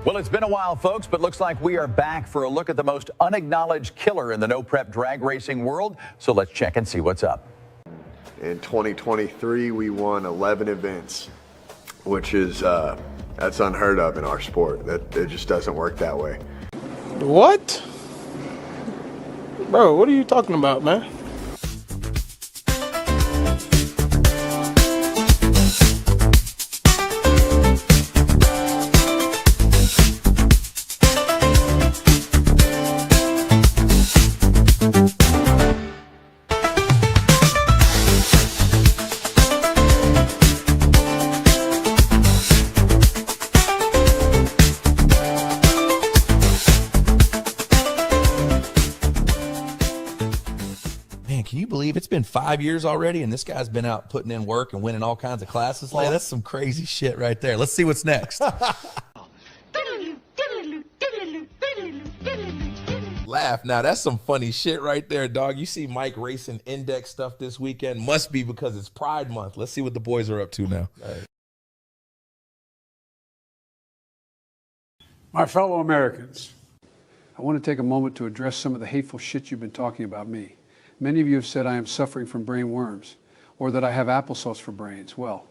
Well, it's been a while, folks, but looks like we are back for a look at the most unacknowledged killer in the no-prep drag racing world. So let's check and see what's up. In 2023, we won 11 events, which is, that's unheard of in our sport. It just doesn't work that way. What? Bro, what are you talking about, man? Can you believe it's been 5 years already and this guy's been out putting in work and winning all kinds of classes? Like, that's some crazy shit right there. Let's see what's next. Laugh. Now, that's some funny shit right there, dog. You see Mike racing index stuff this weekend. Must be because it's Pride Month. Let's see what the boys are up to now. My fellow Americans, I want to take a moment to address some of the hateful shit you've been talking about me. Many of you have said I am suffering from brain worms, or that I have applesauce for brains. Well,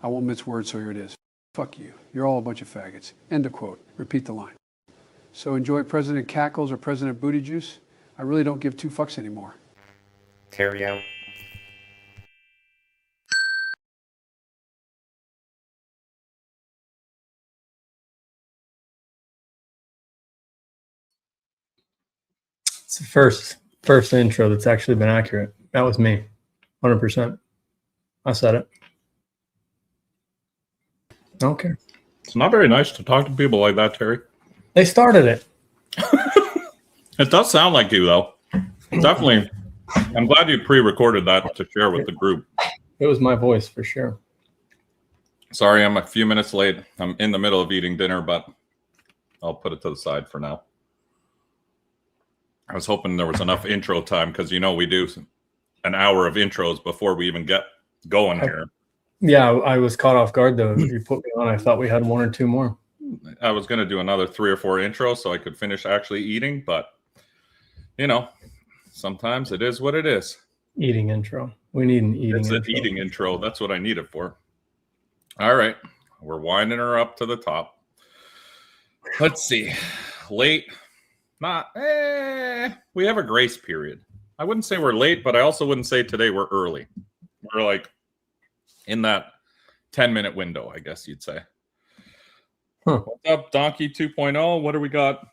I won't mince words, so here it is. Fuck you. You're all a bunch of faggots. End of quote. Repeat the line. So enjoy President Cackles or President Booty Juice. I really don't give two fucks anymore. Terry out. It's the first intro that's actually been accurate. That was me, 100%. I said it. I don't care. It's not very nice to talk to people like that, Terry. They started it. It does sound like you, though. Definitely. I'm glad you pre-recorded that to share with the group. It was my voice for sure. Sorry, I'm a few minutes late. I'm in the middle of eating dinner, but I'll put it to the side for now. I was hoping there was enough intro time because, you know, we do an hour of intros before we even get going here. Yeah, I was caught off guard, though. You put me on. I thought we had one or two more. I was going to do another 3 or 4 intros so I could finish actually eating, but, you know, sometimes it is what it is. Eating intro. We need an eating intro. It's an eating intro. That's what I need it for. All right. We're winding her up to the top. Let's see. Late. We have a grace period. I wouldn't say we're late, but I also wouldn't say today we're early. We're like in that 10-minute window, I guess you'd say. What's up, Donkey 2.0? What do we got?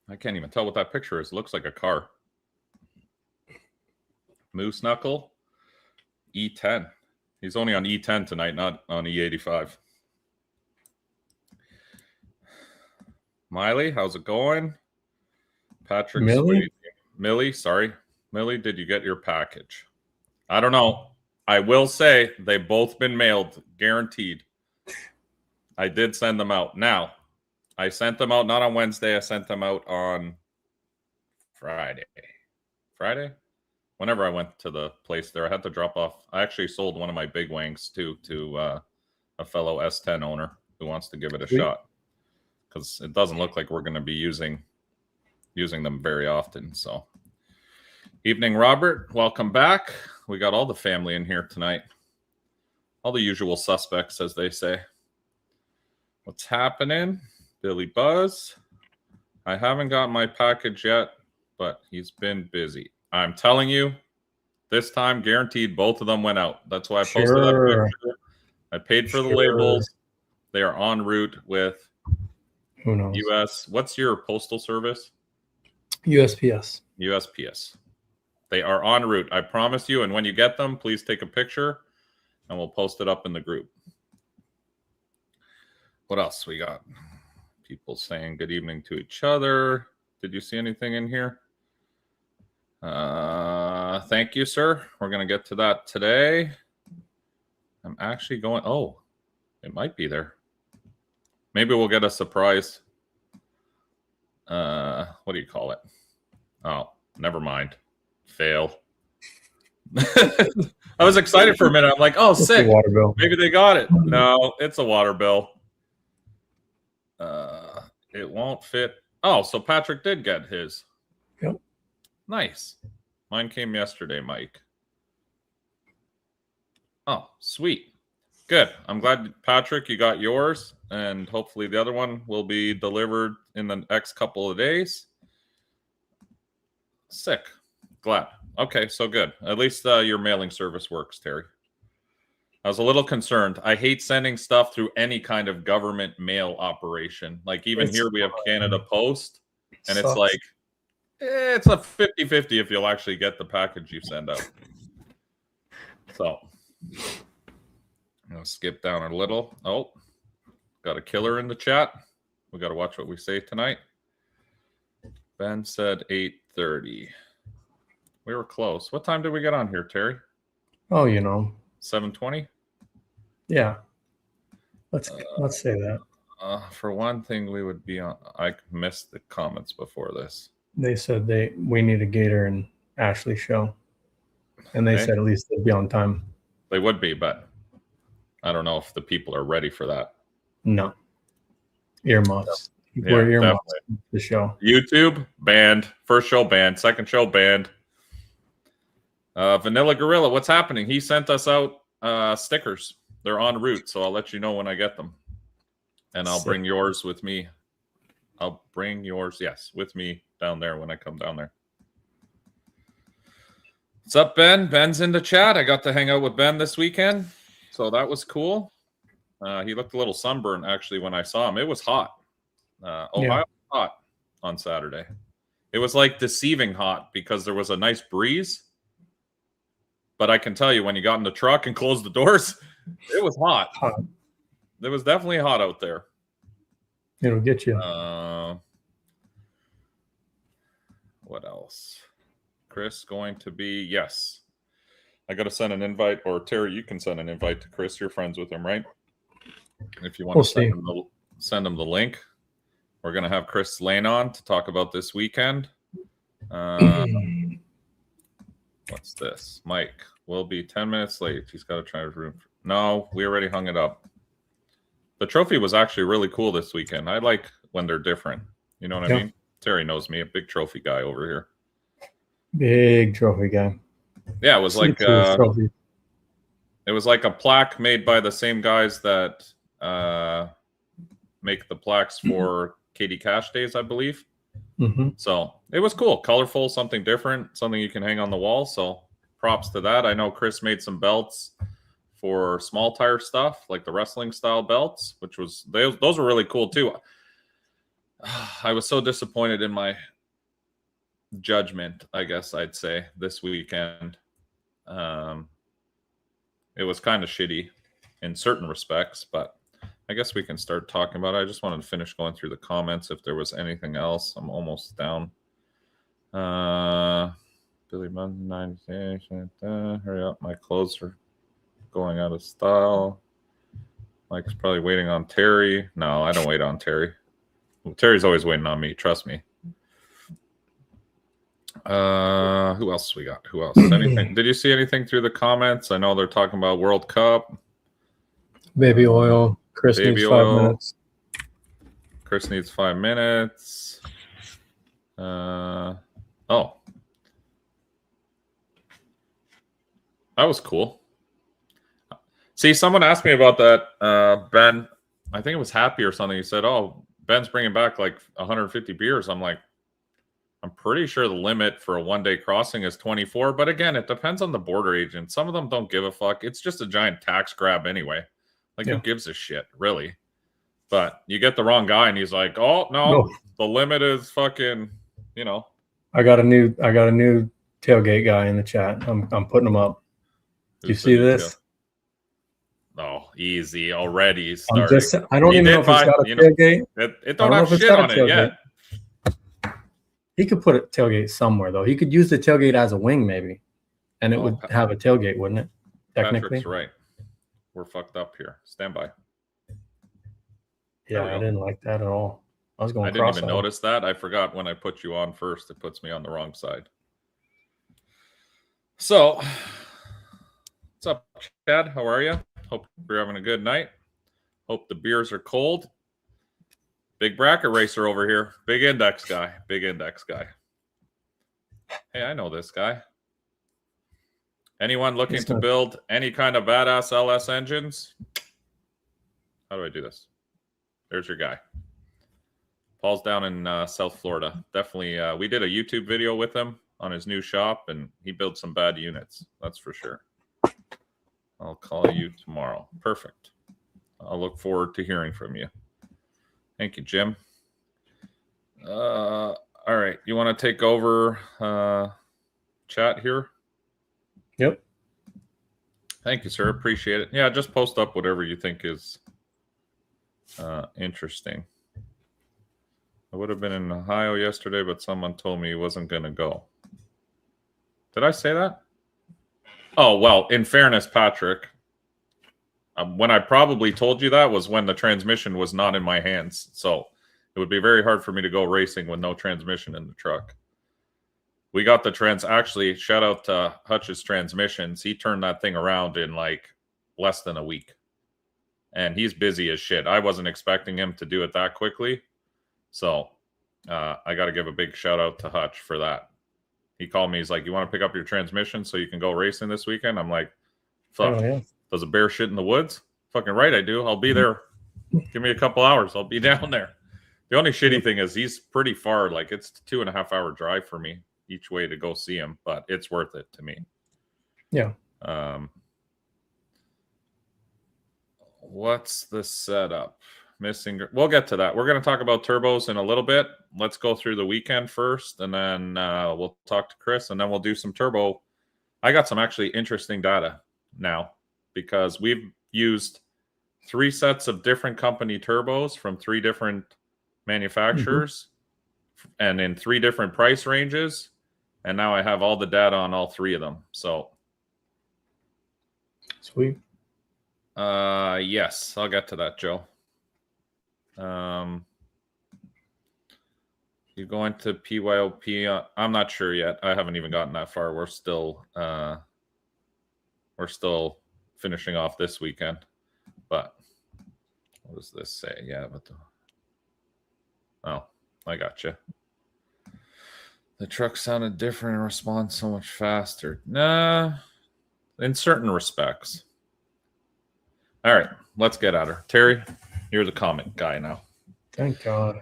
I can't even tell what that picture is. It looks like a car. Moose Knuckle, E10. He's only on E10 tonight, not on E85. Miley, how's it going? Patrick, Millie, sorry. Millie, did you get your package? I don't know. I will say they've both been mailed, guaranteed. I did send them out. Now, I sent them out not on Wednesday. I sent them out on Friday. Whenever I went to the place there, I had to drop off. I actually sold one of my big wings to a fellow S10 owner who wants to give it a shot. Because it doesn't look like we're going to be using them very often. So, evening, Robert. Welcome back. We got all the family in here tonight. All the usual suspects, as they say. What's happening? Billy Buzz. I haven't got my package yet, but he's been busy. I'm telling you, this time, guaranteed, both of them went out. That's why I posted that picture. I paid for the labels. They are en route with... Who knows? US. What's your postal service? USPS. USPS. They are en route. I promise you. And when you get them, please take a picture and we'll post it up in the group. What else we got? People saying good evening to each other. Did you see anything in here? Thank you, sir. We're going to get to that today. I'm actually going. Oh, it might be there. Maybe we'll get a surprise. What do you call it? Oh, never mind. Fail. I was excited for a minute. I'm like, oh, sick. Water bill. Maybe they got it. No, it's a water bill. It won't fit. Oh, so Patrick did get his. Yep. Nice. Mine came yesterday, Mike. Oh, sweet. Good. I'm glad, Patrick, you got yours, and hopefully the other one will be delivered in the next couple of days. Sick. Glad. Okay, so good. At least your mailing service works, Terry. I was a little concerned. I hate sending stuff through any kind of government mail operation. Like even here we have Canada Post, and it's like, it's a 50-50 if you'll actually get the package you send out. So I'm going to skip down a little. Oh, got a killer in the chat. We got to watch what we say tonight. Ben said 8:30. We were close. What time did we get on here, Terry? Oh, you know. 7:20? Yeah. Let's say that. For one thing, we would be on. I missed the comments before this. They said we need a Gator and Ashley show. And they said at least they'd be on time. They would be, but I don't know if the people are ready for that. No. Earmuffs. Yeah, We're earmuffs the show. YouTube, banned. First show, banned. Second show, banned. Vanilla Gorilla, what's happening? He sent us out stickers. They're en route, so I'll let you know when I get them. And I'll bring yours with me. I'll bring yours, yes, with me down there when I come down there. What's up, Ben? Ben's in the chat. I got to hang out with Ben this weekend, so that was cool. He looked a little sunburned, actually, when I saw him. It was hot. Ohio was hot on Saturday. It was like deceiving hot because there was a nice breeze. But I can tell you, when you got in the truck and closed the doors, it was hot. It was definitely hot out there. It'll get you. What else? Chris going to be, yes. I got to send an invite, or Terry, you can send an invite to Chris. You're friends with him, right? If you want to send him the link. We're going to have Chris Lane on to talk about this weekend. What's this? Mike will be 10 minutes late. He's got to try his room. No, we already hung it up. The trophy was actually really cool this weekend. I like when they're different. You know what I mean? Terry knows me, a big trophy guy over here. Big trophy guy. Yeah, it was like it was like a plaque made by the same guys that make the plaques for Katie Cash Days, I believe. Mm-hmm. So it was cool, colorful, something different, something you can hang on the wall. So props to that. I know Chris made some belts for small tire stuff, like the wrestling style belts, which was those were really cool too. I was so disappointed in my judgment, I guess I'd say, this weekend. It was kind of shitty in certain respects, but I guess we can start talking about it. I just wanted to finish going through the comments if there was anything else. I'm almost down. Billy Munn, 98. Hurry up. My clothes are going out of style. Mike's probably waiting on Terry. No, I don't wait on Terry. Well, Terry's always waiting on me. Trust me. Who else we got? Who else? Anything? Did you see anything through the comments? I know they're talking about World Cup. Baby oil. Chris needs 5 minutes. Chris needs 5 minutes. Oh. That was cool. See, someone asked me about that, Ben. I think it was Happy or something. He said, oh, Ben's bringing back like 150 beers. I'm like, I'm pretty sure the limit for a one-day crossing is 24. But again, it depends on the border agent. Some of them don't give a fuck. It's just a giant tax grab anyway. Like, who gives a shit, really? But you get the wrong guy, and he's like, "Oh no, the limit is fucking," you know. I got a new tailgate guy in the chat. I'm putting him up. Do you see this? Oh, easy already. Starting. I don't even know if it's got a tailgate. It don't have shit on it yet. He could put a tailgate somewhere though. He could use the tailgate as a wing, maybe, and it would have a tailgate, wouldn't it? Technically, Patrick's right. We're fucked up here. Stand by. Yeah, I didn't like that at all. I was going. I didn't even notice that. I forgot when I put you on first. It puts me on the wrong side. So, what's up, Chad? How are you? Hope you're having a good night. Hope the beers are cold. Big bracket racer over here. Big index guy. Big index guy. Hey, I know this guy. Anyone looking to build any kind of badass LS engines? How do I do this? There's your guy. Paul's down in South Florida. Definitely, we did a YouTube video with him on his new shop, and he built some bad units. That's for sure. I'll call you tomorrow. Perfect. I'll look forward to hearing from you. Thank you, Jim. All right. You want to take over chat here? Yep. Thank you, sir. Appreciate it. Yeah, just post up whatever you think is interesting. I would have been in Ohio yesterday, but someone told me he wasn't going to go. Did I say that? Oh, well, in fairness, Patrick, when I probably told you that was when the transmission was not in my hands. So it would be very hard for me to go racing with no transmission in the truck. We got the actually, shout out to Hutch's Transmissions. He turned that thing around in like less than a week. And he's busy as shit. I wasn't expecting him to do it that quickly. So I got to give a big shout out to Hutch for that. He called me. He's like, you want to pick up your transmission so you can go racing this weekend? I'm like, fuck. Oh, yeah. Does a bear shit in the woods? Fucking right I do. I'll be there. Give me a couple hours. I'll be down there. The only shitty thing is he's pretty far. Like it's a 2.5 hour drive for me each way to go see him, but it's worth it to me. Yeah. What's the setup? Missing. We'll get to that. We're going to talk about turbos in a little bit. Let's go through the weekend first, and then we'll talk to Chris, and then we'll do some turbo. I got some actually interesting data now because we've used 3 sets of different company turbos from 3 different manufacturers and in 3 different price ranges. And now I have all the data on all 3 of them. So sweet. Yes, I'll get to that, Joe. You going to PYOP? I'm not sure yet. I haven't even gotten that far. We're still finishing off this weekend. But what does this say? Yeah, but oh, I got you. The truck sounded different and responds so much faster. Nah, in certain respects. All right, let's get at her. Terry, you're the comment guy now. Thank God.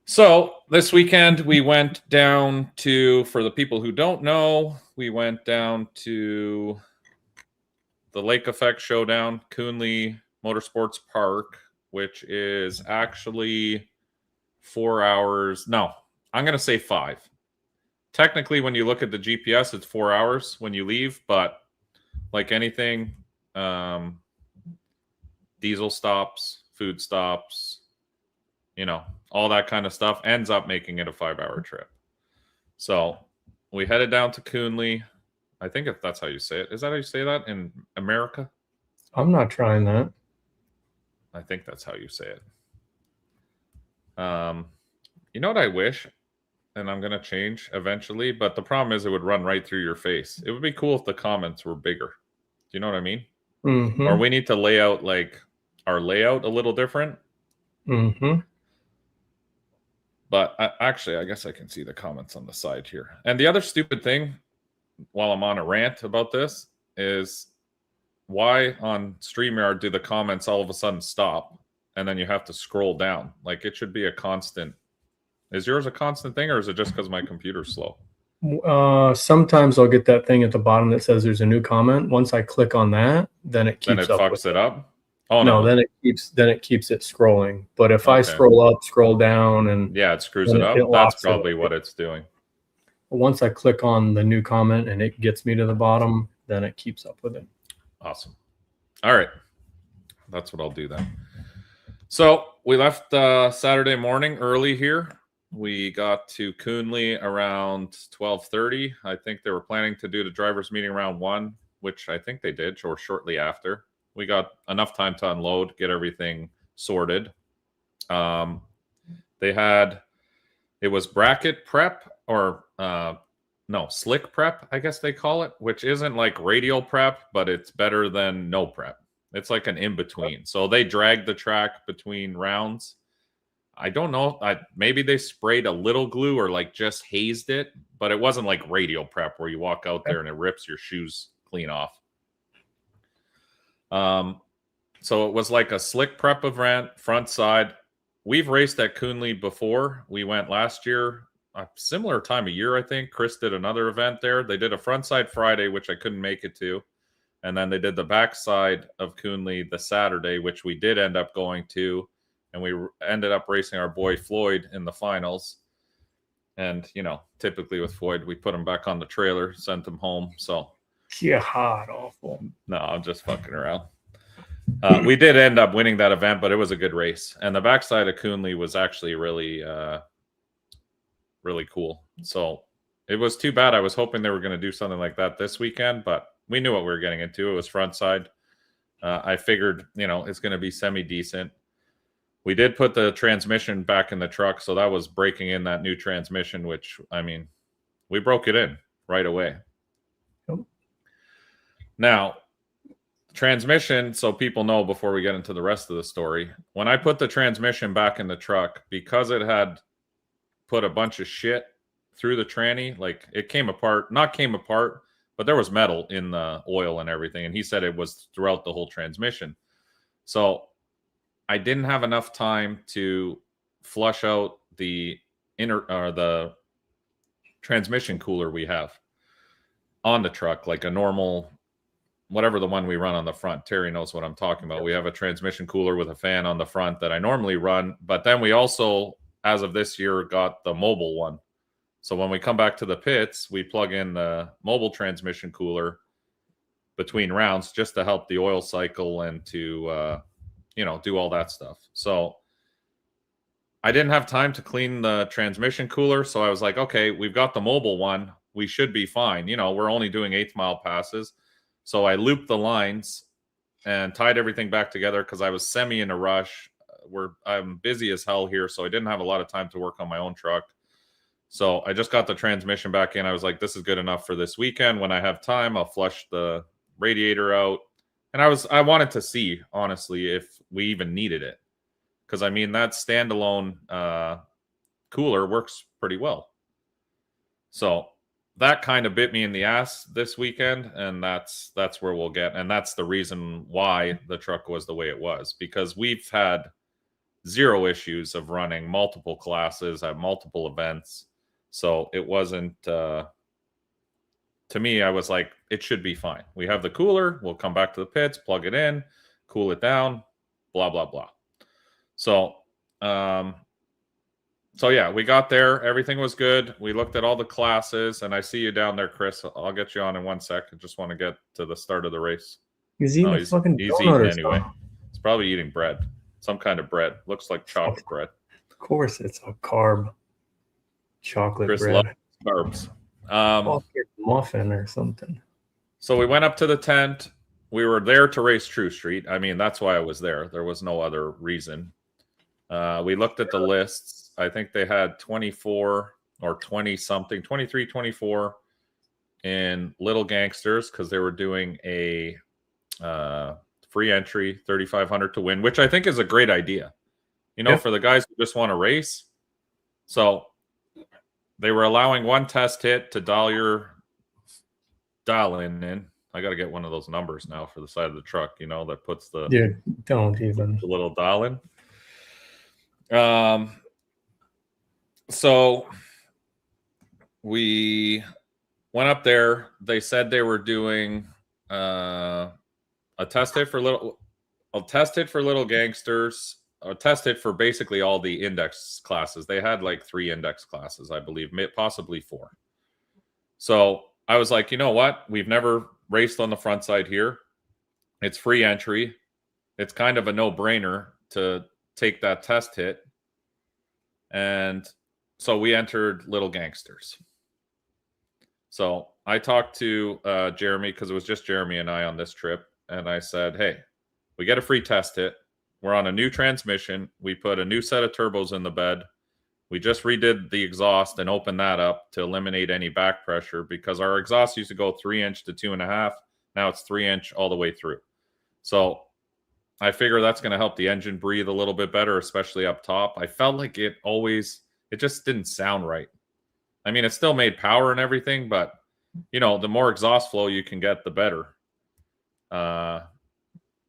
So this weekend we went down to, for the people who don't know, we went down to the Lake Effect Showdown, Coonley Motorsports Park, which is actually 4 hours. No, I'm going to say 5. Technically, when you look at the GPS, it's 4 hours when you leave, but like anything, diesel stops, food stops, you know, all that kind of stuff ends up making it a 5-hour trip. So we headed down to Coonley. I think if that's how you say it. Is that how you say that in America? I'm not trying that. I think that's how you say it. You know what I wish? And I'm going to change eventually, but the problem is it would run right through your face. It would be cool if the comments were bigger. Do you know what I mean? Mm-hmm. Or we need to lay out like our layout a little different. Mm-hmm. But actually, I guess I can see the comments on the side here. And the other stupid thing, while I'm on a rant about this, is why on StreamYard do the comments all of a sudden stop and then you have to scroll down? Like it should be a constant. Is yours a constant thing, or is it just because my computer's slow? Sometimes I'll get that thing at the bottom that says there's a new comment. Once I click on that, then it keeps up. Then it fucks it up. Oh no, then it keeps it scrolling. But if I scroll up, scroll down, and yeah, it screws it up. That's probably what it's doing. Once I click on the new comment and it gets me to the bottom, then it keeps up with it. Awesome. All right, that's what I'll do then. So we left Saturday morning early here. We got to Coonley around 12:30. I think they were planning to do the drivers' meeting around 1, which I think they did, or shortly after. We got enough time to unload, get everything sorted. It was bracket prep, or slick prep, I guess they call it, which isn't like radial prep, but it's better than no prep. It's like an in-between. So they dragged the track between rounds. I don't know. Maybe they sprayed a little glue or like just hazed it, but it wasn't like radial prep where you walk out there and it rips your shoes clean off. So it was like a slick prep event, front side. We've raced at Coonley before. We went last year, a similar time of year, I think. Chris did another event there. They did a frontside Friday, which I couldn't make it to. And then they did the backside of Coonley the Saturday, which we did end up going to. And we ended up racing our boy Floyd in the finals. And, you know, typically with Floyd, we put him back on the trailer, sent him home. So, yeah, hot, awful. No, I'm just fucking around. We did end up winning that event, but it was a good race. And the backside of Coonley was actually really, really cool. So it was too bad. I was hoping they were going to do something like that this weekend, but we knew what we were getting into. It was front side. I figured, you know, it's going to be semi-decent. We did put the transmission back in the truck, so that was breaking in that new transmission, which, I mean, we broke it in right away. Yep. Now, transmission, so people know before we get into the rest of the story, when I put the transmission back in the truck, because it had put a bunch of shit through the tranny, like it came apart, but there was metal in the oil and everything, and he said it was throughout the whole transmission. So I didn't have enough time to flush out the the transmission cooler we have on the truck, like a normal, whatever the one we run on the front. Terry knows what I'm talking about. We have a transmission cooler with a fan on the front that I normally run, but then we also, as of this year, got the mobile one. So when we come back to the pits, we plug in the mobile transmission cooler between rounds just to help the oil cycle and to you know, do all that stuff. So I didn't have time to clean the transmission cooler. So I was like, okay, we've got the mobile one. We should be fine. You know, we're only doing 1/8 mile passes. So I looped the lines and tied everything back together because I was semi in a rush. I'm busy as hell here, so I didn't have a lot of time to work on my own truck. So I just got the transmission back in. I was like, this is good enough for this weekend. When I have time, I'll flush the radiator out. And I wanted to see, honestly, if we even needed it. Because, I mean, that standalone cooler works pretty well. So that kind of bit me in the ass this weekend, and that's where we'll get. And that's the reason why the truck was the way it was. Because we've had zero issues of running multiple classes at multiple events. So it wasn't... to me, I was like, it should be fine. We have the cooler. We'll come back to the pits, plug it in, cool it down, blah, blah, blah. So, yeah, we got there. Everything was good. We looked at all the classes, and I see you down there, Chris. I'll get you on in 1 sec. I just want to get to the start of the race. He's eating he's eating anyway. He's probably eating bread. Some kind of bread. Looks like chocolate bread. Of course, it's a carb chocolate Chris bread. loves carbs. Muffin or something. So we went up to the tent. We were there to race True Street. I mean, that's why I was there. There was no other reason. We looked at the lists. I think they had 24 or 20 something, 23, 24 in Little Gangsters because they were doing a free entry, 3,500 to win, which I think is a great idea. You know, for the guys who just want to race. So they were allowing one test hit to dial in. I got to get one of those numbers now for the side of the truck, you know, that puts the don't even the little dial in. So we went up there. They said they were doing a test hit for little gangsters. A test hit for basically all the index classes. They had like 3 index classes, I believe, possibly 4. So I was like, you know what? We've never raced on the front side here. It's free entry. It's kind of a no-brainer to take that test hit. And so we entered Little Gangsters. So I talked to Jeremy because it was just Jeremy and I on this trip. And I said, hey, we get a free test hit. We're on a new transmission. We put a new set of turbos in the bed. We just redid the exhaust and opened that up to eliminate any back pressure because our exhaust used to go 3-inch to 2.5. Now it's 3-inch all the way through. So I figure that's going to help the engine breathe a little bit better, especially up top. I felt like it just didn't sound right. I mean, it still made power and everything, but you know, the more exhaust flow you can get, the better.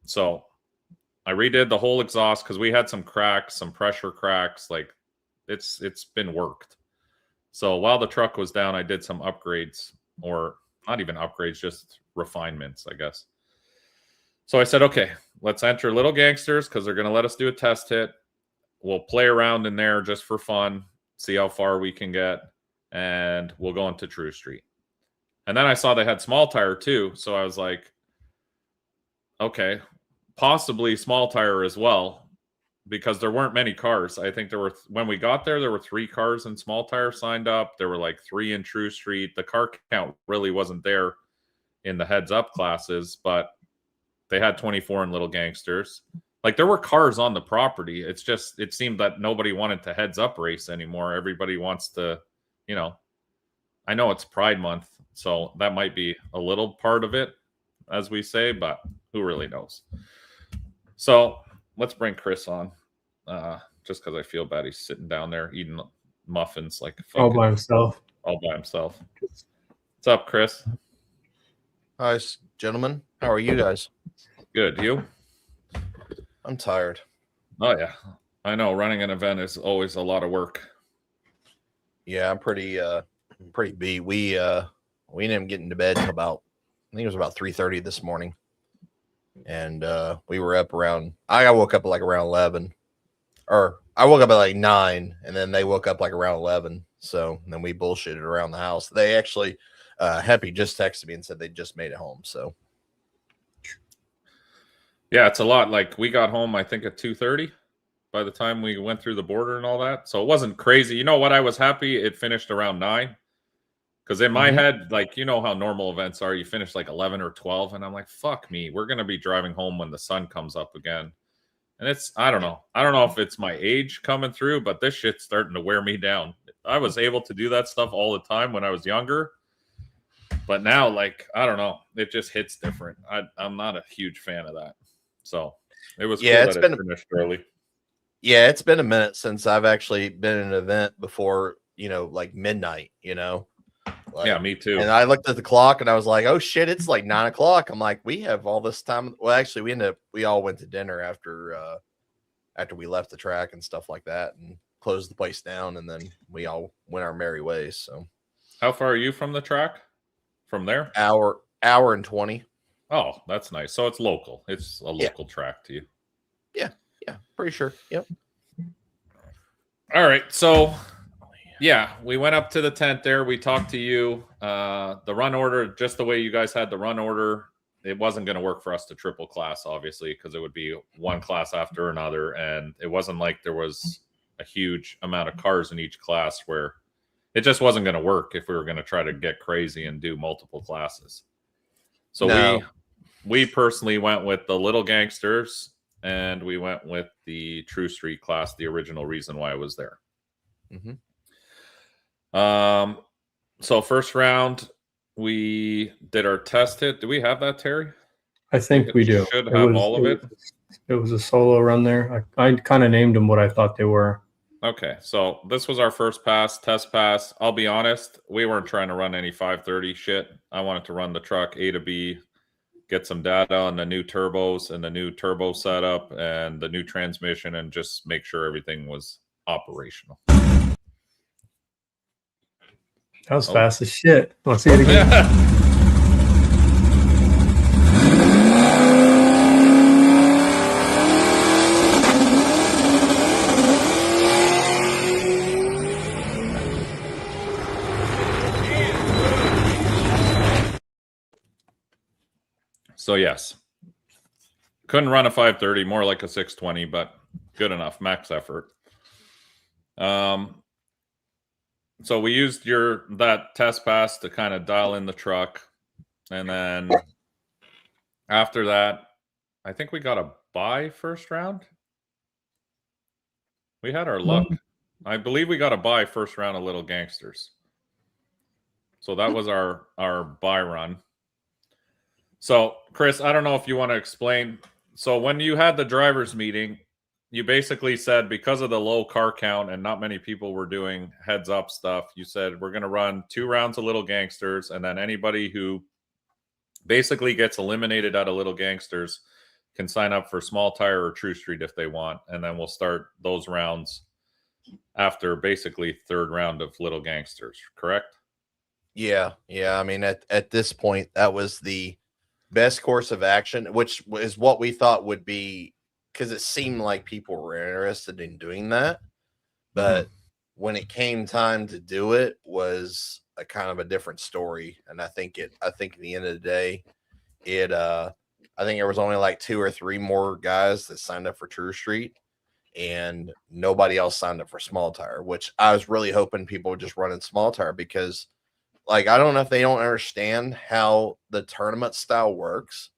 So I redid the whole exhaust because we had some cracks, some pressure cracks. Like it's been worked. So while the truck was down, I did some upgrades, or not even upgrades, just refinements, I guess. So I said, okay, let's enter Little Gangsters because they're going to let us do a test hit. We'll play around in there just for fun, see how far we can get, and we'll go into True Street. And then I saw they had small tire too, so I was like, okay, possibly small tire as well, because there weren't many cars. I think when we got there were 3 cars in small tire signed up. There were like 3 in True Street. The car count really wasn't there in the heads up classes, but they had 24 in Little Gangsters. Like there were cars on the property. It's just, it seemed that nobody wanted to heads up race anymore. Everybody wants to, you know, I know it's Pride Month, so that might be a little part of it, as we say, but who really knows? So let's bring Chris on, just because I feel bad he's sitting down there eating muffins like all by himself. All by himself. What's up, Chris? Hi, gentlemen. How are you guys? Good. You? I'm tired. Oh yeah, I know. Running an event is always a lot of work. Yeah, I'm pretty beat. We didn't even get into bed till about, I think it was about 3:30 this morning, and we were up around. I woke up like around 11, or I woke up at like 9, and then they woke up like around 11. So then we bullshitted around the house. They actually, Happy just texted me and said they just made it home. So. Yeah, it's a lot. Like we got home, I think at 2:30 by the time we went through the border and all that. So it wasn't crazy. You know what? I was happy it finished around 9. Because in my head, like, you know how normal events are, you finish like 11 or 12. And I'm like, fuck me. We're going to be driving home when the sun comes up again. And it's, I don't know. I don't know if it's my age coming through, but this shit's starting to wear me down. I was able to do that stuff all the time when I was younger. But now, like, I don't know. It just hits different. I'm not a huge fan of that. So it was cool that it finished early. Yeah, it's been a minute since I've actually been in an event before, you know, like midnight, you know. Like, yeah, me too. And I looked at the clock and I was like, oh shit, it's like 9 o'clock. I'm like, we have all this time. Well, actually, we all went to dinner after we left the track and stuff like that, and closed the place down, and then we all went our merry ways. So how far are you from the track? From there? Hour and 20. Oh, that's nice. So it's local. It's a local track to you. Yeah, pretty sure. Yep. All right. So yeah, we went up to the tent there. We talked to you. The run order, just the way you guys had the run order, it wasn't going to work for us to triple class, obviously, because it would be one class after another. And it wasn't like there was a huge amount of cars in each class, where it just wasn't going to work if we were going to try to get crazy and do multiple classes. So we personally went with the Little Gangsters, and we went with the True Street class, the original reason why I was there. So first round, we did our test hit. Do we have that, Terry? I think we do. Should have all of it. It was a solo run there. I kind of named them what I thought they were. Okay, so this was our first pass, test pass. I'll be honest, we weren't trying to run any 530 shit. I wanted to run the truck A to B, get some data on the new turbos and the new turbo setup and the new transmission, and just make sure everything was operational. That was fast as shit. Let's see it again. So yes, couldn't run a 530, more like a 620, but good enough, max effort. So we used that test pass to kind of dial in the truck, and then after that, I think we got a bye first round. We had our luck. I believe we got a bye first round of Little Gangsters. So that was our bye run. So, Chris, I don't know if you want to explain. So when you had the drivers meeting, you basically said because of the low car count and not many people were doing heads up stuff, you said we're going to run 2 rounds of Little Gangsters, and then anybody who basically gets eliminated out of Little Gangsters can sign up for Small Tire or True Street if they want, and then we'll start those rounds after basically 3rd round of Little Gangsters, correct? Yeah. I mean, at this point, that was the best course of action, which is what we thought would be, because it seemed like people were interested in doing that. But when it came time to do it, was a kind of a different story. And I think at the end of the day, I think there was only like 2 or 3 more guys that signed up for True Street, and nobody else signed up for Small Tire, which I was really hoping people would just run in Small Tire, because like, I don't know if they don't understand how the tournament style works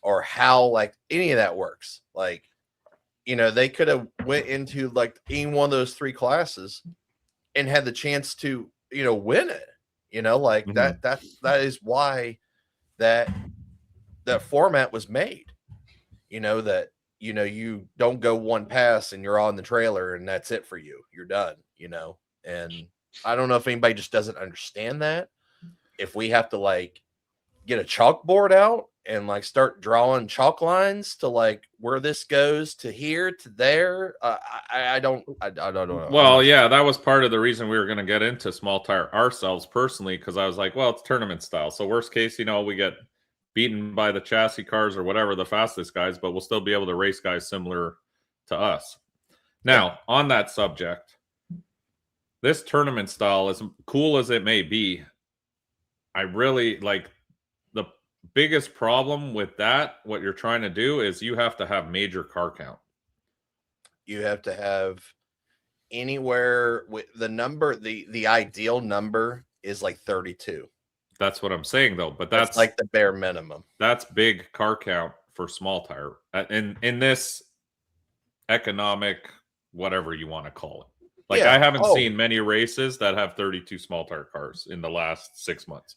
or how like any of that works. Like, you know, they could have went into like any one of those 3 classes and had the chance to, you know, win it, you know, like that is why that format was made, you know, that, you know, you don't go one pass and you're on the trailer and that's it for you. You're done, you know. And I don't know if anybody just doesn't understand that. If we have to like get a chalkboard out and like start drawing chalk lines to like where this goes to here to there, I don't know. Well, yeah, that was part of the reason we were going to get into Small Tire ourselves personally, because I was like, well, it's tournament style. So worst case, you know, we get beaten by the chassis cars or whatever, the fastest guys, but we'll still be able to race guys similar to us. Now, on that subject, this tournament style, as cool as it may be, I really like the biggest problem with that. What you're trying to do is you have to have major car count. You have to have anywhere with the number, the ideal number is like 32. That's what I'm saying, though. But that's like the bare minimum. That's big car count for Small Tire in this economic, whatever you want to call it. Like, yeah. I haven't seen many races that have 32 Small Tire cars in the last 6 months.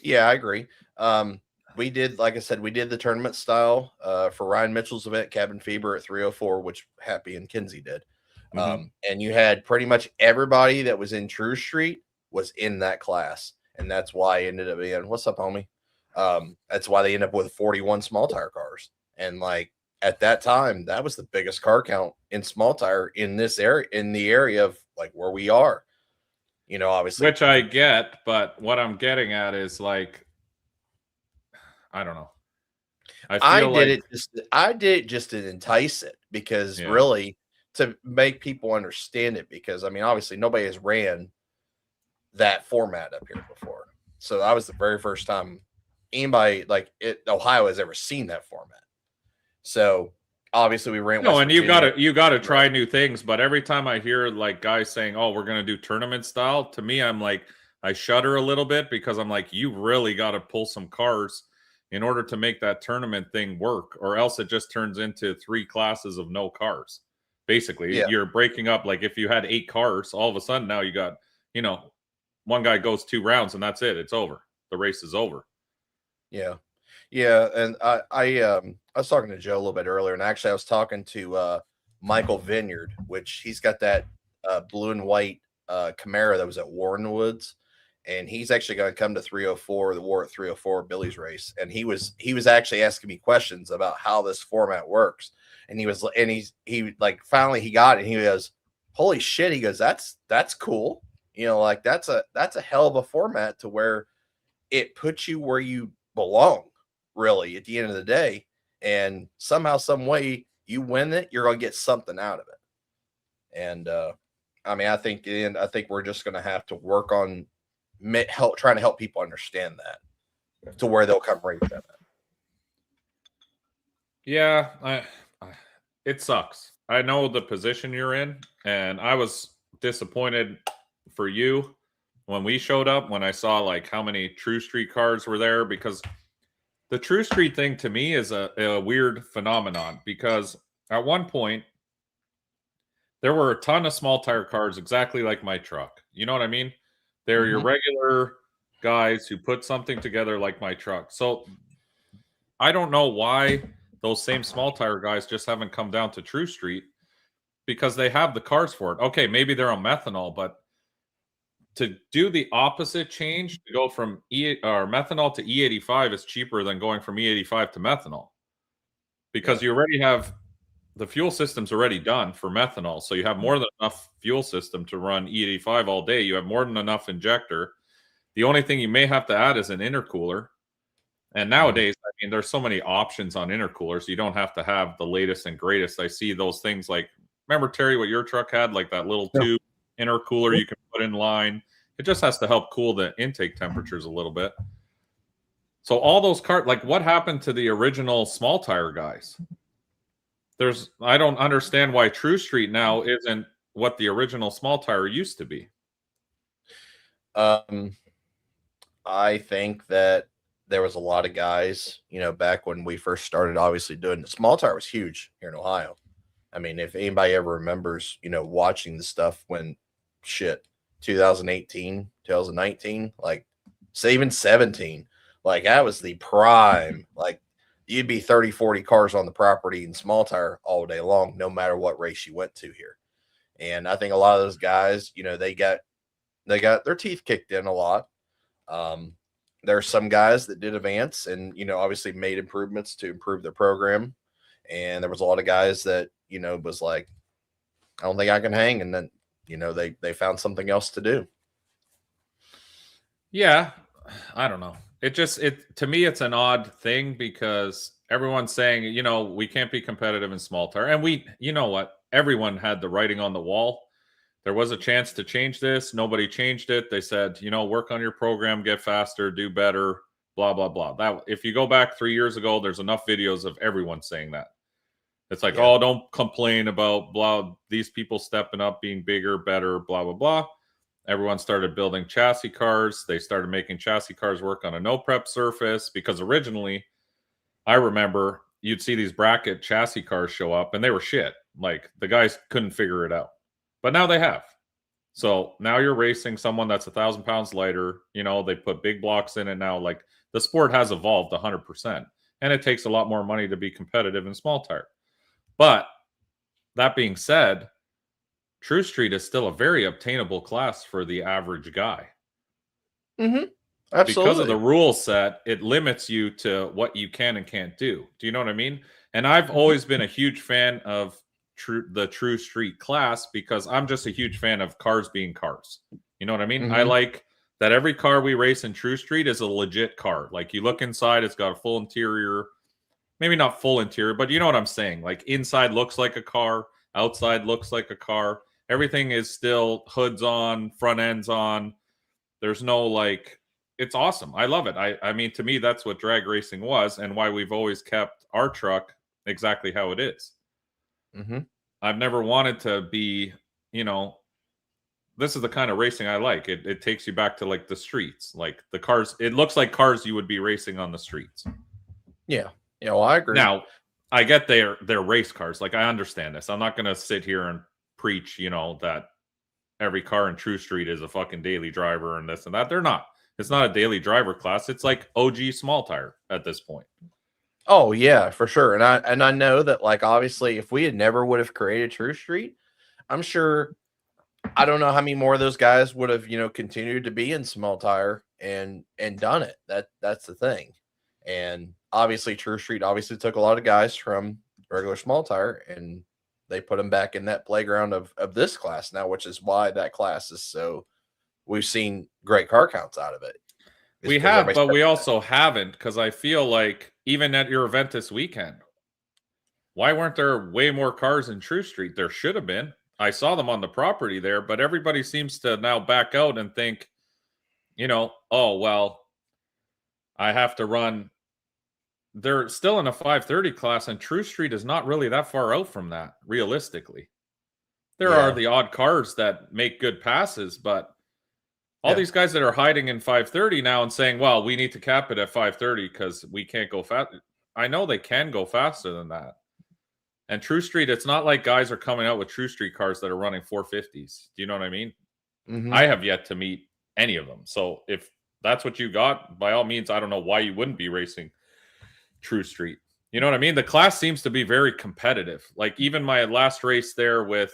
Yeah, I agree. We did, like I said, we did the tournament style for Ryan Mitchell's event, Cabin Fever at 304, which Happy and Kinsey did. And you had pretty much everybody that was in True Street was in that class. And that's why it ended up being, what's up, homie? That's why they ended up with 41 Small Tire cars. And like at that time, that was the biggest car count in Small Tire in this area, in the area of like where we are, you know, obviously. Which I get, but what I'm getting at is like, I don't know. I did it just to entice it, because really to make people understand it, because I mean, obviously nobody has ran that format up here before. So that was the very first time anybody like Ohio has ever seen that format. So obviously we ran. No, and you gotta try new things. But every time I hear like guys saying, "Oh, we're gonna do tournament style," to me, I'm like, I shudder a little bit, because I'm like, you really got to pull some cars in order to make that tournament thing work, or else it just turns into 3 classes of no cars. Basically, you're breaking up. Like if you had 8 cars, all of a sudden now you got, you know, one guy goes 2 rounds and that's it. It's over. The race is over. Yeah. And I was talking to Joe a little bit earlier, and actually I was talking to Michael Vineyard, which he's got that blue and white Camaro that was at Warren Woods, and he's actually going to come to 304, the War at 304 Billy's race, and he was actually asking me questions about how this format works, and he like finally he got it, and he goes, "Holy shit!" He goes, "That's cool." You know, like that's a hell of a format to where it puts you where you belong, really, at the end of the day. And somehow, some way, you win it, you're gonna get something out of it. And I mean, I think we're just gonna have to work on trying to help people understand that to where they'll come race that. Yeah, it sucks. I know the position you're in, and I was disappointed for you when we showed up, when I saw like how many True Street cars were there, because the True Street thing to me is a weird phenomenon, because at one point there were a ton of Small Tire cars exactly like my truck. You know what I mean? They're your regular guys who put something together like my truck. So I don't know why those same small tire guys just haven't come down to True Street because they have the cars for it. Okay, maybe they're on methanol, but to do the opposite change, to go from methanol to E85 is cheaper than going from E85 to methanol because you already have the fuel system's already done for methanol. So you have more than enough fuel system to run E85 all day. You have more than enough injector. The only thing you may have to add is an intercooler. And nowadays, I mean, there's so many options on intercoolers. You don't have to have the latest and greatest. I see those things like, remember, Terry, what your truck had? Like that little tube intercooler you can put in line. It just has to help cool the intake temperatures a little bit. So all those cars, like what happened to the original small tire guys? I don't understand why True Street now isn't what the original small tire used to be. I think that there was a lot of guys, back when we first started, obviously doing the small tire was huge here in Ohio. I mean, if anybody ever remembers, watching the stuff when 2018, 2019, like say even 17, like that was the prime, like you'd be 30, 40 cars on the property in small tire all day long, no matter what race you went to here. And I think a lot of those guys, they got their teeth kicked in a lot. There are some guys that did advance and, obviously made improvements to improve their program. And there was a lot of guys that, was like, I don't think I can hang. And then, they found something else to do. Yeah. I don't know. To me, it's an odd thing because everyone's saying, we can't be competitive in small tire. And you know what? Everyone had the writing on the wall. There was a chance to change this. Nobody changed it. They said, work on your program, get faster, do better, blah, blah, blah. That if you go back 3 years ago, there's enough videos of everyone saying that. It's like, oh, don't complain about blah, these people stepping up, being bigger, better, blah, blah, blah. Everyone started building chassis cars. They started making chassis cars work on a no prep surface because originally, I remember you'd see these bracket chassis cars show up and they were shit. Like the guys couldn't figure it out. But now they have. So now you're racing someone that's 1,000 pounds lighter. They put big blocks in it now. Like the sport has evolved 100%. And it takes a lot more money to be competitive in small tire. But that being said, True Street is still a very obtainable class for the average guy. Mm-hmm. Absolutely. Because of the rule set, it limits you to what you can and can't do. Do you know what I mean? And I've always been a huge fan of the True Street class because I'm just a huge fan of cars being cars. You know what I mean? I like that every car we race in True Street is a legit car. Like you look inside, it's got a full interior. Maybe not full interior, but you know what I'm saying? Like inside looks like a car, outside looks like a car. Everything is still hoods on, front ends on. There's no it's awesome. I love it. I mean, to me, that's what drag racing was and why we've always kept our truck exactly how it is. Mm-hmm. I've never wanted to be, this is the kind of racing I like. It takes you back to like the streets, like the cars. It looks like cars you would be racing on the streets. Yeah. Yeah. Well, I agree. Now, I get they're race cars. Like I understand this. I'm not going to sit here and preach, that every car in True Street is a fucking daily driver and this and that. They're not. It's not a daily driver class. It's like OG small tire at this point. Oh yeah, for sure. And I know that obviously if we had never would have created True Street, I'm sure I don't know how many more of those guys would have, continued to be in small tire and done it. That's the thing. And obviously True Street obviously took a lot of guys from regular small tire and they put them back in that playground of this class now, which is why that class is so we've seen great car counts out of it. We have, but we also haven't because I feel like even at your event this weekend, why weren't there way more cars in True Street? There should have been. I saw them on the property there, but everybody seems to now back out and think, oh, well, I have to run. They're still in a 530 class, and True Street is not really that far out from that, realistically. There are the odd cars that make good passes, but all these guys that are hiding in 530 now and saying, well, we need to cap it at 530 because we can't go fast. I know they can go faster than that. And True Street, it's not like guys are coming out with True Street cars that are running 450s. Do you know what I mean? Mm-hmm. I have yet to meet any of them. So if that's what you got, by all means, I don't know why you wouldn't be racing True Street. You know what I mean? The class seems to be very competitive. Like even my last race there with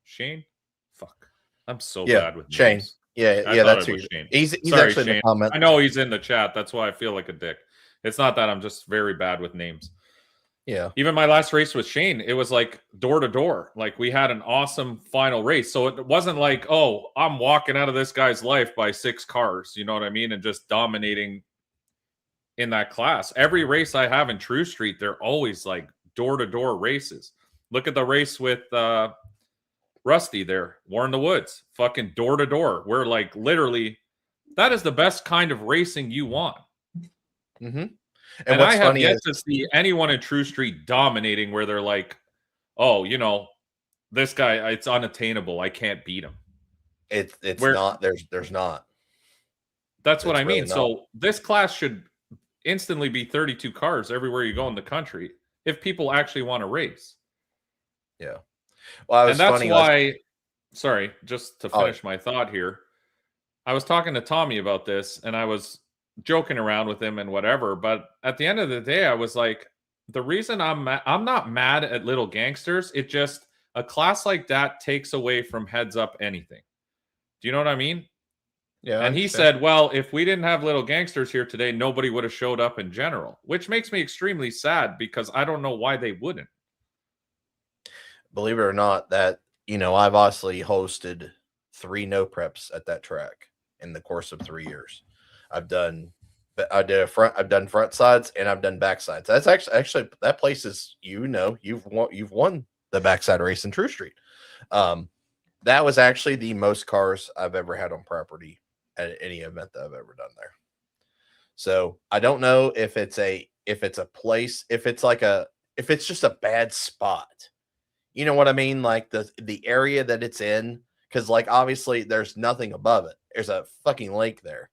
Shane. Fuck, I'm so bad with Shane. names. Yeah, I yeah, thought that's it who was Shane. He's Sorry, actually Shane. in the comment. I know he's in the chat. That's why I feel like a dick. It's not that, I'm just very bad with names. Yeah. Even my last race with Shane, it was like door to door. Like we had an awesome final race. So it wasn't like, oh, I'm walking out of this guy's life by 6 cars. You know what I mean? And just dominating in that class. Every race I have in True Street, they're always like door to door races. Look at the race with Rusty there, War in the Woods, fucking door to door. We're like literally, that is the best kind of racing you want. Mm-hmm. And I have yet to see anyone in True Street dominating where they're like, oh, you know, this guy, it's unattainable. I can't beat him. It's not. There's not. That's what I mean. So this class should instantly be 32 cars everywhere you go in the country if people actually want to race. Yeah. Well, and that's why, sorry, just to finish my thought here, I was talking to Tommy about this and I was joking around with him and whatever, but at the end of the day, I was like, the reason I'm not mad at Little Gangsters, it just, a class like that takes away from Heads Up anything. Do you know what I mean? Yeah. And he said, well, if we didn't have Little Gangsters here today, nobody would have showed up in general, which makes me extremely sad because I don't know why they wouldn't. Believe it or not, that, you know, I've obviously hosted 3 no preps at that track in the course of 3 years. I've done front sides and I've done back sides. That's actually that place is, you know, you've won the backside race in True Street. That was actually the most cars I've ever had on property at any event that I've ever done there. So I don't know if it's a place, if it's just a bad spot. You know what I mean? Like the area that it's in, because like obviously there's nothing above it. There's a fucking lake there.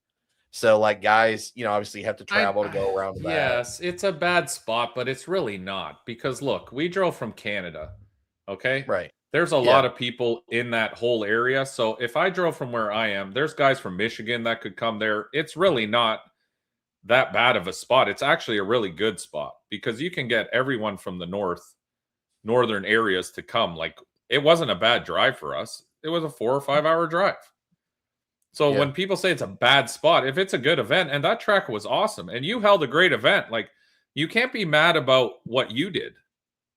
So like guys, you know, obviously have to travel to go around that. Yes, it's a bad spot, but it's really not, because look, we drove from Canada. Okay. Right. There's a lot of people in that whole area. So if I drove from where I am, there's guys from Michigan that could come there. It's really not that bad of a spot. It's actually a really good spot because you can get everyone from the northern areas to come. Like it wasn't a bad drive for us. It was a 4 or 5 hour drive. So when people say it's a bad spot, if it's a good event, and that track was awesome and you held a great event, like you can't be mad about what you did.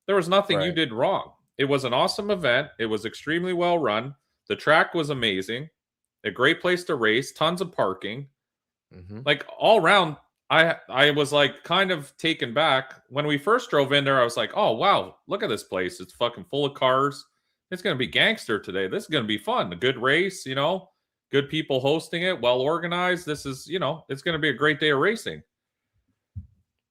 There was nothing you did wrong. It was an awesome event. It was extremely well run. The track was amazing. A great place to race, tons of parking. Mm-hmm. Like all around, I was like kind of taken back. When we first drove in there, I was like, oh, wow, look at this place. It's fucking full of cars. It's going to be gangster today. This is going to be fun. A good race, you know, good people hosting it, well organized. This is, you know, it's going to be a great day of racing.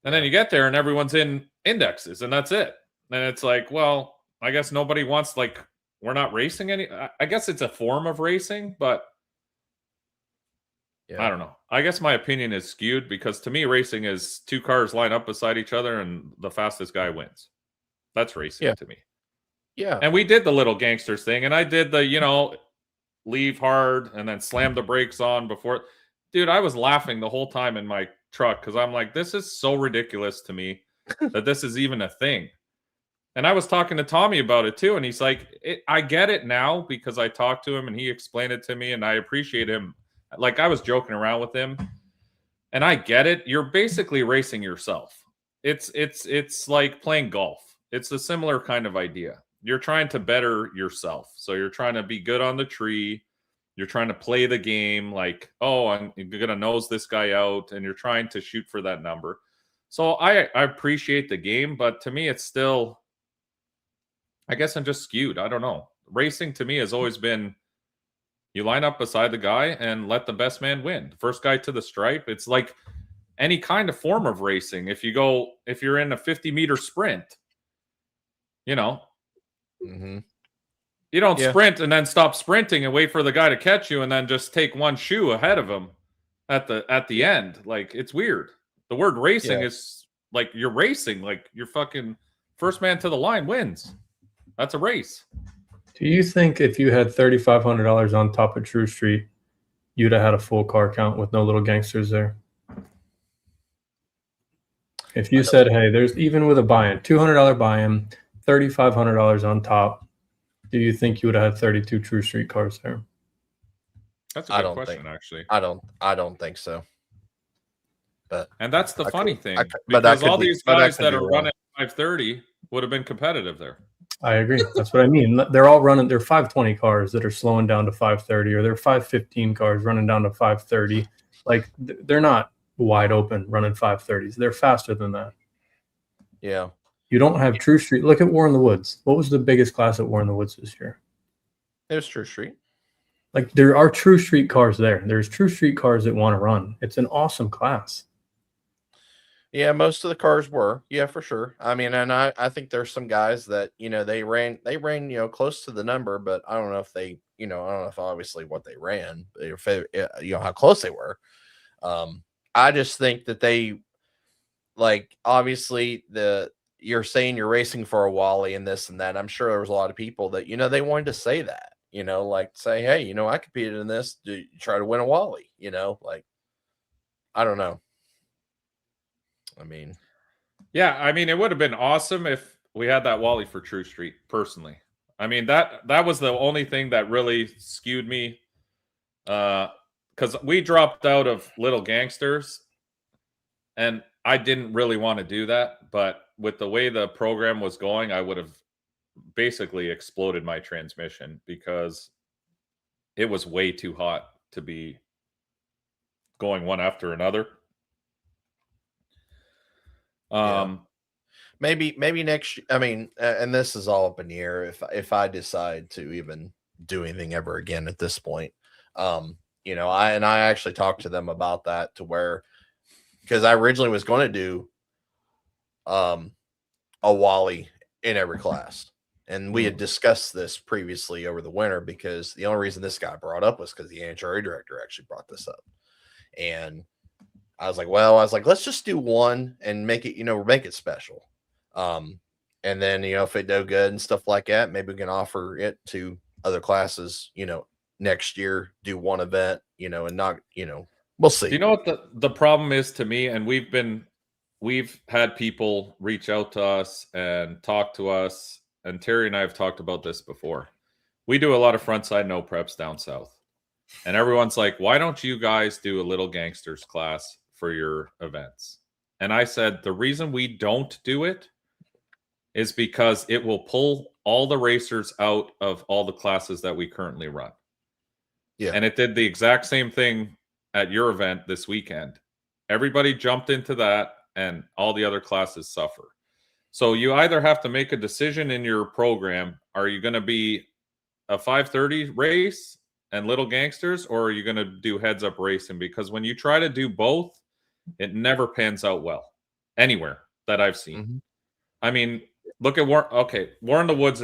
And then you get there and everyone's in indexes and that's it. And it's like, well, I guess nobody wants, like, we're not racing any. I guess it's a form of racing, but I don't know. I guess my opinion is skewed because to me, racing is 2 cars line up beside each other and the fastest guy wins. That's racing to me. Yeah. And we did the Little Gangsters thing and I did the, you know, leave hard and then slam the brakes on before. Dude, I was laughing the whole time in my truck because I'm like, this is so ridiculous to me that this is even a thing. And I was talking to Tommy about it too. And he's like, I get it now because I talked to him and he explained it to me and I appreciate him. Like I was joking around with him and I get it. You're basically racing yourself. It's like playing golf. It's a similar kind of idea. You're trying to better yourself. So you're trying to be good on the tree. You're trying to play the game like, oh, I'm going to nose this guy out. And you're trying to shoot for that number. So I appreciate the game, but to me, it's still, I guess I'm just skewed. I don't know. Racing to me has always been, you line up beside the guy and let the best man win. First guy to the stripe. It's like any kind of form of racing. If you're in a 50-meter sprint, you know, you don't sprint and then stop sprinting and wait for the guy to catch you and then just take one shoe ahead of him at the end. Like, it's weird. The word racing is like you're racing, like you're fucking first man to the line wins. That's a race. Do you think if you had $3,500 on top of True Street, you'd have had a full car count with no Little Gangsters there? If you said, hey, there's even with a buy-in, $200 buy-in, $3,500 on top, do you think you would have had 32 True Street cars there? That's a good question, actually. I don't think so. But and that's the funny thing, but because all these guys that are running 530 would have been competitive there. I agree. That's what I mean. They're all running. They're 520 cars that are slowing down to 530, or they're 515 cars running down to 530. Like they're not wide open running 530s. They're faster than that. Yeah. You don't have True Street. Look at War in the Woods. What was the biggest class at War in the Woods this year? It was True Street. Like there are True Street cars there. There's True Street cars that want to run. It's an awesome class. Yeah, most of the cars were. Yeah, for sure. I mean, and I think there's some guys that, they ran, close to the number, but I don't know if they, I don't know if obviously what they ran, if how close they were. I just think that they, like, obviously you're saying you're racing for a Wally and this and that. I'm sure there was a lot of people that, they wanted to say that, like say, hey, I competed in this. Do you try to win a Wally? Like, I don't know. I mean, it would have been awesome if we had that Wally for True Street, personally. I mean, that was the only thing that really skewed me, because we dropped out of Little Gangsters, and I didn't really want to do that, but with the way the program was going, I would have basically exploded my transmission, because it was way too hot to be going one after another. Maybe next. I mean, and this is all up in the air. If I decide to even do anything ever again at this point, I actually talked to them about that, to where, because I originally was going to do a Wally in every class, and we had discussed this previously over the winter, because the only reason this got brought up was because the NHRA director actually brought this up, and I was like, let's just do one and make it, make it special. And then, if it do good and stuff like that, maybe we can offer it to other classes, next year, do one event, and not, we'll see. You know what the problem is to me? And we've had people reach out to us and talk to us, and Terry and I have talked about this before. We do a lot of frontside no preps down south, and everyone's like, why don't you guys do a Little Gangsters class for your events? And I said, the reason we don't do it is because it will pull all the racers out of all the classes that we currently run. Yeah. And it did the exact same thing at your event this weekend. Everybody jumped into that, and all the other classes suffer. So you either have to make a decision in your program. Are you going to be a 530 race and Little Gangsters, or are you going to do heads up racing? Because when you try to do both, it never pans out well anywhere that I've seen. Mm-hmm. I mean, look at War in the Woods.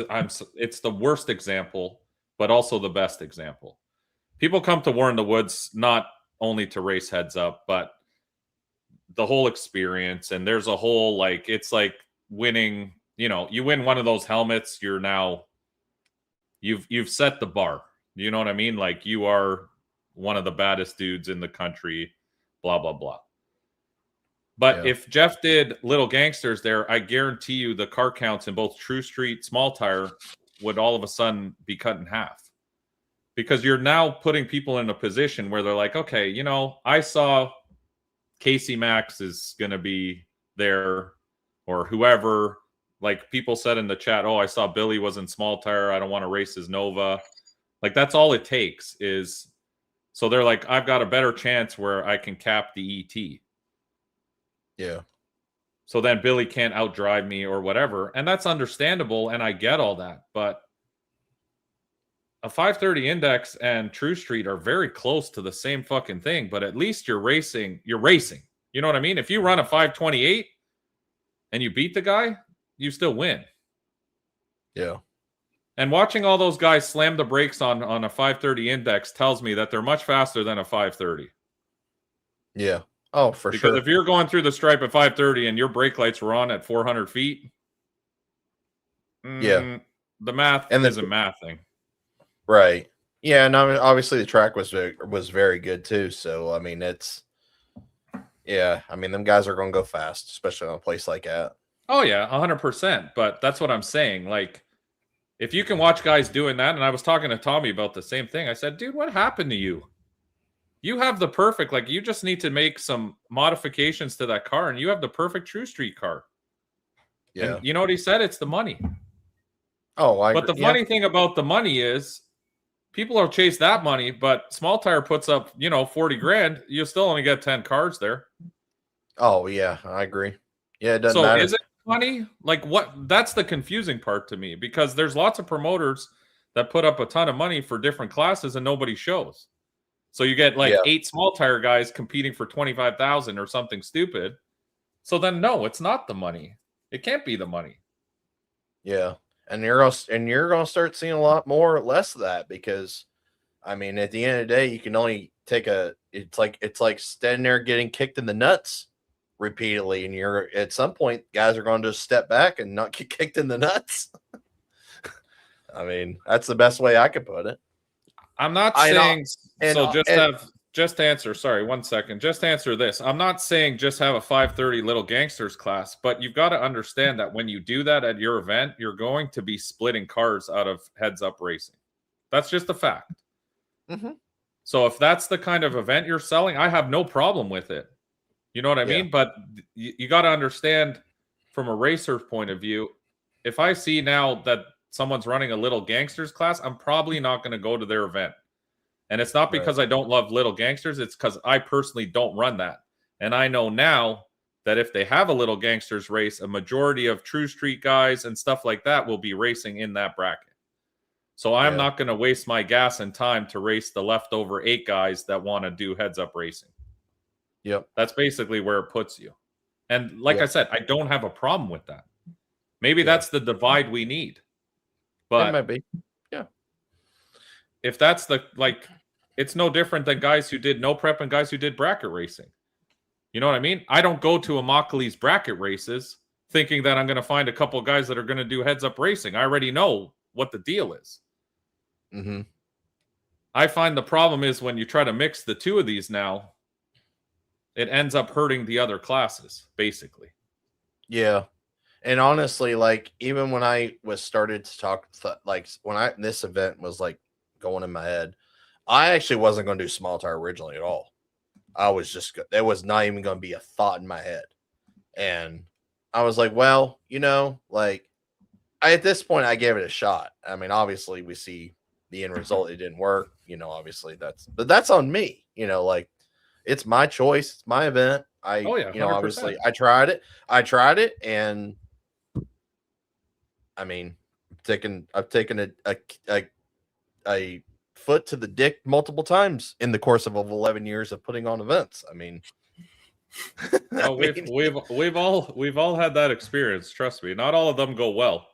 It's the worst example, but also the best example. People come to War in the Woods not only to race heads up, but the whole experience. And there's a whole, like, it's like winning. You win one of those helmets, you've set the bar. You know what I mean? Like, you are one of the baddest dudes in the country. Blah blah blah. But if Jeff did Little Gangsters there, I guarantee you the car counts in both True Street, Small Tire would all of a sudden be cut in half. Because you're now putting people in a position where they're like, okay, I saw Casey Max is going to be there, or whoever. Like, people said in the chat, oh, I saw Billy was in Small Tire. I don't want to race his Nova. Like, that's all it takes is. So they're like, I've got a better chance where I can cap the ET. Yeah. So then Billy can't outdrive me or whatever. And that's understandable. And I get all that. But a 530 index and True Street are very close to the same fucking thing. But at least you're racing. You know what I mean? If you run a 528 and you beat the guy, you still win. Yeah. And watching all those guys slam the brakes on a 530 index tells me that they're much faster than a 530. Yeah. Oh, for sure. Because if you're going through the stripe at 530 and your brake lights were on at 400 feet, the math isn't mathing. Right. Yeah, and obviously the track was very good too. So I mean, Yeah, I mean, them guys are going to go fast, especially on a place like that. Oh yeah, 100%. But that's what I'm saying. Like, if you can watch guys doing that, and I was talking to Tommy about the same thing. I said, dude, what happened to you? You have the perfect, like, you just need to make some modifications to that car, and you have the perfect True Street car. Yeah. And you know what he said? It's the money. Oh, I But agree. the funny thing about the money is people will chase that money, but Small Tire puts up, 40 grand. You still only get 10 cars there. Oh, yeah, I agree. Yeah, it doesn't So matter. is it money? Like, what? That's the confusing part to me, because there's lots of promoters that put up a ton of money for different classes and nobody shows. So you get like 8 Small Tire guys competing for 25,000 or something stupid. So then no, it's not the money. It can't be the money. Yeah. And you're gonna start seeing a lot more or less of that, because I mean, at the end of the day, you can only take it's like standing there getting kicked in the nuts repeatedly, and you're at some point guys are going to just step back and not get kicked in the nuts. I mean, that's the best way I could put it. I'm not saying just to answer, sorry, 1 second. Just to answer this. I'm not saying just have a 530 Little Gangsters class, but you've got to understand that when you do that at your event, you're going to be splitting cars out of heads up racing. That's just a fact. Mm-hmm. So if that's the kind of event you're selling, I have no problem with it. You know what I mean? But you got to understand from a racer's point of view, if I see now that someone's running a Little Gangsters class, I'm probably not going to go to their event. And it's not because I don't love Little Gangsters. It's because I personally don't run that. And I know now that if they have a Little Gangsters race, a majority of True Street guys and stuff like that will be racing in that bracket. So I'm not going to waste my gas and time to race the leftover 8 guys that want to do heads up racing. Yep. That's basically where it puts you. And like I said, I don't have a problem with that. Maybe that's the divide we need. But it might be. Yeah. If that's it's no different than guys who did no prep and guys who did bracket racing. You know what I mean? I don't go to Immokalee bracket races thinking that I'm going to find a couple of guys that are going to do heads up racing. I already know what the deal is. Mm-hmm. I find the problem is when you try to mix the two of these now, it ends up hurting the other classes, basically. Yeah. And honestly, like, even when I was started to talk, like, this event was like going in my head, I actually wasn't going to do Small Tire originally at all. I was just, there was not even going to be a thought in my head. And I was like, well, like, at this point, I gave it a shot. I mean, obviously, we see the end result. It didn't work. Obviously, that's on me. Like, it's my choice. It's my event. Obviously, I tried it, and I mean, I've taken a foot to the dick multiple times in the course of 11 years of putting on events. I mean, we've all had that experience. Trust me, not all of them go well.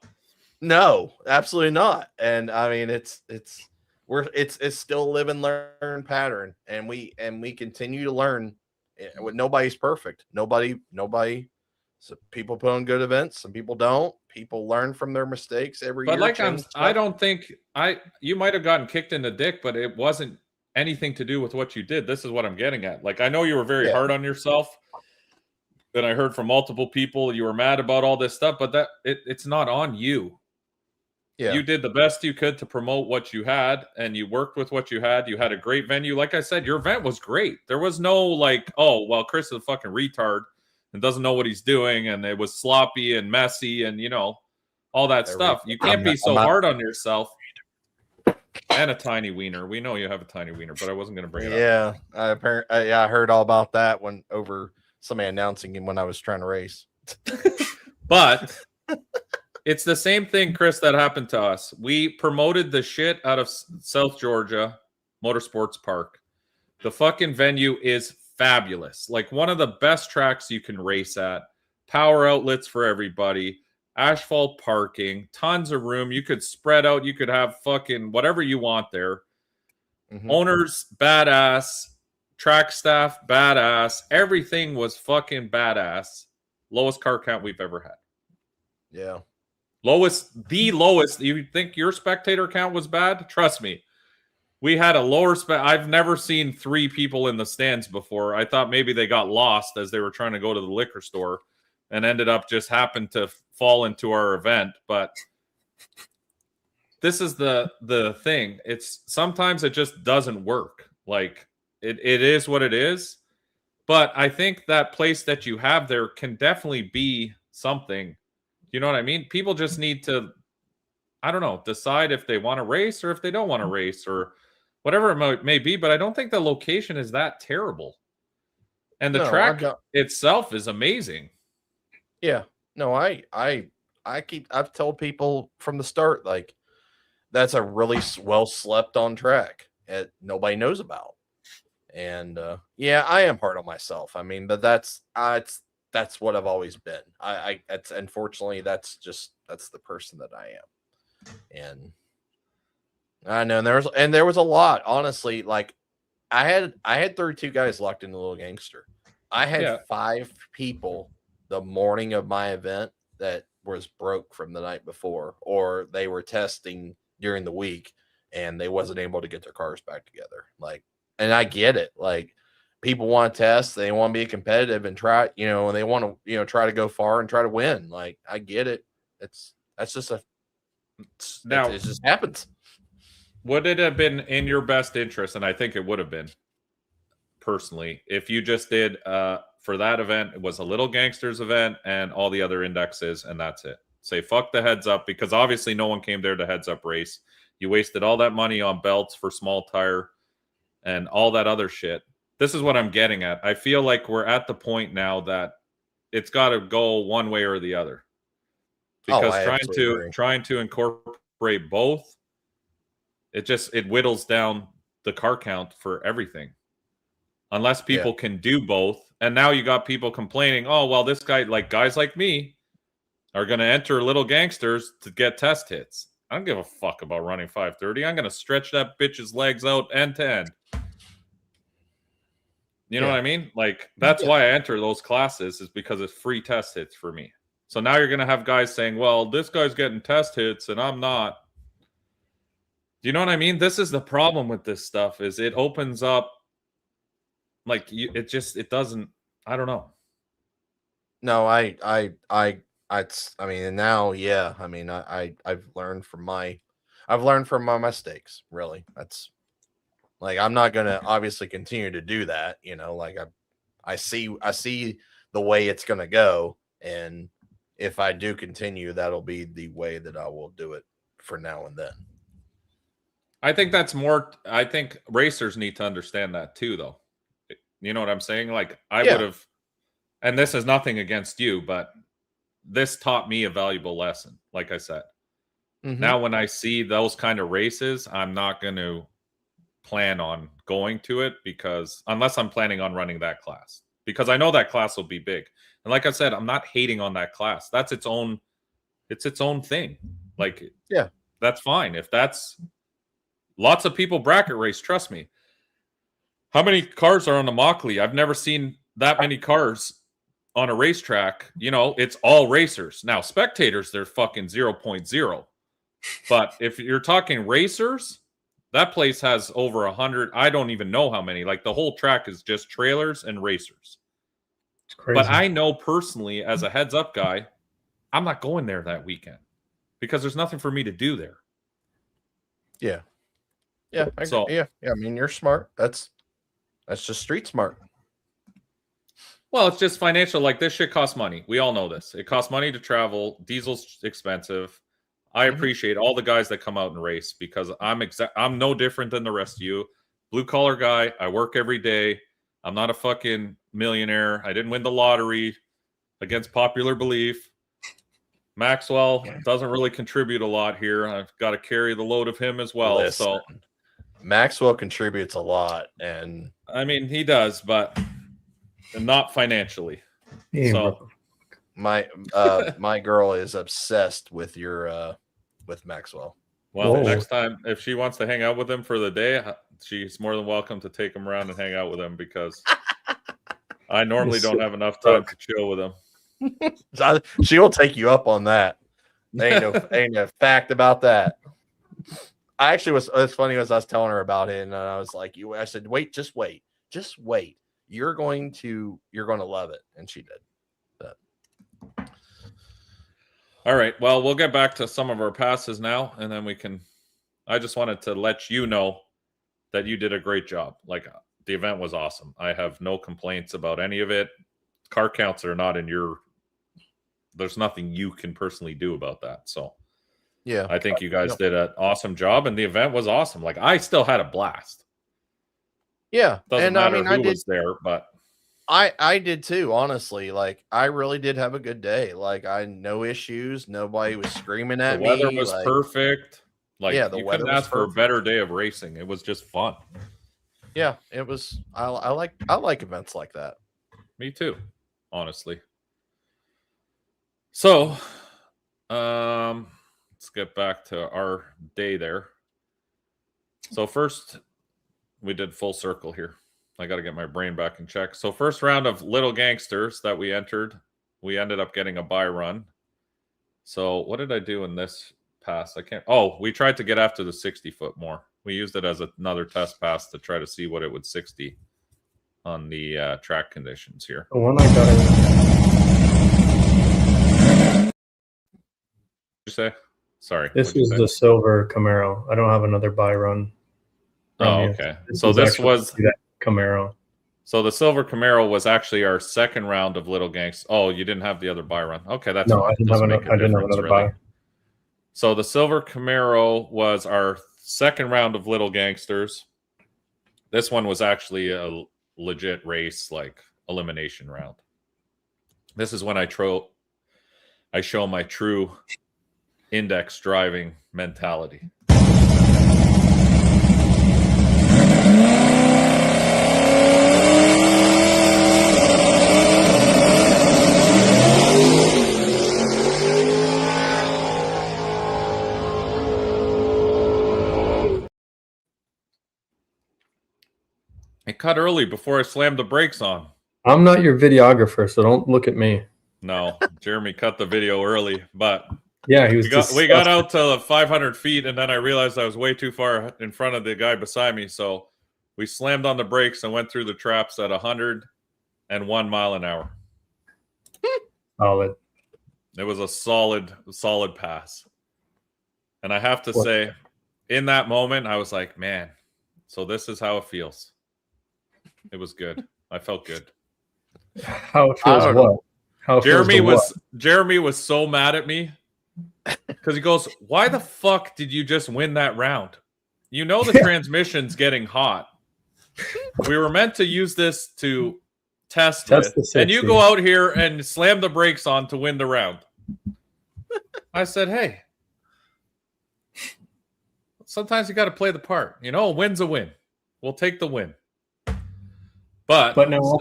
No, absolutely not. And I mean, it's still a live and learn pattern, and we continue to learn. Nobody's perfect. Nobody. So people put on good events. Some people don't. People learn from their mistakes every year. But I don't think you might have gotten kicked in the dick, but it wasn't anything to do with what you did. This is what I'm getting at. Like, I know you were very hard on yourself. And I heard from multiple people you were mad about all this stuff, but it's not on you. Yeah. You did the best you could to promote what you had, and you worked with what you had. You had a great venue. Like I said, your event was great. There was no like, oh, well, Chris is a fucking retard and doesn't know what he's doing, and it was sloppy and messy and, all that stuff. You can't be so hard on yourself. And a tiny wiener. We know you have a tiny wiener, but I wasn't going to bring it up. I heard all about that when over somebody announcing him when I was trying to race. But it's the same thing, Chris, that happened to us. We promoted the shit out of South Georgia Motorsports Park. The fucking venue is fabulous. Like, one of the best tracks you can race at. Power outlets for everybody. Asphalt parking. Tons of room. You could spread out. You could have fucking whatever you want there. Mm-hmm. Owners, badass. Track staff, badass. Everything was fucking badass. Lowest car count we've ever had. Yeah. The lowest. You think your spectator count was bad? Trust me. we had a lower I've never seen 3 people in the stands before. I thought maybe they got lost as they were trying to go to the liquor store and ended up just happened to fall into our event. But this is the thing. It's sometimes it just doesn't work. Like it is what it is. But I think that place that you have there can definitely be something. You know what I mean? People just need to, I don't know, decide if they want to race or if they don't want to race or whatever it may be. But I don't think the location is that terrible. And the track itself is amazing. Yeah. No, I've told people from the start, like, that's a really well slept on track that nobody knows about. And yeah, I am hard on myself. I mean, but that's what I've always been. It's unfortunately that's the person that I am. And I know there was a lot, honestly. Like I had 32 guys locked in the little gangster. I had 5 people the morning of my event that was broke from the night before, or they were testing during the week and they wasn't able to get their cars back together. Like, and I get it. Like, people want to test, they want to be competitive and try, and they want to, try to go far and try to win. Like, I get it. It just happens. Would it have been in your best interest? And I think it would have been, personally, if you just did for that event, it was a little gangsters event and all the other indexes, and that's it. Say fuck the heads up, because obviously no one came there to heads up race. You wasted all that money on belts for small tire and all that other shit. This is what I'm getting at. I feel like we're at the point now that it's got to go one way or the other. Because trying to incorporate both, it whittles down the car count for everything. Unless people can do both. And now you got people complaining, oh, well, this guy, like guys like me, are going to enter little gangsters to get test hits. I don't give a fuck about running 530. I'm going to stretch that bitch's legs out end to end. You know what I mean? Like, that's why I enter those classes, is because it's free test hits for me. So now you're going to have guys saying, well, this guy's getting test hits and I'm not. Do you know what I mean? This is the problem with this stuff, is it opens up, like, it doesn't, I don't know. No, I mean, now, yeah. I mean, I've learned from my mistakes, really. That's, like, I'm not going to obviously continue to do that, like I see the way it's going to go. And if I do continue, that'll be the way that I will do it for now and then. I think I think racers need to understand that too, though. You know what I'm saying? Like, I would have, and this is nothing against you, but this taught me a valuable lesson. Like I said, now when I see those kind of races, I'm not going to plan on going to it, because unless I'm planning on running that class, because I know that class will be big. And like I said, I'm not hating on that class. That's its own thing. Like, yeah, that's fine. If that's, lots of people bracket race, trust me. How many cars are on the Mockley? I've never seen that many cars on a racetrack. It's all racers. Now, spectators, they're fucking 0.0. But if you're talking racers, that place has over 100. I don't even know how many. Like, the whole track is just trailers and racers. It's crazy. But I know personally, as a heads up guy, I'm not going there that weekend because there's nothing for me to do there. Yeah. Yeah. I mean, you're smart. That's just street smart. Well, it's just financial. Like, this shit costs money. We all know this. It costs money to travel. Diesel's expensive. I appreciate all the guys that come out and race, because I'm no different than the rest of you. Blue collar guy. I work every day. I'm not a fucking millionaire. I didn't win the lottery, against popular belief. Maxwell doesn't really contribute a lot here. I've got to carry the load of him as well. Listen, so Maxwell contributes a lot, and I mean, he does, but not financially. Yeah, so my girl is obsessed with with Maxwell. Well, next time, if she wants to hang out with him for the day, she's more than welcome to take him around and hang out with him, because I normally don't have enough time to chill with him. She will take you up on that. Ain't no fact about that. I actually was. It's funny as I was telling her about it, and I was like, "You." I said, "Wait, just wait, just wait. You're going to love it," and she did. But. All right. Well, we'll get back to some of our passes now, and then we can. I just wanted to let you know that you did a great job. Like, the event was awesome. I have no complaints about any of it. Car counts are not in your. There's nothing you can personally do about that. So, Yeah, I think you guys did an awesome job, and the event was awesome. Like, I still had a blast. Yeah, Doesn't matter who was there, but I did too. Honestly, like I really did have a good day. Like I no issues. Nobody was screaming at the weather me. was like, perfect. Like, yeah, the you weather couldn't was ask for a perfect. better day of racing. It was just fun. Yeah, it was. I like events like that. Me too, honestly. So, let's get back to our day there. So first, we did full circle here. I got to get my brain back in check. So first round of Little Gangsters that we entered, we ended up getting a buy run. So what did I do in this pass? I can't. Oh, we tried to get after the 60-foot more. We used it as another test pass to try to see what it would 60 on the track conditions here. The one I got What did you say? Sorry. This is the silver Camaro. I don't have another buy run. Oh, okay. So this was that Camaro. So the silver Camaro was actually our second round of Little Gangs. Oh, you didn't have the other buy run. Okay, that's No, fine. I didn't have another buy. So the silver Camaro was our second round of Little Gangsters. This one was actually a legit race, like elimination round. This is when I show my true index driving mentality. It cut early before I slammed the brakes on. I'm not your videographer, so don't look at me. No, Jeremy cut the video early, but yeah, he was. We got out to 500 feet, and then I realized I was way too far in front of the guy beside me, so we slammed on the brakes and went through the traps at 101 mile an hour. Solid. It was a solid pass, and I have to say, in that moment, I was like, man, so this is how it feels. It was good. I felt good. How it feels what? How Jeremy was so mad at me because he goes, "Why the fuck did you just win that round? You know the transmission's getting hot. We were meant to use this to test it, and you go out here and slam the brakes on to win the round." I said, "Hey, sometimes you got to play the part. You know, a win's a win. We'll take the win." But now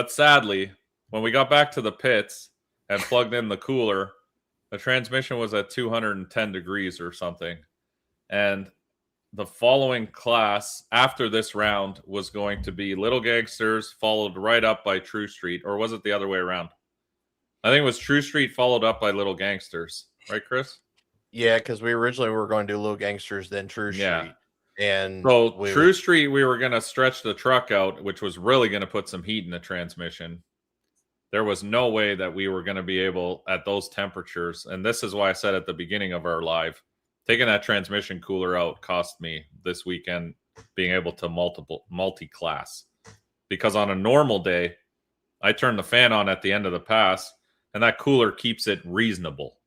sadly, when we got back to the pits and plugged in the cooler, the transmission was at 210 degrees or something. And the following class after this round was going to be Little Gangsters, followed right up by True Street. Or was it the other way around? I think it was True Street followed up by Little Gangsters. Right, Chris? Yeah, because we originally were going to do Little Gangsters, then True Street. Yeah. And so True Street, we were going to stretch the truck out, which was really going to put some heat in the transmission. There was no way that we were going to be able at those temperatures. And this is why I said at the beginning of our live, taking that transmission cooler out cost me this weekend being able to multi-class. Because on a normal day, I turn the fan on at the end of the pass, and that cooler keeps it reasonable.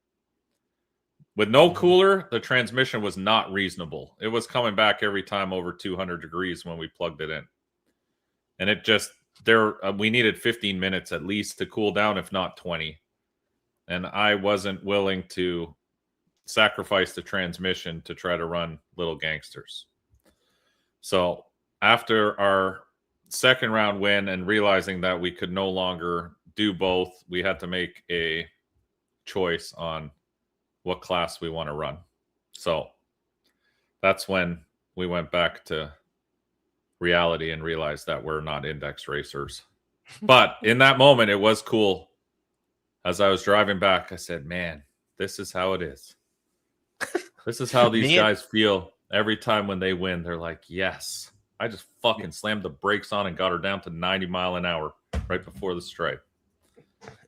With no cooler, the transmission was not reasonable. It was coming back every time over 200 degrees when we plugged it in. And it just, we needed 15 minutes at least to cool down, if not 20. And I wasn't willing to sacrifice the transmission to try to run Little Gangsters. So after our second round win and realizing that we could no longer do both, we had to make a choice on what class we want to run. So that's when we went back to reality and realized that we're not index racers. But in that moment, it was cool. As I was driving back, I said, man, this is how it is. This is how these Me- guys feel every time when they win. They're like, yes, I just fucking slammed the brakes on and got her down to 90 mile an hour right before the stripe.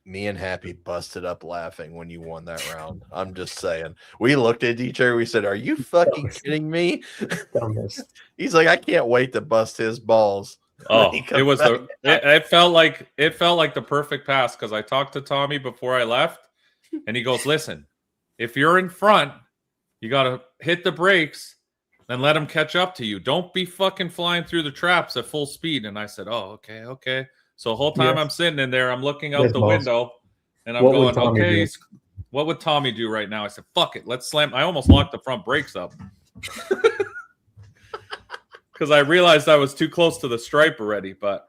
Me and Happy busted up laughing when you won that round. I'm just saying. We looked at each other. We said, "Are you fucking kidding me?" He's like, "I can't wait to bust his balls." Oh, it was it felt like the perfect pass because I talked to Tommy before I left, and he goes, "Listen, if you're in front, you got to hit the brakes and let them catch up to you. Don't be fucking flying through the traps at full speed." And I said, "Oh, okay." So the whole time I'm sitting in there, I'm looking out the window, and I'm going, "Okay, what would Tommy do right now?" I said, "Fuck it, let's slam." I almost locked the front brakes up because I realized I was too close to the stripe already. But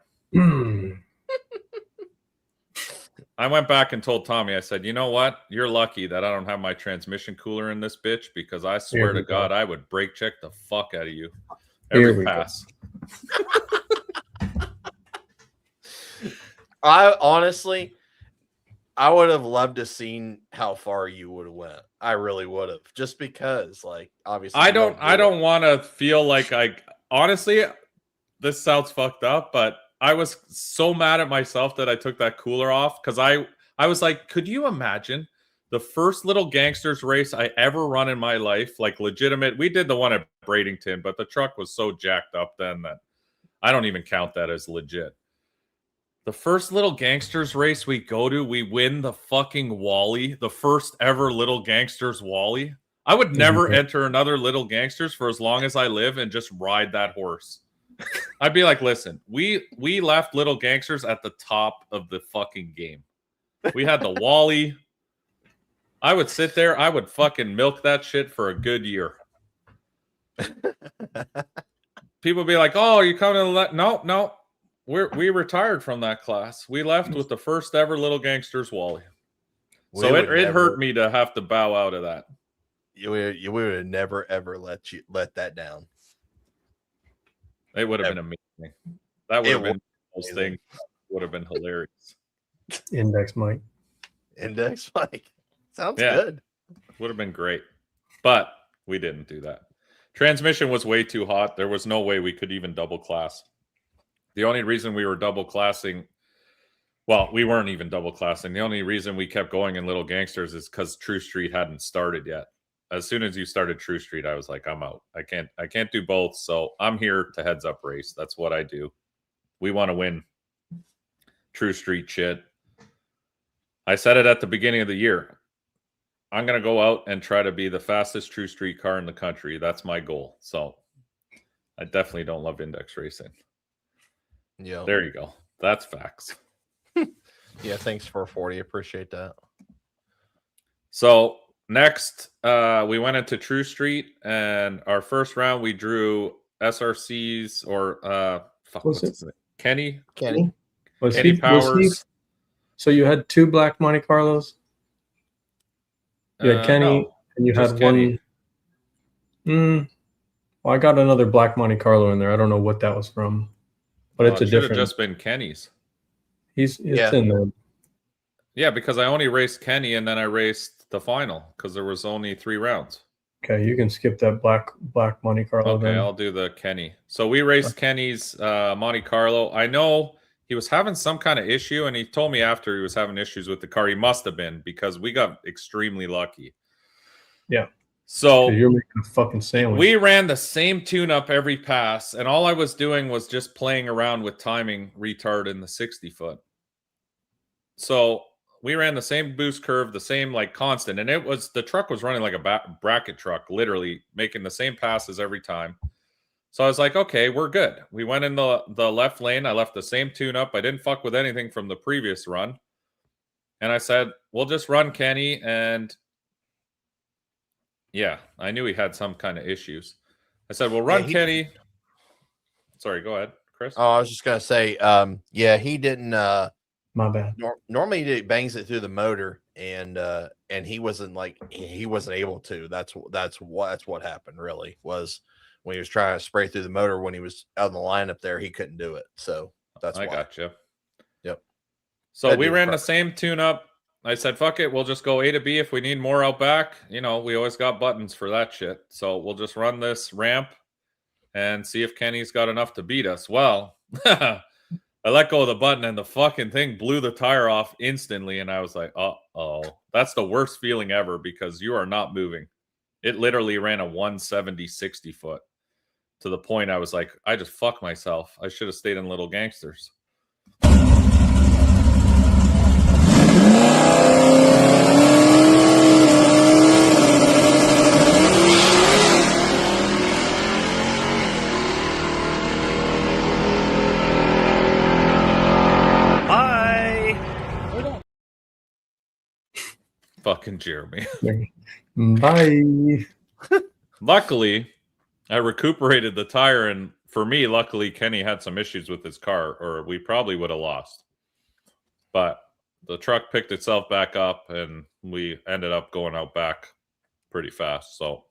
I went back and told Tommy, I said, "You know what? You're lucky that I don't have my transmission cooler in this bitch because I swear to God, I would brake check the fuck out of you every pass." I honestly, I would have loved to seen how far you would have went. I really would have, just because, like, obviously, I don't want to feel like honestly, this sounds fucked up, but I was so mad at myself that I took that cooler off because I was like, could you imagine the first little gangsters race I ever run in my life, like legitimate? We did the one at Bradenton, but the truck was so jacked up then that I don't even count that as legit. The first little gangsters race we go to, we win the fucking Wally, the first ever little gangsters Wally. I would never enter another little gangsters for as long as I live and just ride that horse. I'd be like, listen, we left little gangsters at the top of the fucking game. We had the Wally. I would sit there, I would fucking milk that shit for a good year. People would be like, "Oh, you coming to no. We retired from that class. We left with the first ever little gangsters Wally." So it hurt me to have to bow out of that. You would have never ever let that down. It would have been amazing. That would have been those things. Would have been hilarious. Index Mike. Sounds good. Would have been great. But we didn't do that. Transmission was way too hot. There was no way we could even double class. The only reason we were double classing, well, we weren't even double classing. The only reason we kept going in Little Gangsters is because True Street hadn't started yet. As soon as you started True Street, I was like, I'm out. I can't do both. So I'm here to heads up race. That's what I do. We want to win True Street shit. I said it at the beginning of the year. I'm going to go out and try to be the fastest True Street car in the country. That's my goal. So I definitely don't love index racing. Yeah. There you go. That's facts. Yeah, thanks for 40. Appreciate that. So next, we went into True Street, and our first round we drew SRCs or what's his name? Kenny Powers. So you had two black Monte Carlos. You had Kenny, and you had Kenny. one. Well, I got another black Monte Carlo in there. I don't know what that was from. But it's a different. Should have just been Kenny's. It's in there. Yeah, because I only raced Kenny and then I raced the final because there was only 3 rounds. Okay, you can skip that black Monte Carlo. Okay, then. I'll do the Kenny. So we raced Kenny's Monte Carlo. I know he was having some kind of issue, and he told me after he was having issues with the car. He must have been because we got extremely lucky. Yeah. So you're making a fucking sandwich. We ran the same tune-up every pass, and all I was doing was just playing around with timing retard in the 60-foot. So we ran the same boost curve, the same like constant, and the truck was running like a bracket truck, literally making the same passes every time. So I was like, okay, we're good. We went in the left lane. I left the same tune-up. I didn't fuck with anything from the previous run. And I said, we'll just run Kenny, and yeah, I knew he had some kind of issues. I said, "We'll run Kenny." Sorry, go ahead, Chris. Oh, I was just gonna say, he didn't. My bad. Normally, he bangs it through the motor, and he wasn't able to. That's what happened. Really, was when he was trying to spray through the motor when he was out in the lineup there, he couldn't do it. So that's why. I got you. Yep. So we ran the same tune-up. I said, fuck it. We'll just go A to B if we need more out back. You know, we always got buttons for that shit. So we'll just run this ramp and see if Kenny's got enough to beat us. Well, I let go of the button and the fucking thing blew the tire off instantly. And I was like, uh-oh. That's the worst feeling ever because you are not moving. It literally ran a 170 60 foot to the point I was like, I just fucked myself. I should have stayed in Little Gangsters. Fucking Jeremy. Bye. Luckily, I recuperated the tire, and for me, luckily, Kenny had some issues with his car, or we probably would have lost. But the truck picked itself back up, and we ended up going out back pretty fast. So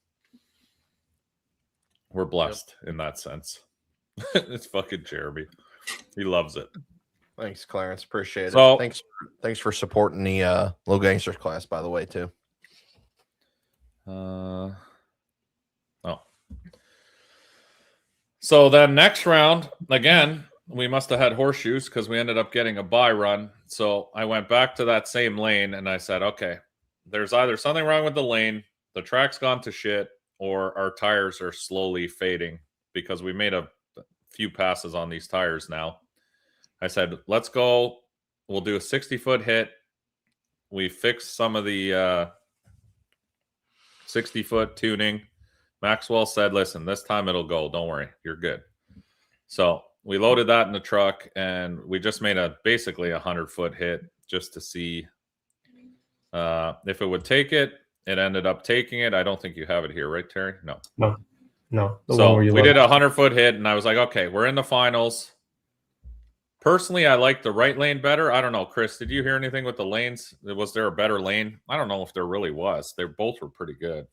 we're blessed in that sense. It's fucking Jeremy. He loves it. Thanks, Clarence. Appreciate it. So- Thanks for supporting the Little Gangsters class, by the way, too. So then next round, again, we must have had horseshoes because we ended up getting a bye run. So I went back to that same lane and I said, okay, there's either something wrong with the lane, the track's gone to shit, or our tires are slowly fading because we made a few passes on these tires now. I said, let's go. We'll do a 60-foot hit. We fixed some of the 60-foot tuning. Maxwell said, listen, this time it'll go. Don't worry. You're good. So we loaded that in the truck, and we just made basically a 100-foot hit just to see if it would take it. It ended up taking it. I don't think you have it here, right, Terry? No. No. So we did a 100-foot hit, and I was like, okay, we're in the finals. Personally, I like the right lane better. I don't know, Chris, did you hear anything with the lanes? Was there a better lane? I don't know if there really was. They both were pretty good.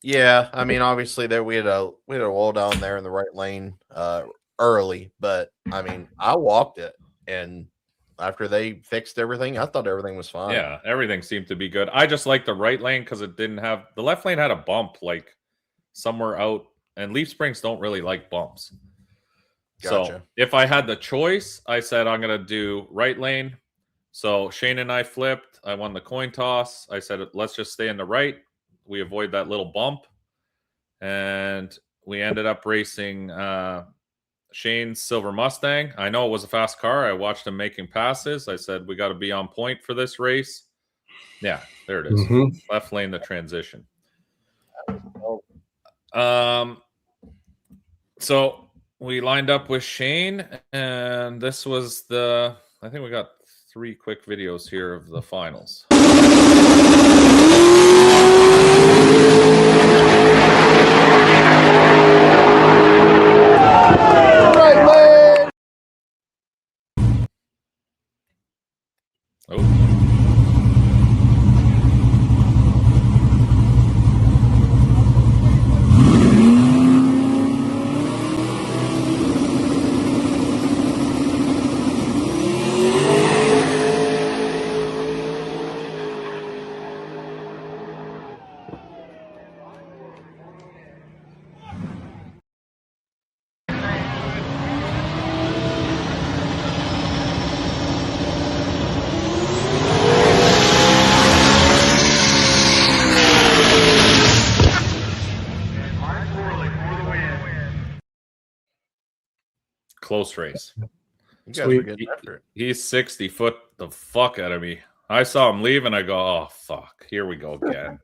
Yeah, I mean, obviously there we had a wall down there in the right lane early, but I mean, I walked it, and after they fixed everything, I thought everything was fine. Yeah, everything seemed to be good. I just like the right lane because it didn't have the left lane had a bump like somewhere out, and Leaf Springs don't really like bumps. Gotcha. So if I had the choice, I said I'm gonna do right lane. So Shane and I flipped. I won the coin toss. I said let's just stay in the right. We avoid that little bump, and we ended up racing Shane's silver Mustang. I know it was a fast car. I watched him making passes. I said we got to be on point for this race. Yeah, there it is. Left lane, the transition. So we lined up with Shane, and this was I think we got 3 quick videos here of the finals. Oh. Close race. You guys were getting after it. He's 60 foot the fuck out of me. I saw him leave and I go, oh, fuck. Here we go again.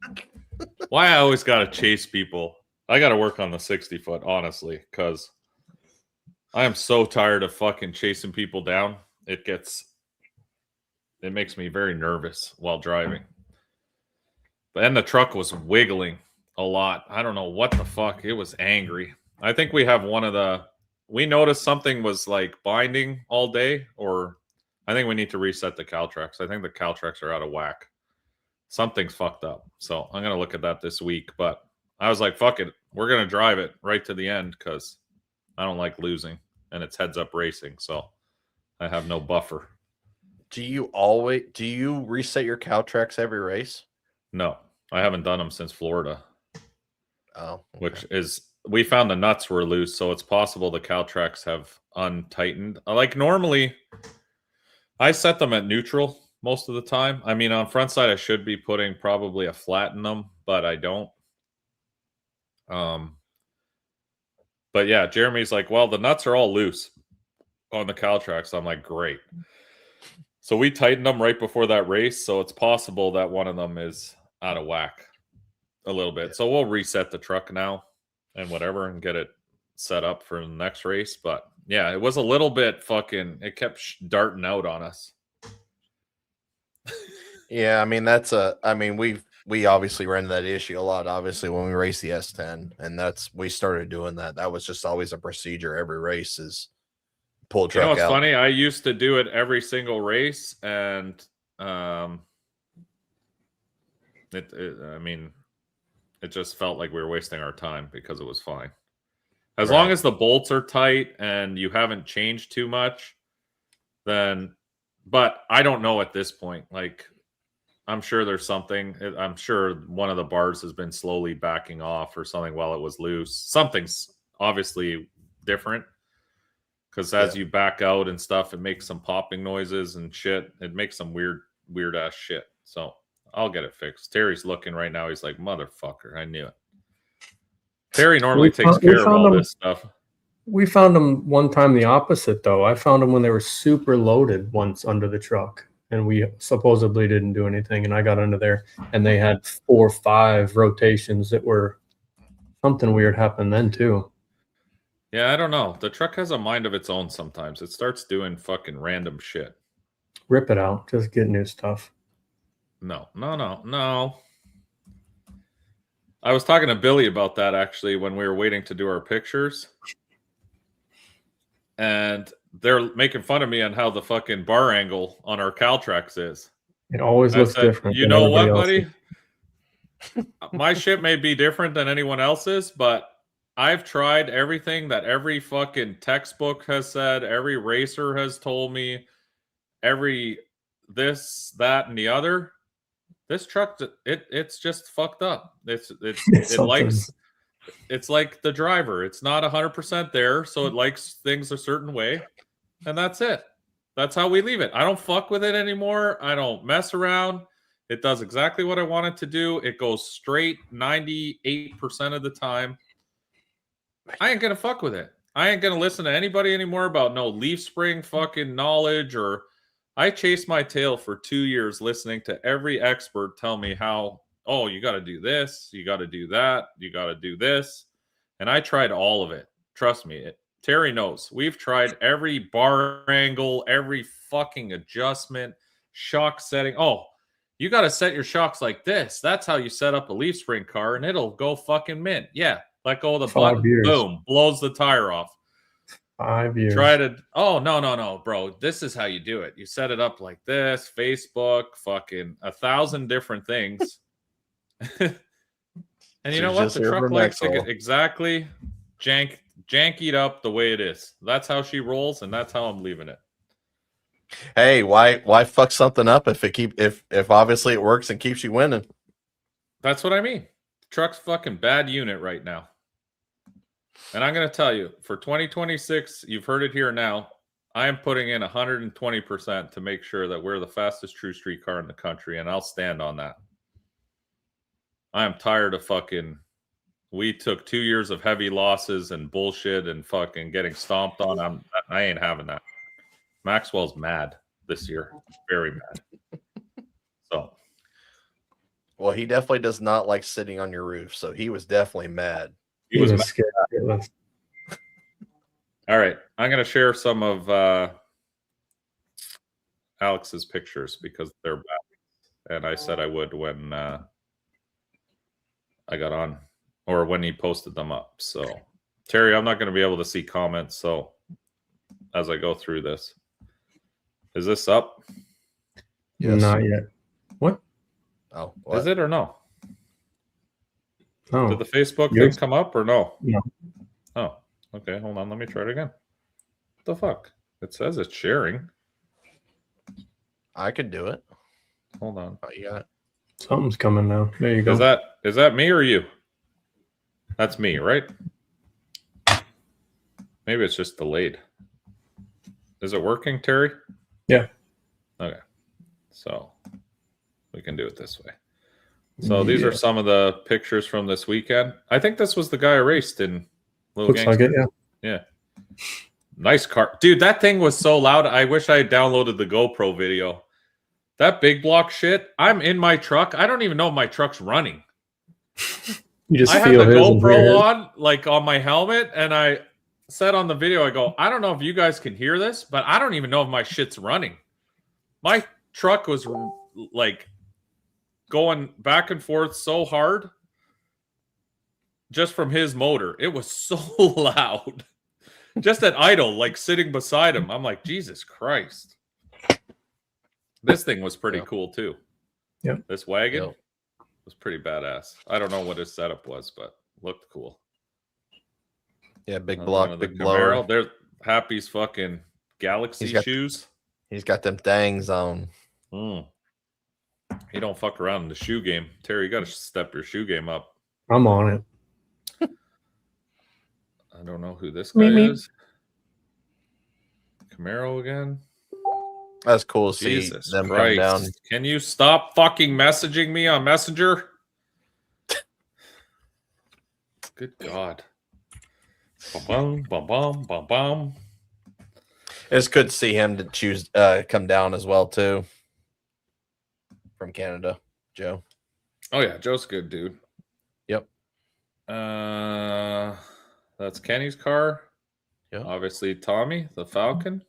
Why I always got to chase people. I got to work on the 60 foot, honestly, because I am so tired of fucking chasing people down. It makes me very nervous while driving. And the truck was wiggling a lot. I don't know what the fuck. It was angry. I think we have we noticed something was like binding all day, or I think we need to reset the Caltrax. I think the Caltrax are out of whack. Something's fucked up. So I'm going to look at that this week. But I was like, fuck it. We're going to drive it right to the end because I don't like losing. And it's heads up racing. So I have no buffer. Do you reset your cow tracks every race? No, I haven't done them since Florida. Oh, okay. Which is, we found the nuts were loose, so it's possible the cow tracks have untightened. Like normally, I set them at neutral most of the time. I mean, on front side, I should be putting probably a flat in them, but I don't. But yeah, Jeremy's like, well, the nuts are all loose on the cow tracks. I'm like, great. So we tightened them right before that race, so it's possible that one of them is out of whack a little bit. So we'll reset the truck now and whatever and get it set up for the next race. But yeah, it was a little bit fucking, it kept darting out on us. Yeah, I mean we obviously ran into that issue a lot, obviously, when we raced the S10, and we started doing that. That was just always a procedure every race, is pull truck out. You know what's funny? I used to do it every single race, and I mean, it just felt like we were wasting our time because it was fine. As long as the bolts are tight and you haven't changed too much, then, but I don't know at this point. Like, I'm sure there's something. I'm sure one of the bars has been slowly backing off or something while it was loose. Something's obviously different because as you back out and stuff, it makes some popping noises and shit. It makes some weird ass shit. So I'll get it fixed. Terry's looking right now. He's like, motherfucker, I knew it. Terry normally takes care of all this stuff. We found them one time the opposite, though. I found them when they were super loaded once under the truck, and we supposedly didn't do anything. And I got under there, and they had 4 or 5 rotations that were something weird happened then, too. Yeah, I don't know. The truck has a mind of its own sometimes. It starts doing fucking random shit. Rip it out. Just get new stuff. No. I was talking to Billy about that actually when we were waiting to do our pictures. And they're making fun of me on how the fucking bar angle on our Caltrax is. It always looks different. You know what, buddy? My shit may be different than anyone else's, but I've tried everything that every fucking textbook has said, every racer has told me, every this, that, and the other. This truck, it's just fucked up. It likes, it's like the driver. It's not 100% there, so it likes things a certain way, and that's it. That's how we leave it. I don't fuck with it anymore. I don't mess around. It does exactly what I want it to do. It goes straight 98% of the time. I ain't gonna fuck with it. I ain't gonna listen to anybody anymore about no leaf spring fucking knowledge or. I chased my tail for 2 years listening to every expert tell me how, oh, you got to do this, you got to do that, you got to do this. And I tried all of it. Trust me. Terry knows. We've tried every bar angle, every fucking adjustment, shock setting. Oh, you got to set your shocks like this. That's how you set up a leaf spring car, and it'll go fucking mint. Yeah, let go of the button. Boom, blows the tire off. 5 years. Try to. Oh no, bro. This is how you do it. You set it up like this. Facebook, fucking 1,000 different things. And you know what? The truck likes to get exactly jankied up the way it is. That's how she rolls, and that's how I'm leaving it. Hey, why fuck something up if obviously it works and keeps you winning? That's what I mean. The truck's fucking bad unit right now. And I'm going to tell you, for 2026, you've heard it here now, I am putting in 120% to make sure that we're the fastest true street car in the country, and I'll stand on that. I am tired of fucking, we took 2 years of heavy losses and bullshit and fucking getting stomped on. I ain't having that. Maxwell's mad this year. Very mad. So. Well, he definitely does not like sitting on your roof, so he was definitely mad. He was scared. All right. I'm going to share some of Alex's pictures because they're bad. And I said I would when I got on or when he posted them up. So, Terry, I'm not going to be able to see comments. So, as I go through this, is this up? Yes. Not yet. What? Oh, what? Is it or no? Oh. Did the Facebook thing come up or no? No. Oh, okay. Hold on. Let me try it again. What the fuck? It says it's sharing. I could do it. Hold on. Oh, you got it. Something's coming now. There you go. Is that me or you? That's me, right? Maybe it's just delayed. Is it working, Terry? Yeah. Okay. So we can do it this way. So these are some of the pictures from this weekend. I think this was the guy I raced in Little Looks like Gangster. it, yeah. Yeah. Nice car. Dude, that thing was so loud. I wish I had downloaded the GoPro video. That big block shit, I'm in my truck. I don't even know if my truck's running. You just I had feel the his and hear GoPro his. on, like on my helmet, and I said on the video, I go, I don't know if you guys can hear this, but I don't even know if my shit's running. My truck was like going back and forth so hard just from his motor. It was so loud. Just at idle, like sitting beside him. I'm like, Jesus Christ. This thing was pretty cool too. Yep. This wagon was pretty badass. I don't know what his setup was, but looked cool. Yeah, big block, big blower. Camaro. There's Happy's fucking Galaxy shoes. He's got them things on. He don't fuck around in the shoe game. Terry, you got to step your shoe game up. I'm on it. I don't know who this guy is. Camaro again. That's cool to see Jesus them Christ. come down. Can you stop fucking messaging me on Messenger? Good God. Bum, bum, bum, bum, bum. It's good to see him to choose come down as well too. From Canada, Joe. Oh yeah, Joe's a good dude. Yep. That's Kenny's car. Yep. Obviously Tommy, the Falcon.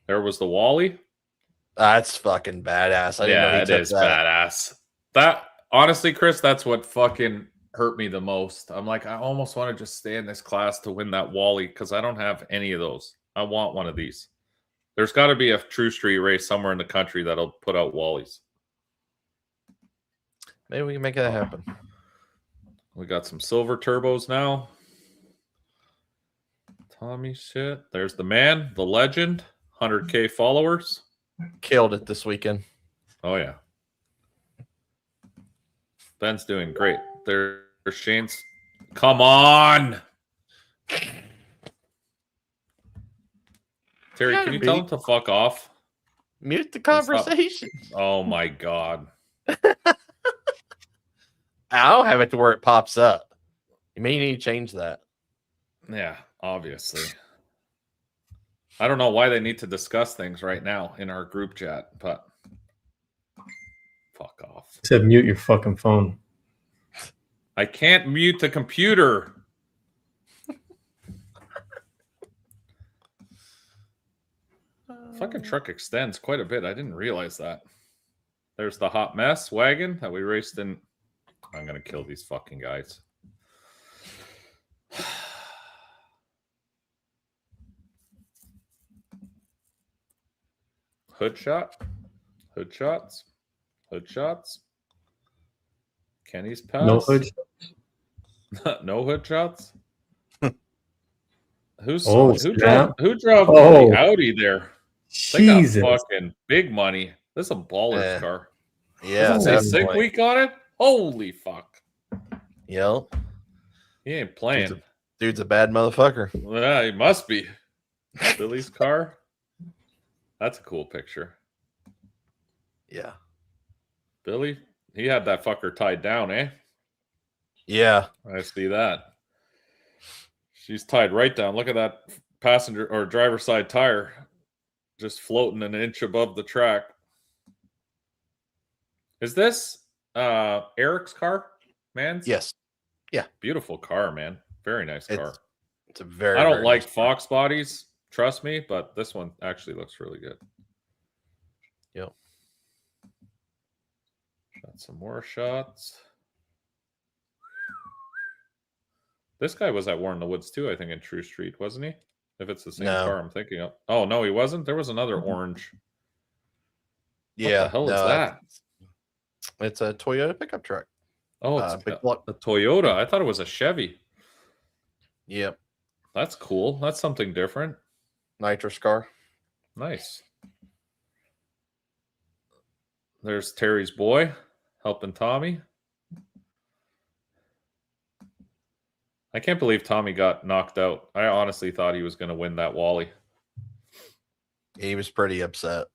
There was the Wally. That's fucking badass. I didn't know he it took is that. badass. That honestly, Chris, that's what fucking hurt me the most. I'm like, I almost want to just stay in this class to win that Wally because I don't have any of those. I want one of these. There's got to be a true street race somewhere in the country that'll put out Wallies. Maybe we can make that happen. We got some silver turbos now. Tommy shit. There's the man, the legend, 100K followers. Killed it this weekend. Oh, yeah. Ben's doing great. There's Shane's. Come on. Terry, can you tell him to fuck off? Mute the conversation. Oh, my God. I'll have it to where it pops up. You may need to change that. Yeah, obviously. I don't know why they need to discuss things right now in our group chat, but fuck off. Said mute your fucking phone. I can't mute the computer. Fucking truck extends quite a bit. I didn't realize that. There's the hot mess wagon that we raced in. I'm going to kill these fucking guys. Hood shot. Hood shots. Hood shots. Kenny's pass. No hood. No hood shots. Who snap. drove the Audi there? They Jesus. got fucking big money. This is a baller's car. Yeah. Doesn't it say sick week on it? Holy fuck. Yep. He ain't playing. Dude's a bad motherfucker. Yeah, he must be. Billy's car. That's a cool picture. Yeah. Billy, he had that fucker tied down, eh? Yeah. I see that. She's tied right down. Look at that passenger or driver side tire just floating an inch above the track. Is this Eric's car, man? Yes. Yeah. Beautiful car, man. Very nice car. It's a very. I don't very like nice Fox bodies, trust me, but this one actually looks really good. Yep. Got some more shots. This guy was at War in the Woods too, I think, in True Street, wasn't he? If it's the same car I'm thinking of. Oh, no, he wasn't. There was another orange. Yeah. What the hell is that? It's a Toyota pickup truck. Oh, it's a Toyota. I thought it was a Chevy. Yep. That's cool. That's something different. Nitrous car. Nice. There's Terry's boy helping Tommy. I can't believe Tommy got knocked out. I honestly thought he was going to win that Wally. He was pretty upset.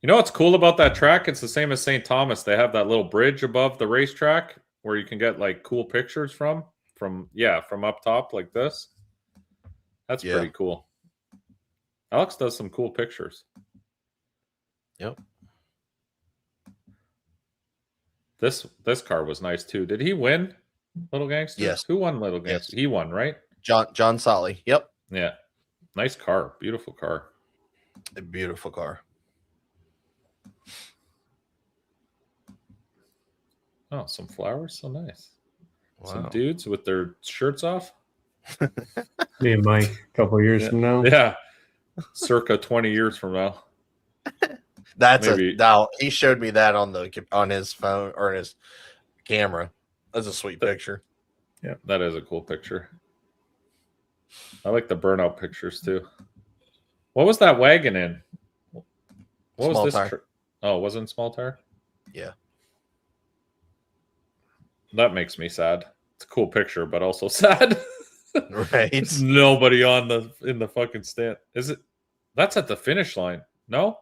You know what's cool about that track? It's the same as St. Thomas. They have that little bridge above the racetrack where you can get like cool pictures from up top like this. That's pretty cool. Alex does some cool pictures. Yep. This car was nice too. Did he win Little Gangster? Yes. Who won Little Gangster? Yes. He won, right? John Solly. Yep. Yeah. Nice car. Beautiful car. A beautiful car. Oh, some flowers. So nice. Wow. Some dudes with their shirts off. Me and Mike a couple years from now. Yeah. Circa 20 years from now. That's now he showed me that on his phone or his camera. That's a sweet picture. Yeah, that is a cool picture. I like the burnout pictures too. What was that wagon in? What Small was this? tire. Oh, was it in small tire? Yeah. That makes me sad. It's a cool picture, but also sad. Right. There's nobody in the fucking stand. Is it? That's at the finish line. No.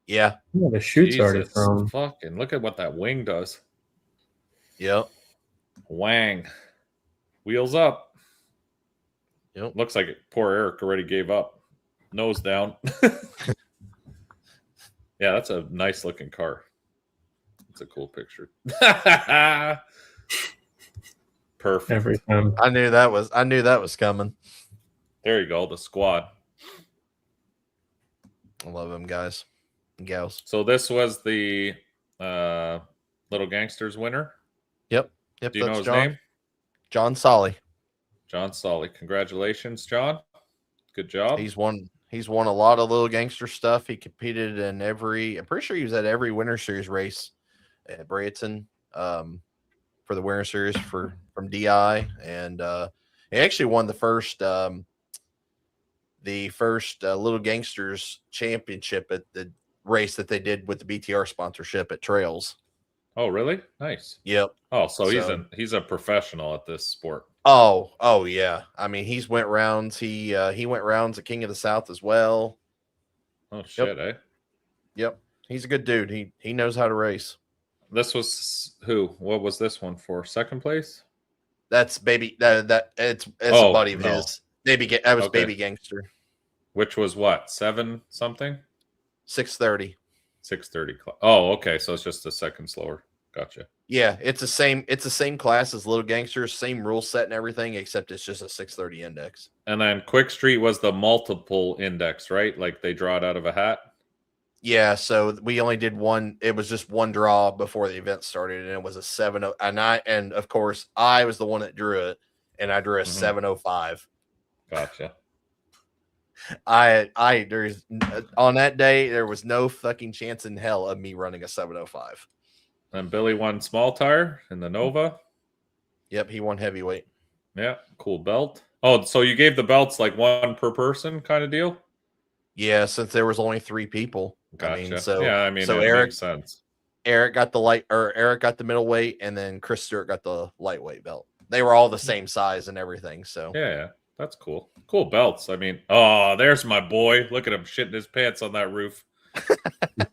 Yeah. Yeah, the shoot's already Jesus, thrown. fucking look at what that wing does. Yep. Wang. Wheels up. Yep. Looks like poor Eric already gave up. Nose down. Yeah, that's a nice looking car. It's a cool picture. Perfect. Every time. I knew that was coming. There you go, the squad. I love them guys and gals. So this was the Little Gangsters winner. Yep. Do you know his John, name? John Solly. John Solly. Congratulations, John. Good job. He's won a lot of Little Gangster stuff. He competed in I'm pretty sure he was at every Winter Series race at Brayton for the Winter Series from DI, and he actually won the first Little Gangsters championship at the race that they did with the BTR sponsorship at Trails. Oh, really? Nice. Yep. Oh, so he's a professional at this sport. Oh yeah. I mean, he's went rounds. He went rounds at King of the South as well. Oh shit, eh? Yep. He's a good dude. He knows how to race. This was who? What was this one for? Second place? That's baby. It's a buddy of his. That was Baby Gangster. Which was what? 7 something? 6:30. 6:30. Oh, okay. So it's just a second slower. Gotcha. Yeah, it's the same class as Little Gangsters, same rule set and everything, except it's just a 6:30 index. And then Quick Street was the multiple index, right? Like they draw it out of a hat. Yeah, so we only did one. It was just one draw before the event started, and it was a 7:0. And of course I was the one that drew it, and I drew a 7:05. Gotcha. There's on that day there was no fucking chance in hell of me running a 7:05. And Billy won small tire in the Nova. Yep, he won heavyweight. Yeah, cool belt. Oh, so you gave the belts like one per person kind of deal? Yeah, since there was only 3 people. Gotcha. So Eric makes sense. Eric got the middleweight, and then Chris Stewart got the lightweight belt. They were all the same size and everything. So yeah, that's cool. Cool belts. I mean, oh, there's my boy. Look at him shitting his pants on that roof.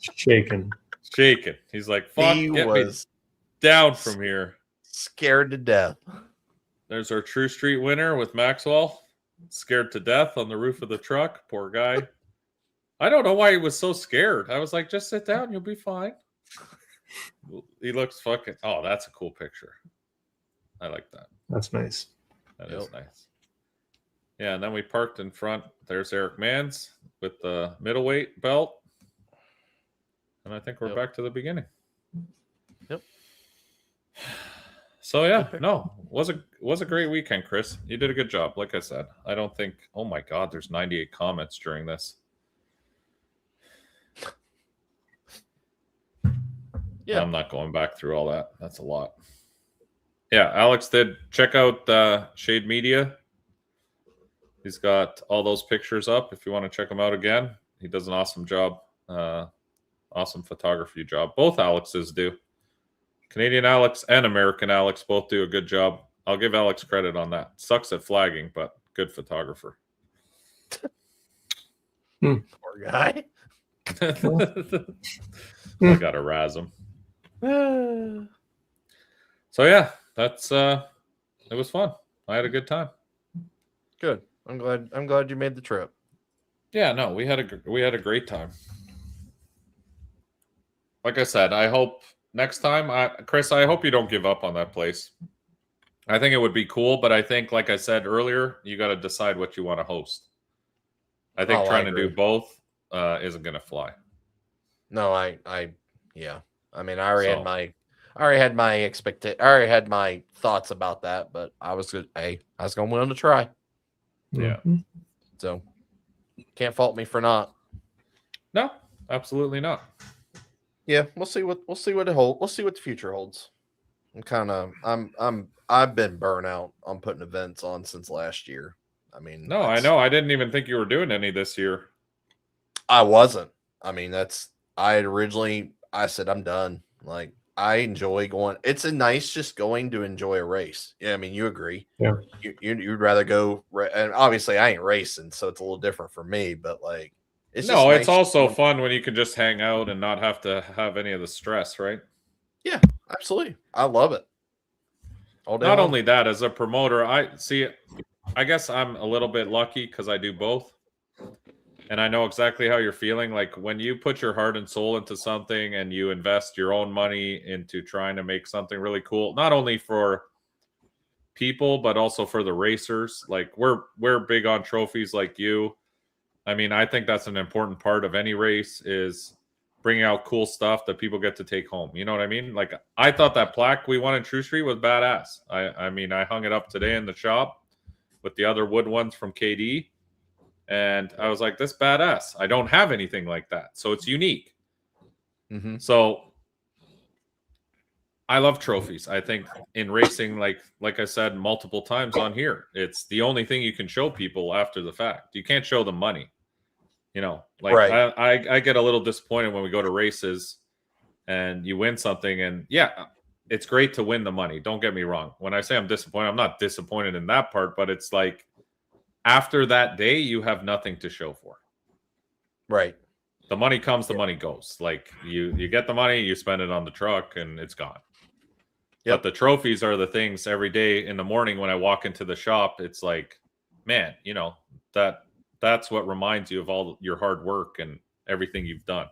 Shaking. He's like, fuck, he get was me down from here. Scared to death. There's our True Street winner with Maxwell. Scared to death on the roof of the truck. Poor guy. I don't know why he was so scared. I was like, just sit down. You'll be fine. He looks fucking... Oh, that's a cool picture. I like that. That's nice. That is nice. Yeah, and then we parked in front. There's Eric Mans with the middleweight belt. And I think we're back to the beginning. Yep. So yeah, no, was a great weekend, Chris. You did a good job. Like I said, I don't think. Oh my God, there's 98 comments during this. Yeah, I'm not going back through all that. That's a lot. Yeah, Alex did check out Shade Media. He's got all those pictures up. If you want to check them out again, he does an awesome job on awesome photography job. Both Alexes do. Canadian Alex and American Alex both do a good job. I'll give Alex credit on that. Sucks at flagging, but good photographer. Poor guy. I gotta razz him. So yeah, that's it was fun. I had a good time. Good. I'm glad you made the trip. Yeah, no, we had a great time. Like I said, I hope next time, Chris, I hope you don't give up on that place. I think it would be cool, but I think, like I said earlier, you got to decide what you want to host. I think trying to do both isn't going to fly. No, yeah. I mean, I already had my thoughts about that, but I was good. Hey, I was willing to try. Yeah. So can't fault me for not. No, absolutely not. Yeah, we'll see what it holds. We'll see what the future holds. I've been burnt out on putting events on since last year. I mean, no, I know. I didn't even think you were doing any this year. I wasn't. I mean, I said I'm done. Like, I enjoy going. It's a nice just going to enjoy a race. Yeah, I mean, you agree. Yeah. You'd rather go, and obviously I ain't racing, so it's a little different for me. But like, it's also fun when you can just hang out and not have to have any of the stress, right? Yeah, absolutely. I love it. Not only that, as a promoter, I guess I'm a little bit lucky because I do both. And I know exactly how you're feeling. Like when you put your heart and soul into something and you invest your own money into trying to make something really cool, not only for people, but also for the racers. Like we're big on trophies like you. I mean, I think that's an important part of any race is bringing out cool stuff that people get to take home. You know what I mean? Like I thought that plaque we won in True Street was badass. I mean, I hung it up today in the shop with the other wood ones from KD. And I was like, this badass. I don't have anything like that. So it's unique. Mm-hmm. So I love trophies. I think in racing, like I said multiple times on here, it's the only thing you can show people after the fact. You can't show them money. You know, like right. I get a little disappointed when we go to races and you win something. And yeah, it's great to win the money. Don't get me wrong. When I say I'm disappointed, I'm not disappointed in that part, but it's like, after that day, you have nothing to show for. Right. The money comes, the money goes. Like you get the money, you spend it on the truck, and it's gone. Yep. But the trophies are the things every day in the morning when I walk into the shop. It's like, man, you know, that's what reminds you of all your hard work and everything you've done.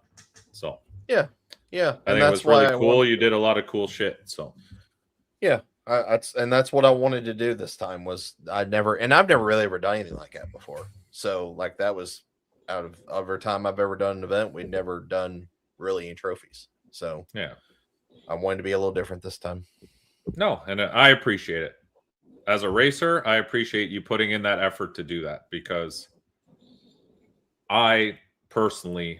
So yeah. I think it was really cool. You did a lot of cool shit. So yeah. That's what I wanted to do this time was I've never really ever done anything like that before. So like that was out of every time I've ever done an event, we'd never done really any trophies. So yeah, I wanted to be a little different this time. No, and I appreciate it. As a racer, I appreciate you putting in that effort to do that because I personally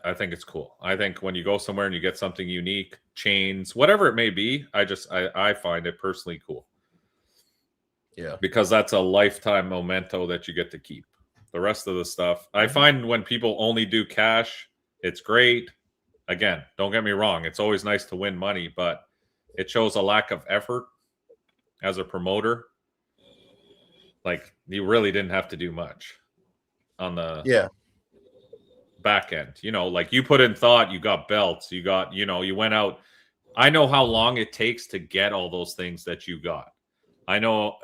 I think it's cool. I think when you go somewhere and you get something unique, chains, whatever it may be, I find it personally cool. Yeah. Because that's a lifetime memento that you get to keep. The rest of the stuff, I find when people only do cash, it's great. Again, don't get me wrong. It's always nice to win money, but it shows a lack of effort as a promoter. Like you really didn't have to do much on the back end. You know, like you put in thought, you got belts, you got, you know, you went out. I know how long it takes to get all those things that you got. I know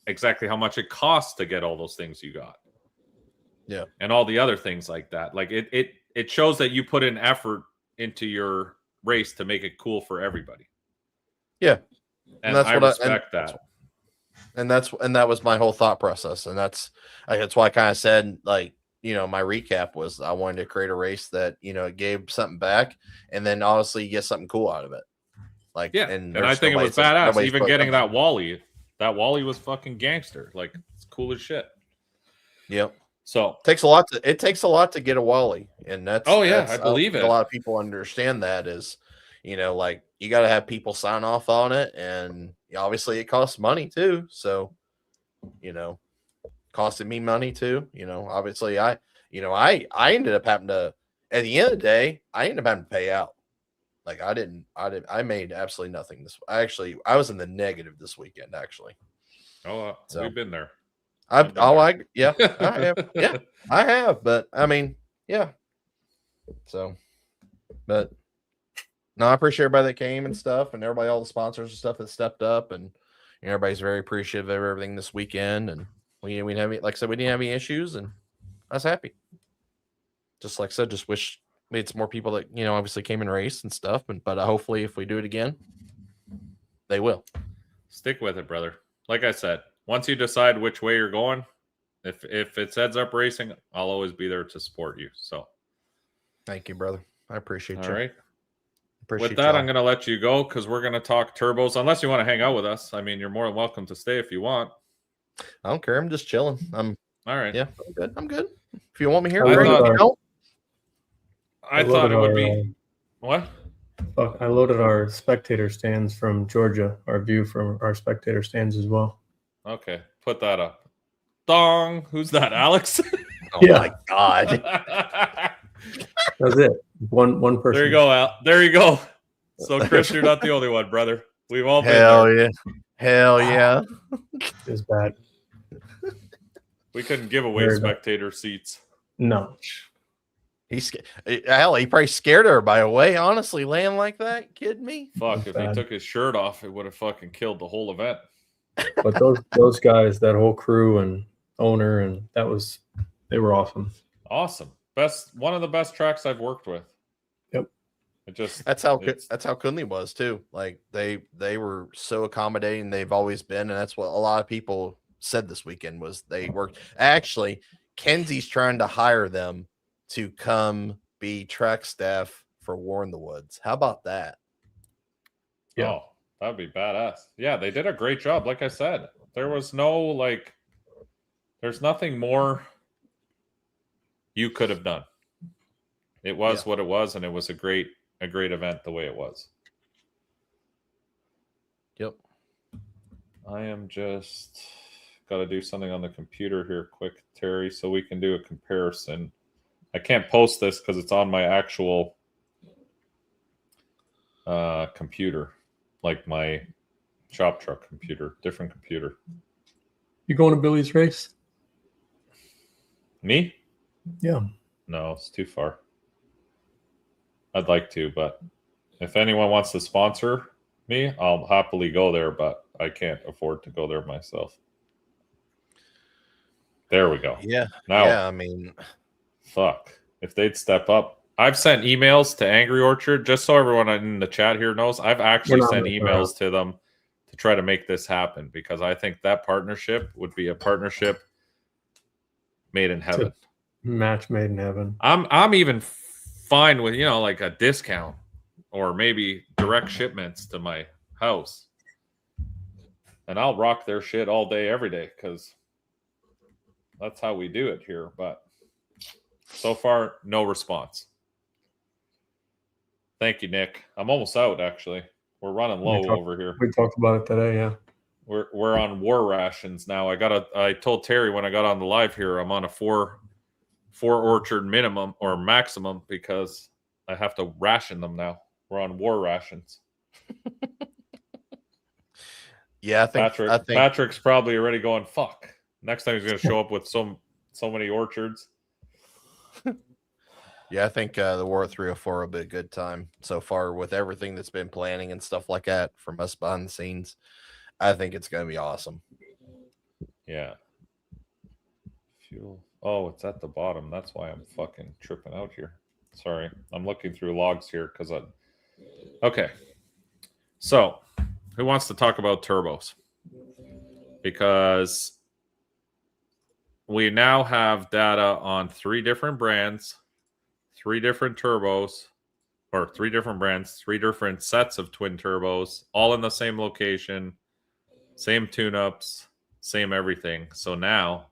exactly how much it costs to get all those things you got. Yeah. And all the other things like that. Like it shows that you put in effort into your race to make it cool for everybody. Yeah. And I respect that. And that was my whole thought process. And that's why I kind of said, like, you know, my recap was I wanted to create a race that, you know, it gave something back and then honestly you get something cool out of it. Like, yeah. And I think it was badass. Even getting that Wally was fucking gangster. Like it's cool as shit. Yep. So it takes a lot to get a Wally. And that's, I believe it. A lot of people understand that is, you know, like you got to have people sign off on it. And obviously it costs money too. So, you know, costed me money too. You know, obviously I ended up having to, at the end of the day, I ended up having to pay out. Like I made absolutely nothing. I was in the negative this weekend, actually. Oh, So, we've been there. I have, but I mean, yeah. So, but no, I appreciate everybody that came and stuff, and everybody, all the sponsors and stuff that stepped up, and everybody's very appreciative of everything this weekend. And we didn't have any, like I said, we didn't have any issues, and I was happy. Just like I said, just wish we had some more people that obviously came and raced and stuff. But hopefully, if we do it again, they will. Stick with it, brother. Like I said, once you decide which way you're going, if it's heads up racing, I'll always be there to support you. So, thank you, brother. I appreciate you. All right. Appreciate with that, I'm going to let you go because we're going to talk turbos. Unless you want to hang out with us, I mean, you're more than welcome to stay if you want. I don't care. I'm just chilling. I'm all right. Yeah, I'm good. I'm good. If you want me here, I great. thought, If you don't, I thought it would be what? I loaded our spectator stands from Georgia, our view from our spectator stands as well. Okay, put that up. Dong. Who's that, Alex? Oh my God. That's it. One person. There you go, Al. There you go. So, Chris, you're not the only one, brother. We've all been there. Hell yeah. It's bad. We couldn't give away spectator seats. No. He probably scared everybody away, honestly, laying like that. Kidding me? Fuck, if he took his shirt off, it would have fucking killed the whole event. But those guys, that whole crew and owner, and they were awesome. Awesome. One of the best tracks I've worked with. Yep. That's how Kunle was too. Like they were so accommodating. They've always been, and that's what a lot of people said this weekend was they worked. Actually, Kenzie's trying to hire them to come be track staff for War in the Woods. How about that? Yeah. Oh, that'd be badass. Yeah, they did a great job. Like I said, there was there's nothing more you could have done. It was what it was, and it was a great event the way it was. Yep. I am just got to do something on the computer here quick, Terry, so we can do a comparison. I can't post this because it's on my actual computer, like my shop truck computer, different computer. You going to Billy's race? Me? Yeah. No, it's too far. I'd like to, but if anyone wants to sponsor me, I'll happily go there, but I can't afford to go there myself. There we go. Yeah. Now, yeah, I mean, fuck. If they'd step up. I've sent emails to Angry Orchard, just so everyone in the chat here knows. I've actually sent emails to them to try to make this happen because I think that partnership would be a partnership made in heaven. Match made in heaven. I'm even fine with, like a discount or maybe direct shipments to my house. And I'll rock their shit all day, every day, because that's how we do it here. But so far, no response. Thank you, Nick. I'm almost out, actually. We're running low over here. We talked about it today, yeah. We're on war rations now. I told Terry when I got on the live here, I'm on a four orchard minimum or maximum because I have to ration them now. We're on war rations. Yeah, I think Patrick's probably already going, fuck. Next time he's going to show up with so many orchards. Yeah, I think the War 304 will be a good time so far with everything that's been planning and stuff like that from us behind the scenes. I think it's going to be awesome. Yeah. Fuel. Oh, it's at the bottom. That's why I'm fucking tripping out here. Sorry. I'm looking through logs here because Okay. So, who wants to talk about turbos? Because we now have data on 3 different brands, 3 different turbos, or 3 different brands, 3 different sets of twin turbos, all in the same location, same tune-ups, same everything. So now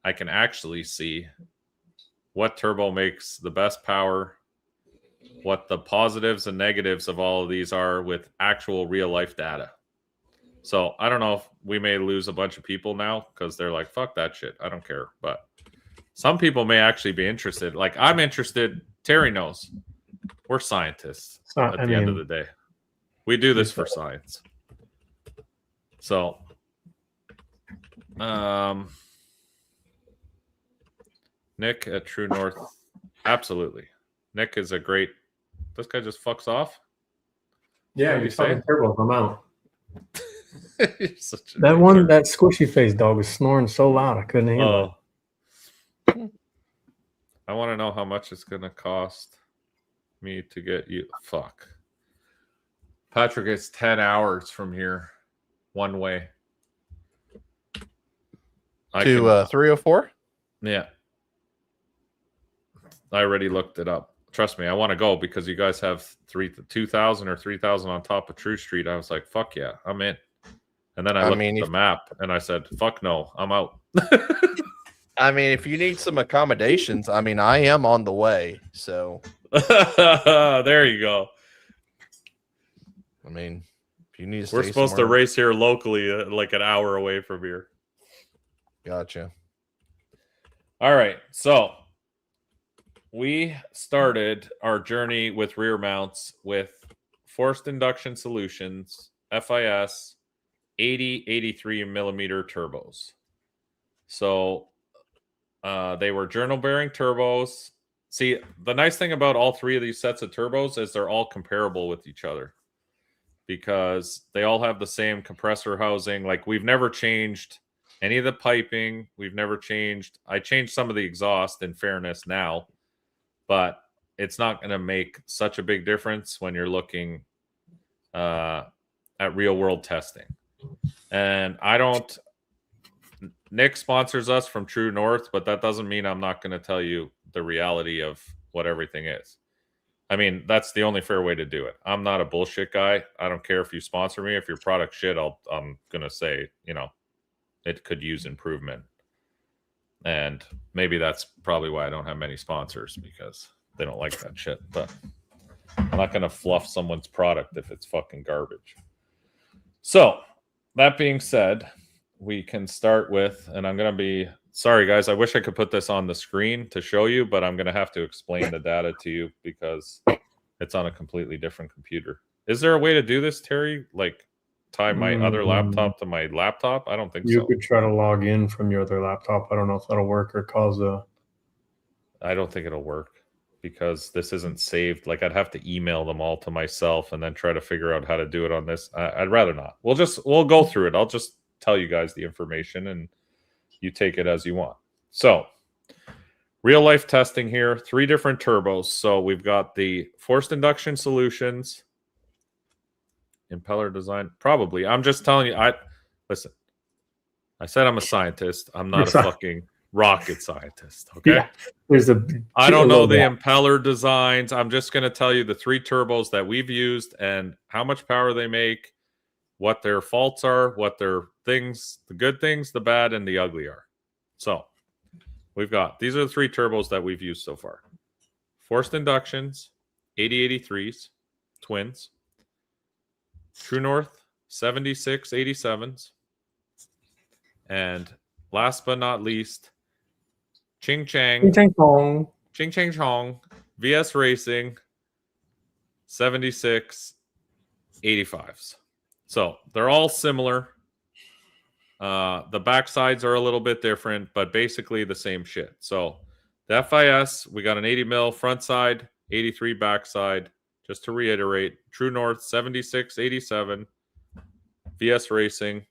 I can actually see what turbo makes the best power, what the positives and negatives of all of these are with actual real-life data. So I don't know if we may lose a bunch of people now because they're like, fuck that shit. I don't care. But some people may actually be interested. Like I'm interested Terry knows. We're scientists at the end of the day. We do this for science. So, Nick at True North, absolutely. Nick is a great. This guy just fucks off. Yeah, you're fucking turbo. I'm out. That one, that squishy face dog was snoring so loud I couldn't handle it. I want to know how much it's gonna cost me to get you. Fuck. Patrick, it's 10 hours from here, one way. To 304? Yeah. I already looked it up. Trust me, I want to go because you guys have 2,000 or 3,000 on top of True Street. I was like, fuck yeah, I'm in. And then I looked at the map and I said, fuck no, I'm out. I mean, if you need some accommodations, I mean, I am on the way. So there you go. I mean, if you need to we're supposed to race here locally, like an hour away from here. Gotcha. All right. So we started our journey with rear mounts with Forced Induction Solutions, FIS, 83 millimeter turbos. So they were journal bearing turbos. See, the nice thing about all three of these sets of turbos is they're all comparable with each other because they all have the same compressor housing. Like we've never changed any of the piping. We've never changed. I changed some of the exhaust in fairness now, but it's not going to make such a big difference when you're looking at real world testing. And Nick sponsors us from True North, but that doesn't mean I'm not going to tell you the reality of what everything is. I mean, that's the only fair way to do it. I'm not a bullshit guy. I don't care if you sponsor me. If your product shit, I'm going to say, it could use improvement. And maybe that's probably why I don't have many sponsors, because they don't like that shit. But I'm not going to fluff someone's product if it's fucking garbage. So, that being said, we can start with, and I'm going to be, sorry guys, I wish I could put this on the screen to show you, but I'm going to have to explain the data to you because it's on a completely different computer. Is there a way to do this, Terry? Like tie my other laptop to my laptop? I don't think so. You could try to log in from your other laptop. I don't know if that'll work or cause a... I don't think it'll work because this isn't saved. Like I'd have to email them all to myself and then try to figure out how to do it on this. I'd rather not. We'll go through it. I'll just tell you guys the information and you take it as you want. So real life testing here, 3 different turbos. So we've got the Forced Induction Solutions, impeller design. Probably. I'm just telling you, listen, I said I'm a scientist. I'm not a fucking rocket scientist. Okay. Yeah, I don't know the impeller designs. I'm just going to tell you the 3 turbos that we've used and how much power they make, what their faults are, what their things, the good things, the bad, and the ugly are. So we've got, these are the 3 turbos that we've used so far. Forced Inductions, 8083s, twins. True North, 7687s. And last but not least, Ching Chang. Ching Chang Chong. Ching Chang Chong. VS Racing, 7685s. So they're all similar. The backsides are a little bit different, but basically the same shit. So the FIS, we got an 80 mil front side, 83 backside. Just to reiterate, True North 7687, VS Racing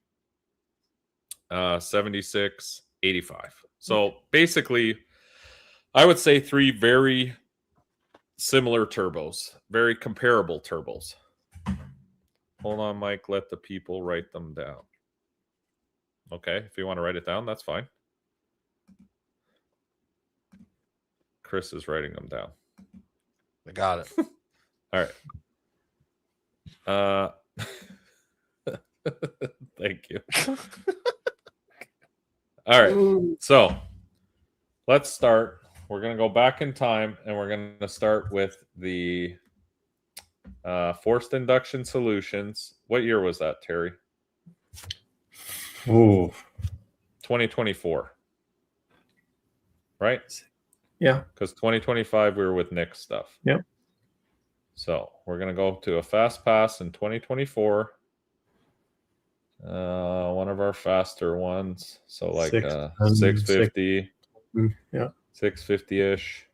7685. So basically, I would say 3 very similar turbos, very comparable turbos. Hold on, Mike. Let the people write them down. Okay, if you want to write it down, that's fine. Chris is writing them down. I got it. All right. Thank you. All right. So let's start. We're going to go back in time and we're going to start with the Forced Induction Solutions. What year was that, Terry? Ooh. 2024. Right? Yeah. Because 2025 we were with Nick's stuff. Yep. So we're gonna go to a fast pass in 2024. One of our faster ones. So like 650. Yeah. 650-ish.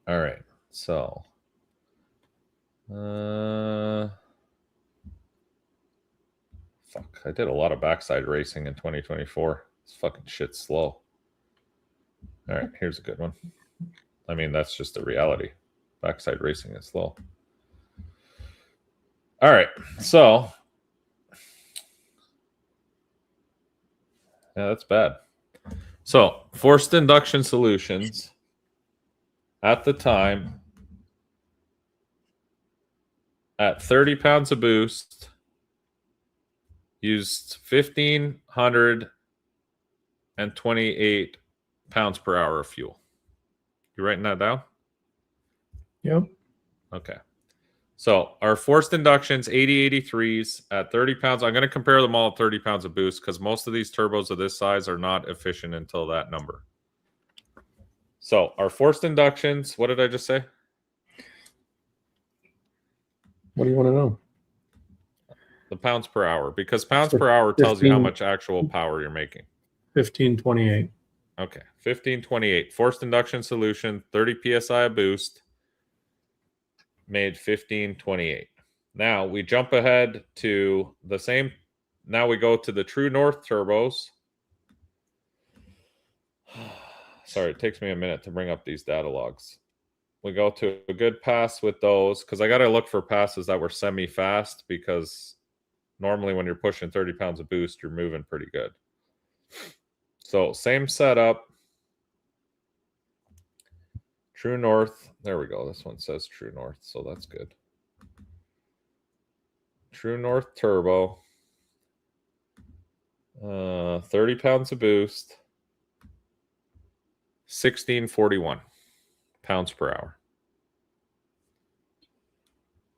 All right. So fuck. I did a lot of backside racing in 2024. This fucking shit's slow. All right, here's a good one. I mean, that's just the reality. Backside racing is slow. All right, so yeah, that's bad. So forced induction solutions at the time at 30 pounds of boost used 1,528 pounds per hour of fuel. You writing that down? Yep. Okay. So our forced inductions, 8083s at 30 pounds. I'm going to compare them all at 30 pounds of boost because most of these turbos of this size are not efficient until that number. So our forced inductions, what did I just say? What do you want to know? The pounds per hour, because pounds per hour tells you how much actual power you're making. 1528. Okay, 1528. Forced induction solution, 30 psi of boost, made 1528. Now we jump ahead to the same. Now we go to the True North turbos. Sorry, it takes me a minute to bring up these data logs. We go to a good pass with those because I got to look for passes that were semi-fast because normally when you're pushing 30 pounds of boost, you're moving pretty good. So same setup. True North. There we go. This one says True North, so that's good. True North Turbo. 30 pounds of boost. 1641 pounds per hour.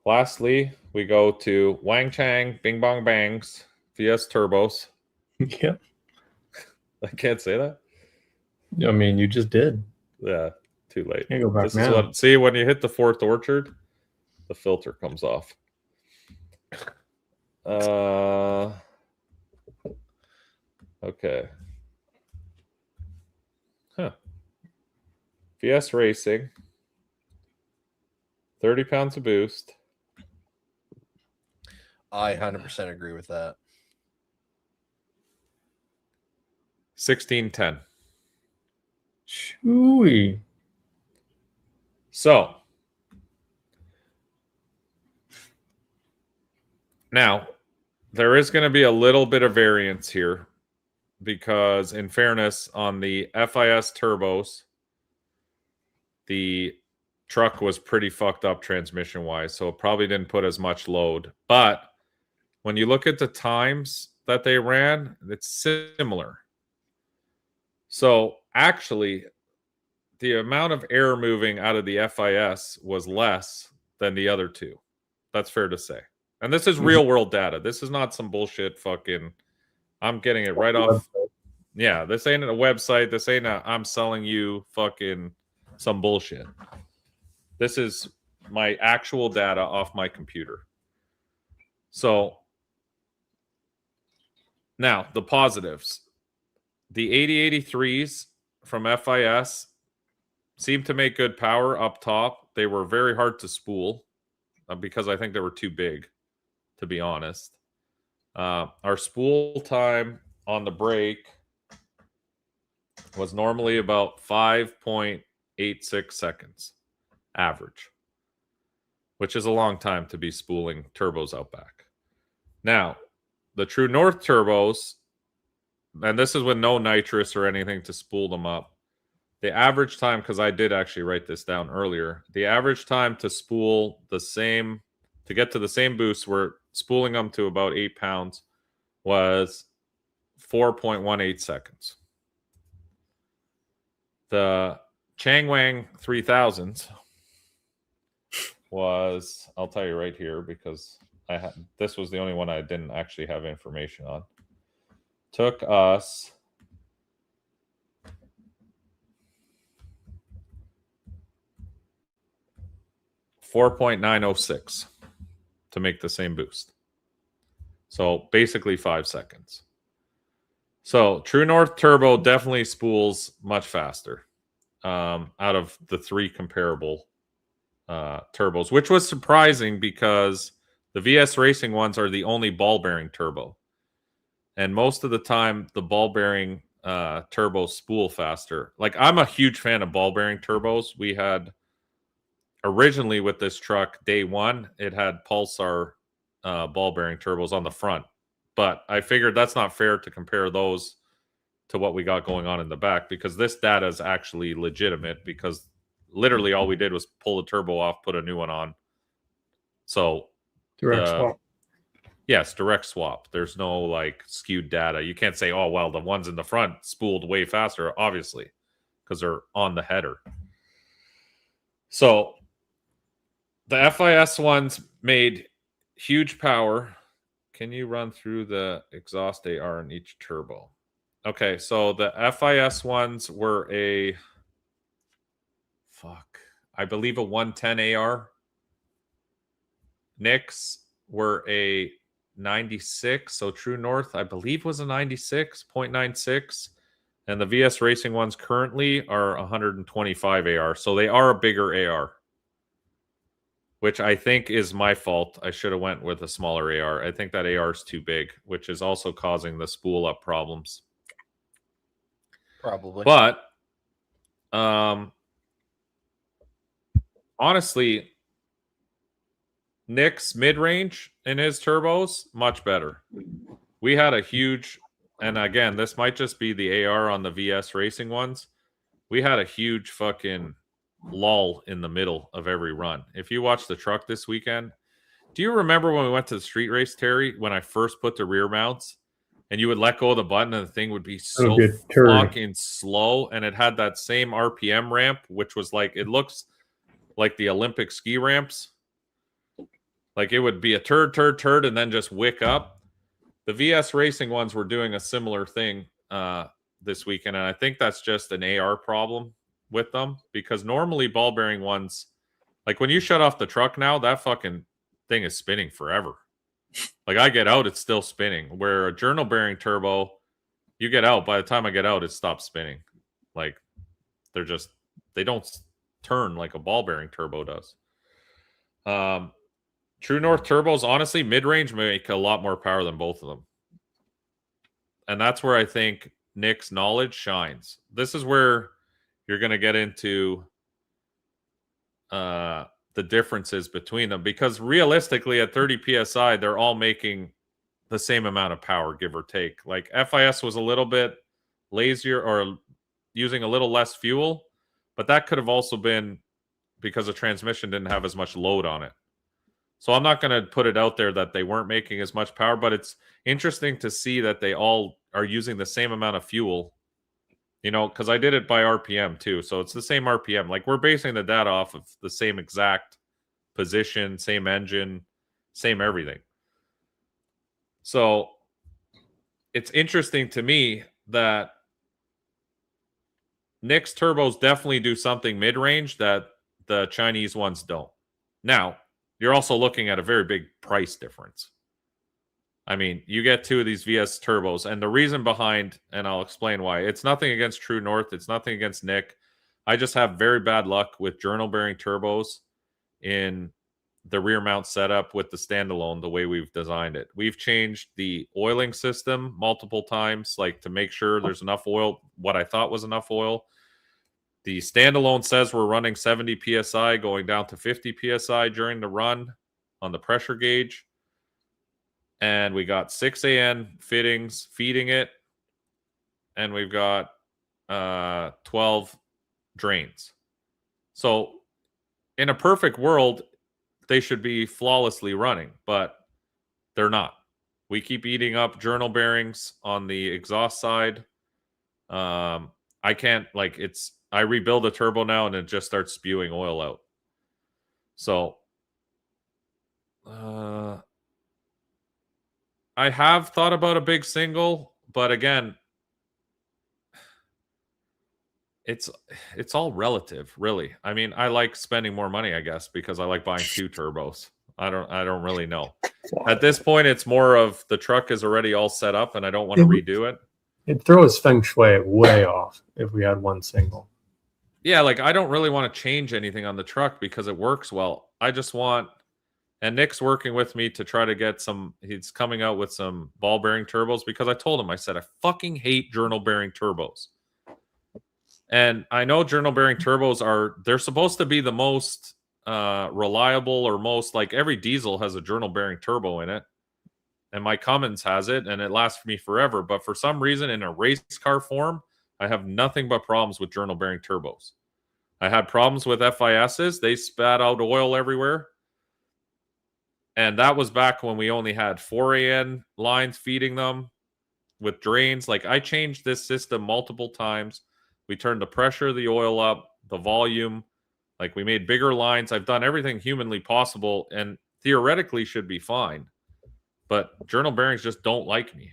Lastly, we go to Wang Chang Bing Bong Bangs VS Turbos. Yep. I can't say that. I mean, you just did. Yeah, too late. Can't go back This now. is what. See, when you hit the fourth orchard, the filter comes off. Okay. Huh. VS Racing. 30 pounds of boost. I 100% agree with that. 1610. Chewy. So now there is going to be a little bit of variance here because, in fairness, on the FIS turbos, the truck was pretty fucked up transmission wise, so it probably didn't put as much load. But when you look at the times that they ran, it's similar. So actually, the amount of air moving out of the FIS was less than the other two. That's fair to say. And this is real world data. This is not some bullshit fucking. I'm getting it right off. Yeah, this ain't a website. This ain't a I'm selling you fucking some bullshit. This is my actual data off my computer. So now the positives. The 8083s from FIS seem to make good power up top. They were very hard to spool because I think they were too big, to be honest. Our spool time on the brake was normally about 5.86 seconds average, which is a long time to be spooling turbos out back. Now, the True North turbos, and this is with no nitrous or anything to spool them up, the average time, because I did actually write this down earlier, the average time to spool the same, to get to the same boost, we're spooling them to about 8 pounds, was 4.18 seconds. The Changwang 3000s was, I'll tell you right here because this was the only one I didn't actually have information on. Took us 4.906 to make the same boost. So basically 5 seconds. So True North Turbo definitely spools much faster out of the 3 comparable turbos, which was surprising because the VS Racing ones are the only ball bearing turbo. And most of the time, the ball bearing turbos spool faster. Like, I'm a huge fan of ball bearing turbos. We had originally with this truck, day one, it had Pulsar ball bearing turbos on the front. But I figured that's not fair to compare those to what we got going on in the back, because this data is actually legitimate, because literally all we did was pull the turbo off, put a new one on. So Direct swap. Yes, direct swap. There's no like skewed data. You can't say, oh, well, the ones in the front spooled way faster, obviously, because they're on the header. So the FIS ones made huge power. Can you run through the exhaust AR in each turbo? Okay, so the FIS ones were I believe a 110 AR. Nicks were a 96. So True North, I believe, was a 96.96. And the VS Racing ones currently are 125 AR. So they are a bigger AR, which I think is my fault. I should have went with a smaller AR. I think that AR is too big, which is also causing the spool up problems. Probably. But honestly, Nick's mid-range in his turbos, much better. We had a huge, and again, this might just be the AR on the VS Racing ones. We had a huge fucking lull in the middle of every run. If you watch the truck this weekend, do you remember when we went to the street race, Terry, when I first put the rear mounts and you would let go of the button and the thing would be so fucking slow, and it had that same RPM ramp, which was like, it looks like the Olympic ski ramps. Like it would be a turd, and then just wick up. The VS Racing ones were doing a similar thing this weekend, and I think that's just an AR problem with them, because normally ball bearing ones, like when you shut off the truck now, that fucking thing is spinning forever. Like I get out, it's still spinning. Where a journal bearing turbo, you get out, by the time I get out, it stops spinning. Like they don't turn like a ball bearing turbo does. True North turbos, honestly, mid-range make a lot more power than both of them. And that's where I think Nick's knowledge shines. This is where you're going to get into the differences between them, because realistically at 30 PSI, they're all making the same amount of power, give or take. Like FIS was a little bit lazier or using a little less fuel, but that could have also been because the transmission didn't have as much load on it. So I'm not going to put it out there that they weren't making as much power, but it's interesting to see that they all are using the same amount of fuel, you know, because I did it by RPM too. So it's the same RPM. Like we're basing the data off of the same exact position, same engine, same everything. So it's interesting to me that Nick's turbos definitely do something mid-range that the Chinese ones don't. Now, you're also looking at a very big price difference. I mean, you get two of these VS turbos, and the reason behind, and I'll explain why. It's nothing against True North. It's nothing against Nick. I just have very bad luck with journal bearing turbos in the rear mount setup with the standalone, the way we've designed it. We've changed the oiling system multiple times, like to make sure there's enough oil, what I thought was enough oil. The standalone says we're running 70 PSI going down to 50 PSI during the run on the pressure gauge. And we got 6 AN fittings feeding it. And we've got 12 drains. So in a perfect world, they should be flawlessly running, but they're not. We keep eating up journal bearings on the exhaust side. I can't, like, I rebuild a turbo now and it just starts spewing oil out. So I have thought about a big single, but again, it's all relative, really. I mean, I like spending more money, I guess, because I like buying 2 turbos. I don't really know. At this point, it's more of the truck is already all set up, and I don't want to redo it. It'd throw his feng shui way off if we had one single. Yeah, like I don't really want to change anything on the truck because it works well. I just want, and Nick's working with me to try to get some, he's coming out with some ball bearing turbos because I told him, I said, I fucking hate journal bearing turbos. And I know journal bearing turbos they're supposed to be the most reliable, or most, like every diesel has a journal bearing turbo in it. And my Cummins has it, and it lasts me forever. But for some reason, in a race car form, I have nothing but problems with journal bearing turbos. I had problems with FISs. They spat out oil everywhere. And that was back when we only had 4AN lines feeding them with drains. Like, I changed this system multiple times. We turned the pressure of the oil up, the volume. Like, we made bigger lines. I've done everything humanly possible, and theoretically should be fine. But journal bearings just don't like me.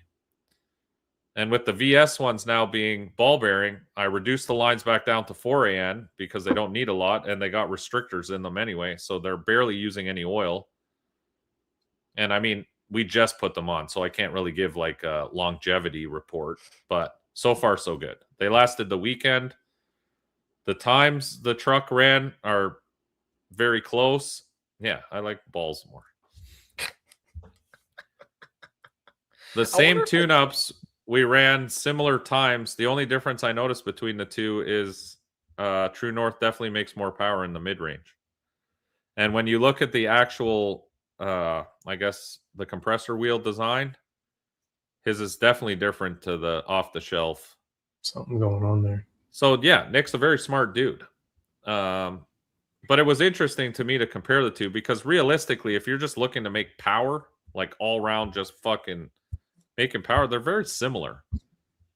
And with the VS ones now being ball bearing, I reduced the lines back down to 4AN because they don't need a lot, and they got restrictors in them anyway, so they're barely using any oil. And I mean, we just put them on, so I can't really give like a longevity report, but so far so good. They lasted the weekend. The times the truck ran are very close. Yeah, I like balls more. The same tune-ups, we ran similar times. The only difference I noticed between the two is True North definitely makes more power in the mid-range. And when you look at the actual, I guess, the compressor wheel design, his is definitely different to the off-the-shelf. Something going on there. So, yeah, Nick's a very smart dude. But it was interesting to me to compare the two because realistically, if you're just looking to make power, like all-round just fucking making power, they're very similar.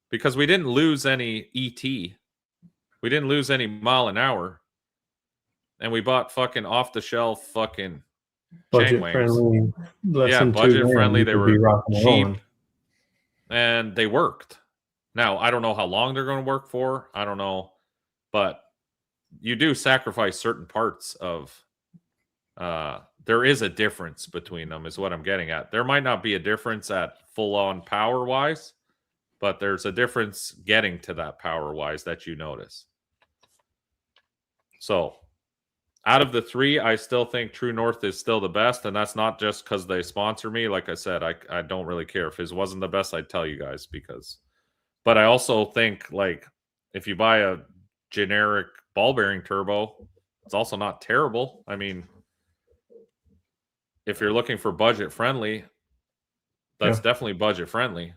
Because we didn't lose any ET. We didn't lose any mile an hour. And we bought fucking off-the-shelf fucking budget chain friendly. Yeah, budget friendly. They were cheap. And they worked. Now, I don't know how long they're going to work for. I don't know. But you do sacrifice certain parts of... there is a difference between them, is what I'm getting at. There might not be a difference at full-on power-wise, but there's a difference getting to that power-wise that you notice. So, out of the three, I still think True North is still the best, and that's not just because they sponsor me. Like I said, I don't really care. If his wasn't the best, I'd tell you guys because... But I also think, like, if you buy a generic ball-bearing turbo, it's also not terrible. I mean... If you're looking for budget friendly, that's definitely budget friendly.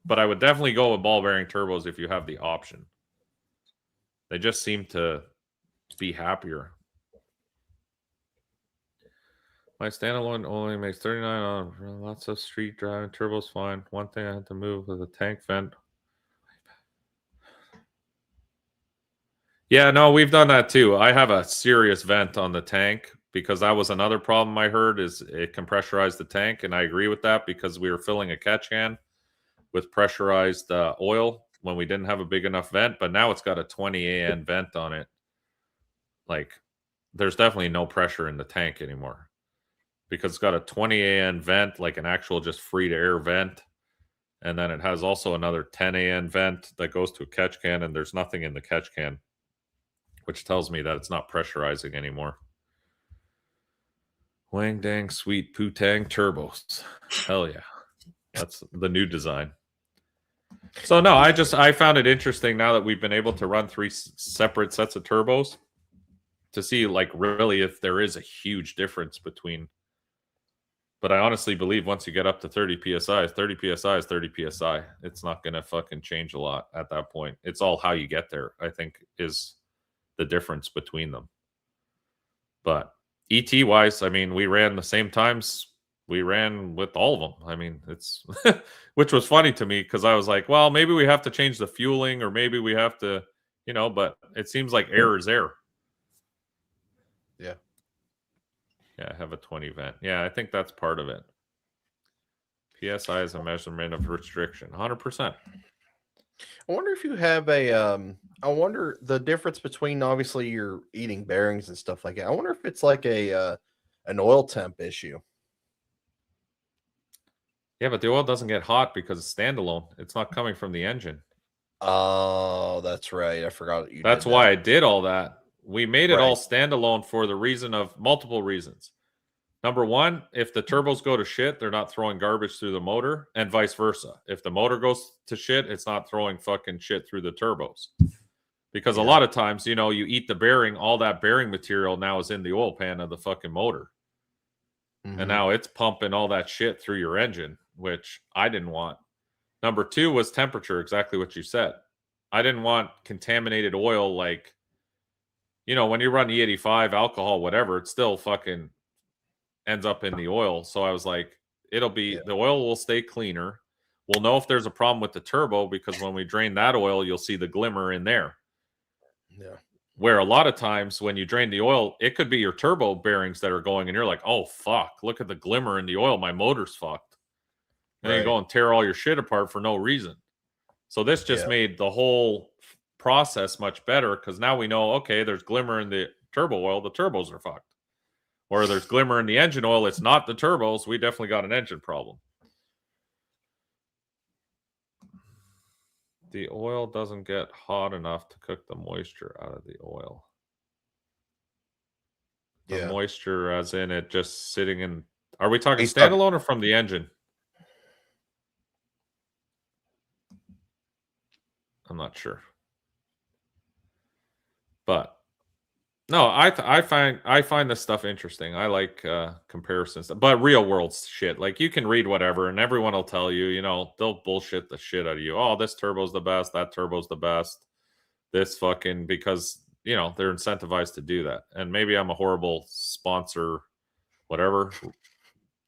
But I would definitely go with ball bearing turbos if you have the option. They just seem to be happier. My standalone only makes 39 on lots of street driving. Turbo's fine. One thing I had to move was a tank vent. Yeah, no, we've done that too. I have a serious vent on the tank. Because that was another problem I heard, is it compressurized the tank. And I agree with that because we were filling a catch can with pressurized oil when we didn't have a big enough vent. But now it's got a 20 AN vent on it. Like, there's definitely no pressure in the tank anymore. Because it's got a 20 AN vent, like an actual just free-to-air vent. And then it has also another 10 AN vent that goes to a catch can. And there's nothing in the catch can. Which tells me that it's not pressurizing anymore. Wang dang sweet poo-tang turbos. Hell yeah. That's the new design. So no, I found it interesting now that we've been able to run 3 separate sets of turbos to see like really if there is a huge difference between. But I honestly believe once you get up to 30 PSI, 30 PSI is 30 PSI. It's not going to fucking change a lot at that point. It's all how you get there, I think, is the difference between them. But ET wise, I mean, we ran the same times we ran with all of them. I mean, it's which was funny to me because I was like, well, maybe we have to change the fueling or maybe we have to, but it seems like air is air. Yeah. Yeah, I have a 20 vent. Yeah, I think that's part of it. PSI is a measurement of restriction. 100%. I wonder if you have a. I wonder the difference between obviously you're eating bearings and stuff like that. I wonder if it's like a an oil temp issue. Yeah, but the oil doesn't get hot because it's standalone. It's not coming from the engine. Oh, that's right. I forgot that you That's did why that. I did all that. We made it Right. all standalone for the reason of multiple reasons. Number one, if the turbos go to shit, they're not throwing garbage through the motor, and vice versa. If the motor goes to shit, it's not throwing fucking shit through the turbos. Because a lot of times, you eat the bearing, all that bearing material now is in the oil pan of the fucking motor. And now it's pumping all that shit through your engine, which I didn't want. Number two was temperature, exactly what you said. I didn't want contaminated oil like, when you run E85, alcohol, whatever, it still fucking ends up in the oil. So I was like, the oil will stay cleaner. We'll know if there's a problem with the turbo because when we drain that oil, you'll see the glimmer in there. Yeah. Where a lot of times when you drain the oil, it could be your turbo bearings that are going and you're like, oh, fuck, look at the glimmer in the oil. My motor's fucked. And then you go and tear all your shit apart for no reason. So this just made the whole process much better because now we know, okay, there's glimmer in the turbo oil. The turbos are fucked. Or there's glimmer in the engine oil. It's not the turbos. We definitely got an engine problem. The oil doesn't get hot enough to cook the moisture out of the oil. The moisture as in it just sitting in... Are we talking standalone or from the engine? I'm not sure. But no, I find this stuff interesting. I like comparisons, but real world shit. Like you can read whatever, and everyone will tell you, they'll bullshit the shit out of you. Oh, this turbo's the best. That turbo's the best. This fucking because they're incentivized to do that. And maybe I'm a horrible sponsor, whatever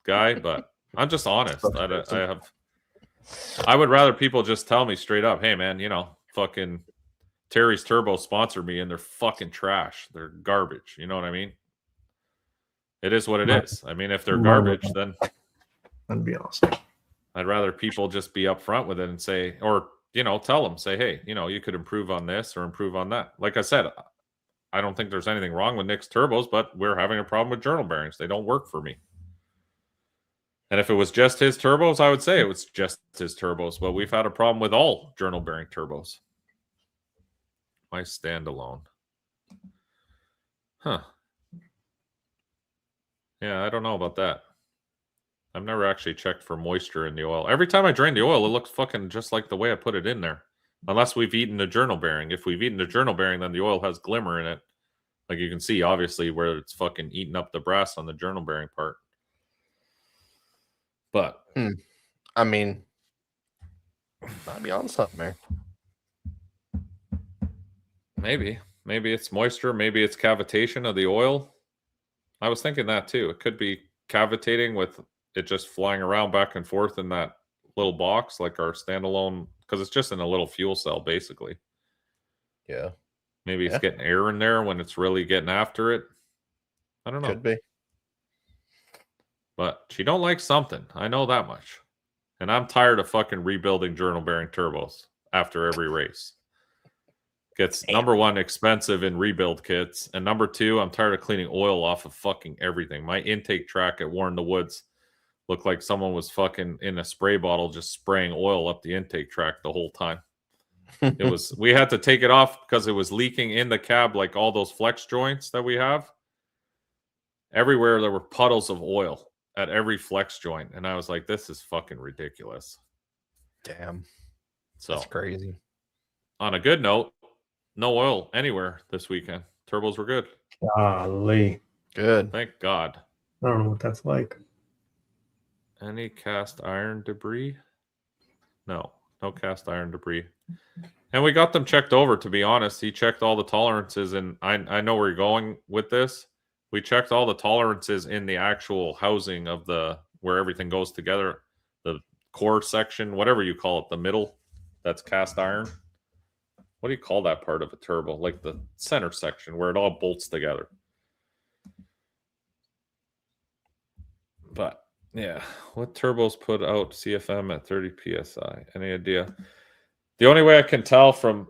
guy, but I'm just honest. I would rather people just tell me straight up, hey man, fucking Terry's Turbo sponsored me and they're fucking trash. They're garbage. You know what I mean? It is what it is. I mean, if they're garbage, then that'd be awesome. I'd rather people just be upfront with it and say, or, tell them, say, hey, you could improve on this or improve on that. Like I said, I don't think there's anything wrong with Nick's turbos, but we're having a problem with journal bearings. They don't work for me. And if it was just his turbos, I would say it was just his turbos, but we've had a problem with all journal bearing turbos. My standalone. Huh. Yeah, I don't know about that. I've never actually checked for moisture in the oil. Every time I drain the oil, it looks fucking just like the way I put it in there. Unless we've eaten a journal bearing. If we've eaten a journal bearing, then the oil has glimmer in it. Like you can see, obviously, where it's fucking eating up the brass on the journal bearing part. But, I mean, might be on something there. Maybe it's moisture. Maybe it's cavitation of the oil. I was thinking that too. It could be cavitating with it just flying around back and forth in that little box, like our standalone, because it's just in a little fuel cell, basically. Yeah. Maybe it's getting air in there when it's really getting after it. I don't know. Could be. But she don't like something. I know that much. And I'm tired of fucking rebuilding journal bearing turbos after every race. Gets number one, expensive in rebuild kits. And number two, I'm tired of cleaning oil off of fucking everything. My intake track at Warren the Woods looked like someone was fucking in a spray bottle just spraying oil up the intake track the whole time. We had to take it off because it was leaking in the cab, like all those flex joints that we have. Everywhere there were puddles of oil at every flex joint. And I was like, this is fucking ridiculous. Damn. So that's crazy. On a good note, no oil anywhere this weekend. Turbos were good. Golly. Good. Thank God. I don't know what that's like. Any cast iron debris? No cast iron debris. And we got them checked over, to be honest. He checked all the tolerances, and I know where you're going with this. We checked all the tolerances in the actual housing of where everything goes together. The core section, whatever you call it, the middle, that's cast iron. What do you call that part of a turbo? Like the center section where it all bolts together. But yeah, what turbos put out CFM at 30 PSI? Any idea? The only way I can tell from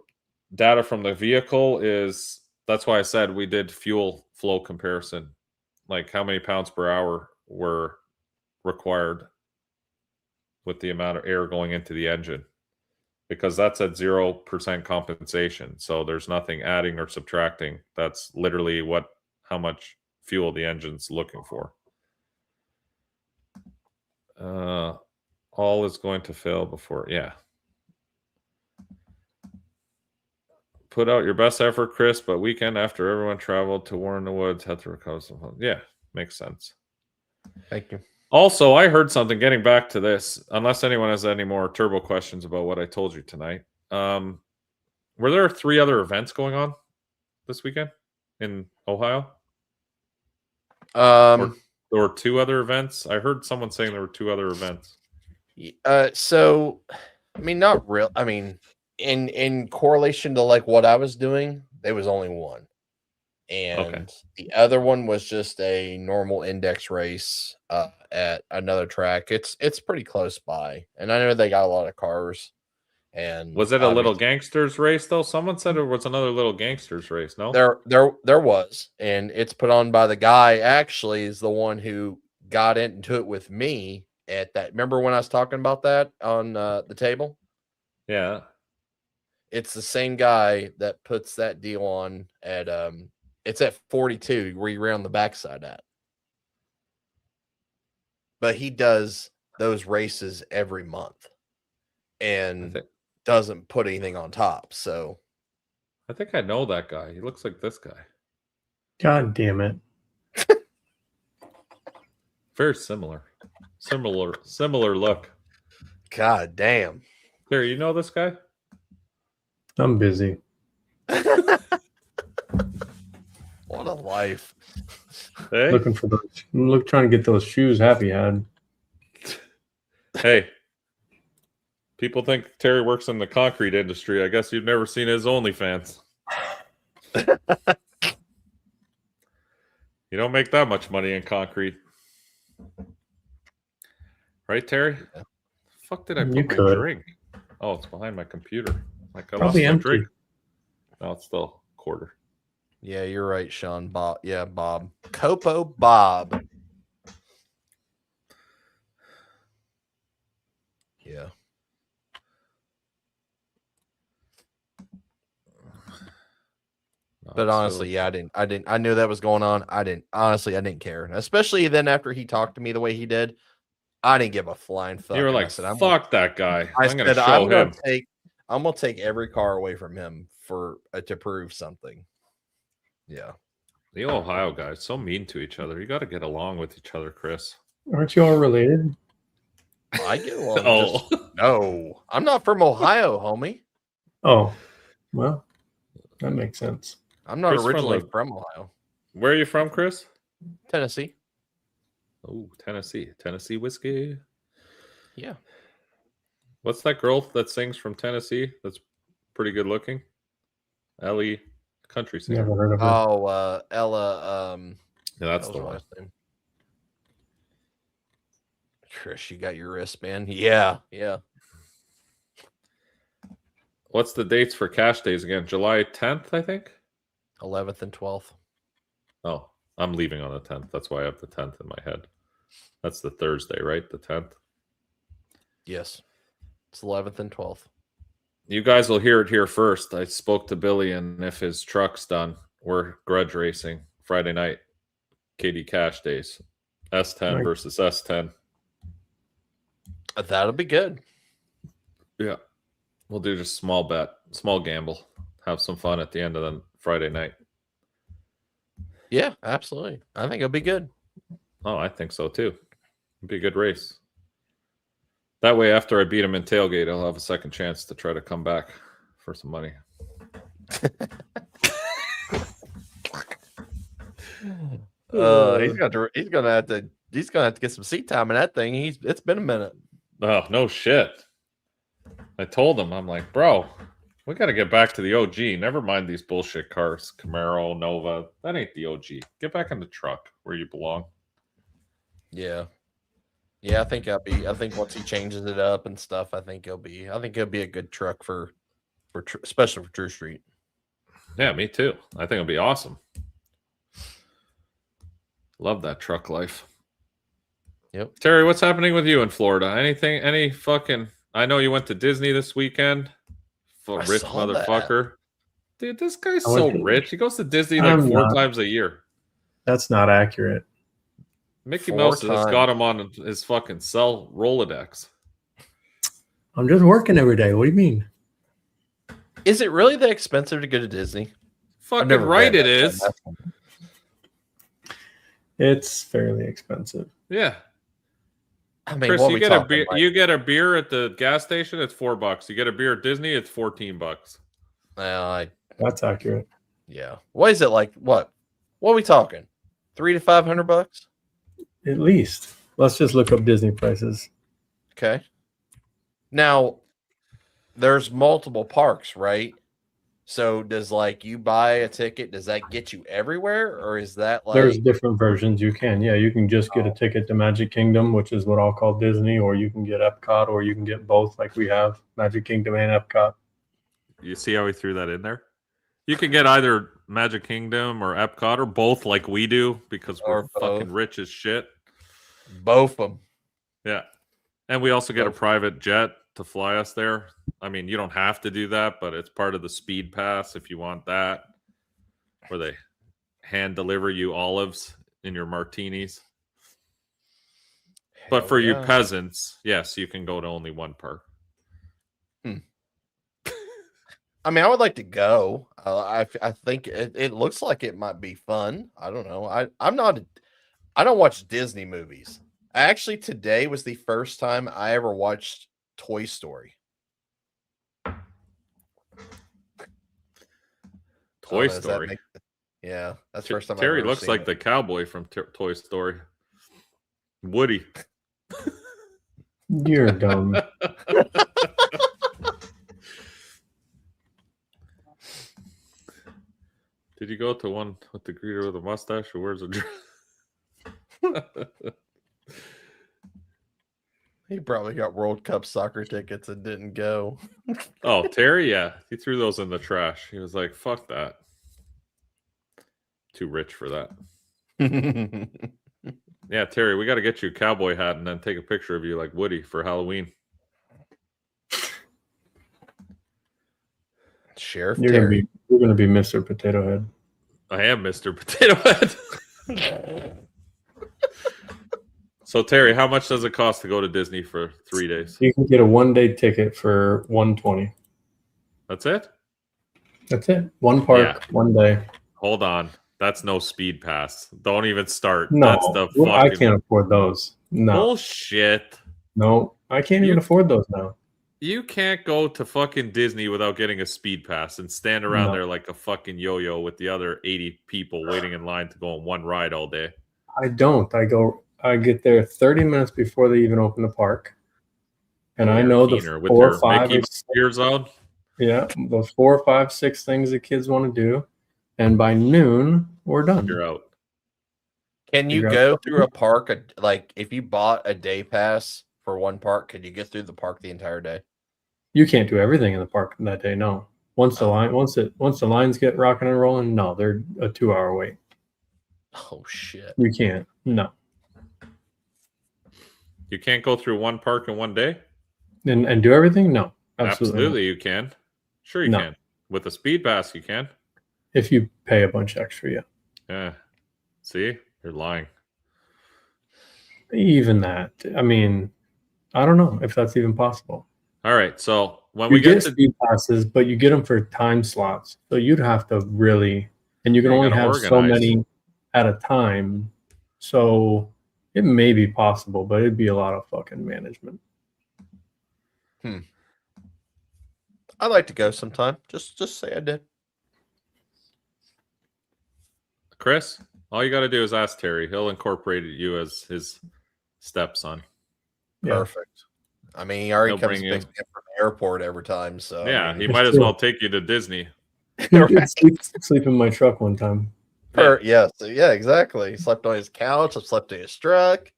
data from the vehicle is that's why I said we did fuel flow comparison, like how many pounds per hour were required with the amount of air going into the engine, because that's at 0% compensation. So there's nothing adding or subtracting. That's literally how much fuel the engine's looking for. All is going to fail before, yeah. Put out your best effort, Chris, but weekend after everyone traveled to War in the Woods, had to recover some funds. Yeah, makes sense. Thank you. Also, I heard something, getting back to this, unless anyone has any more turbo questions about what I told you tonight. Were there 3 other events going on this weekend in Ohio? Or 2 other events? I heard someone saying there were 2 other events. So, I mean, not real. I mean, in correlation to like what I was doing, there was only one. And the other one was just a normal index race at another track. It's pretty close by, and I know they got a lot of cars. And was it a little gangsters race though? Someone said it was another little gangsters race. No, there was, and it's put on by the guy. Actually, is the one who got into it with me at that. Remember when I was talking about that on the table? Yeah, it's the same guy that puts that deal on at it's at 42 where you ran the backside at. But he does those races every month and doesn't put anything on top. So I think I know that guy. He looks like this guy. God damn it. Very similar. Similar look. God damn. Here, you know this guy? I'm busy. What a life. Hey. Looking for those. Trying to get those shoes Happy had. Hey. People think Terry works in the concrete industry. I guess you've never seen his OnlyFans. You don't make that much money in concrete. Right, Terry? Yeah. Fuck did I put my drink? Oh, it's behind my computer. Like I Probably lost my empty. drink. No, it's still a quarter. Yeah, you're right, Sean. Bob. Yeah, Bob. Copo Bob. Yeah. But honestly, yeah, I knew that was going on. I didn't care. Especially then after he talked to me the way he did, I didn't give a flying fuck. You were like, fuck that guy. I'm going to show him. I'm going to take every car away from him for to prove something. Yeah. The Ohio guys, so mean to each other. You got to get along with each other, Chris. Aren't you all related? I get along. No, I'm not from Ohio, homie. Oh, well, that makes sense. I'm not originally from Ohio. Where are you from, Chris? Tennessee. Oh, Tennessee. Tennessee whiskey. Yeah. What's that girl that sings from Tennessee that's pretty good looking? Ellie, country singer. Never heard of her. Oh, Ella. Yeah, that's the one. Chris, you got your wristband? Yeah. What's the dates for cash days again? July 10th, I think? 11th and 12th. Oh, I'm leaving on the 10th. That's why I have the 10th in my head. That's the Thursday, right? The 10th? Yes. It's 11th and 12th. You guys will hear it here first. I spoke to Billy, and if his truck's done, we're grudge racing Friday night. KD Cash Days. S10 versus S10. That'll be good. Yeah. We'll do just small bet, small gamble. Have some fun at the end of the Friday night. Yeah, absolutely. I think it'll be good. Oh, I think so too. It'll be a good race. That way, after I beat him in tailgate, I'll have a second chance to try to come back for some money. He's gonna have to get some seat time in that thing. It's been a minute. Oh, no shit. I told him, I'm like, bro, we got to get back to the OG. Never mind these bullshit cars, Camaro, Nova. That ain't the OG. Get back in the truck where you belong. Yeah. Yeah, I think I think once he changes it up and stuff, I think it'll be a good truck for especially for True Street. Yeah, me too. I think it'll be awesome. Love that truck life. Yep. Terry, what's happening with you in Florida? Anything? Any fucking? I know you went to Disney this weekend. Rich saw motherfucker. Dude, this guy's I went so to- rich. He goes to Disney like I'm 4 not. times a year. That's not accurate. Mickey 4 Mouse has got times. him on his fucking cell Rolodex. I'm just working every day. What do you mean? Is it really that expensive to go to Disney? Fucking never right been. it is. It's fairly expensive. Yeah. I mean, Chris, what you we get a talking, beer. like- You get a beer at the gas station. It's $4. You get a beer at Disney. It's $14. That's accurate. Yeah. What is it like? What are we talking? $300 to $500? At least. Let's just look up Disney prices. Okay. Now, there's multiple parks, right? So does like you buy a ticket, does that get you everywhere? Or is that like There's different versions you can. Yeah, you can just get a ticket to Magic Kingdom, which is what I'll call Disney, or you can get Epcot, or you can get both like we have Magic Kingdom and Epcot. You see how we threw that in there? You can get either Magic Kingdom or Epcot or both like we do because we're Or fucking both. rich as shit. both of them? Yeah. And we also get a Both. private jet to fly us there. I mean, you don't have to do that, but it's part of the speed pass if you want that, where they hand deliver you olives in your martinis. But Hell for you yeah. peasants, yes, you can go to only one park. I mean, I would like to go. I think it looks like it might be fun. I don't know. I don't watch Disney movies. Actually, today was the first time I ever watched Toy Story. Toy Does that Story. Yeah, that's the first time. Terry I've ever looks seen like it. the cowboy from Toy Story. Woody. You're dumb. Did you go to one with the greeter with a mustache, or where's a dress? He probably got World Cup soccer tickets and didn't go. Oh, Terry, yeah, he threw those in the trash. He was like, "Fuck that." Too rich for that. Yeah, Terry, we got to get you a cowboy hat and then take a picture of you like Woody for Halloween. Sheriff You're Terry. gonna be Mr. Potato Head. I am Mr. Potato Head. So, Terry, how much does it cost to go to Disney for 3 days? You can get a 1-day ticket for $120. That's it? That's it. One park, Yeah. 1 day. Hold on. That's no speed pass. Don't even start. No, That's the well, I fucking can't afford those. No, bullshit. no, I can't even afford those now. You can't go to fucking Disney without getting a speed pass and stand around No. there like a fucking yo-yo with the other 80 people waiting in line to go on one ride all day. I don't. I get there 30 minutes before they even open the park. And I know the Keener with 4 your or 5 Mickey ears on. yeah, those 4, 5, 6 things the kids want to do. And by noon, we're done. You're out. Can you You're go out. through a park? Like, if you bought a day pass for one park, could you get through the park the entire day? You can't do everything in the park that day, no. Once the lines get rocking and rolling, no, they're a 2-hour wait. Oh shit! You can't. No. You can't go through one park in one day? And do everything? No. Absolutely. Absolutely, you can. Sure you No. can. With a speed pass, you can. If you pay a bunch extra, yeah. Yeah. See? You're lying. Even that. I mean, I don't know if that's even possible. All right. So when You we get get to speed passes, but you get them for time slots. So you'd have to really, and you can You only gotta have so organize. many at a time. So it may be possible, but it'd be a lot of fucking management. I'd like to go sometime. Just say I did. Chris, all you got to do is ask Terry. He'll incorporate you as his stepson. Yeah. Perfect. I mean, he already He'll comes bring and you. picks me up from the airport every time. So I Yeah, mean, he It's might as true. well take you to Disney. sleep in my truck one time. yeah, exactly. He slept on his couch. I slept in his truck.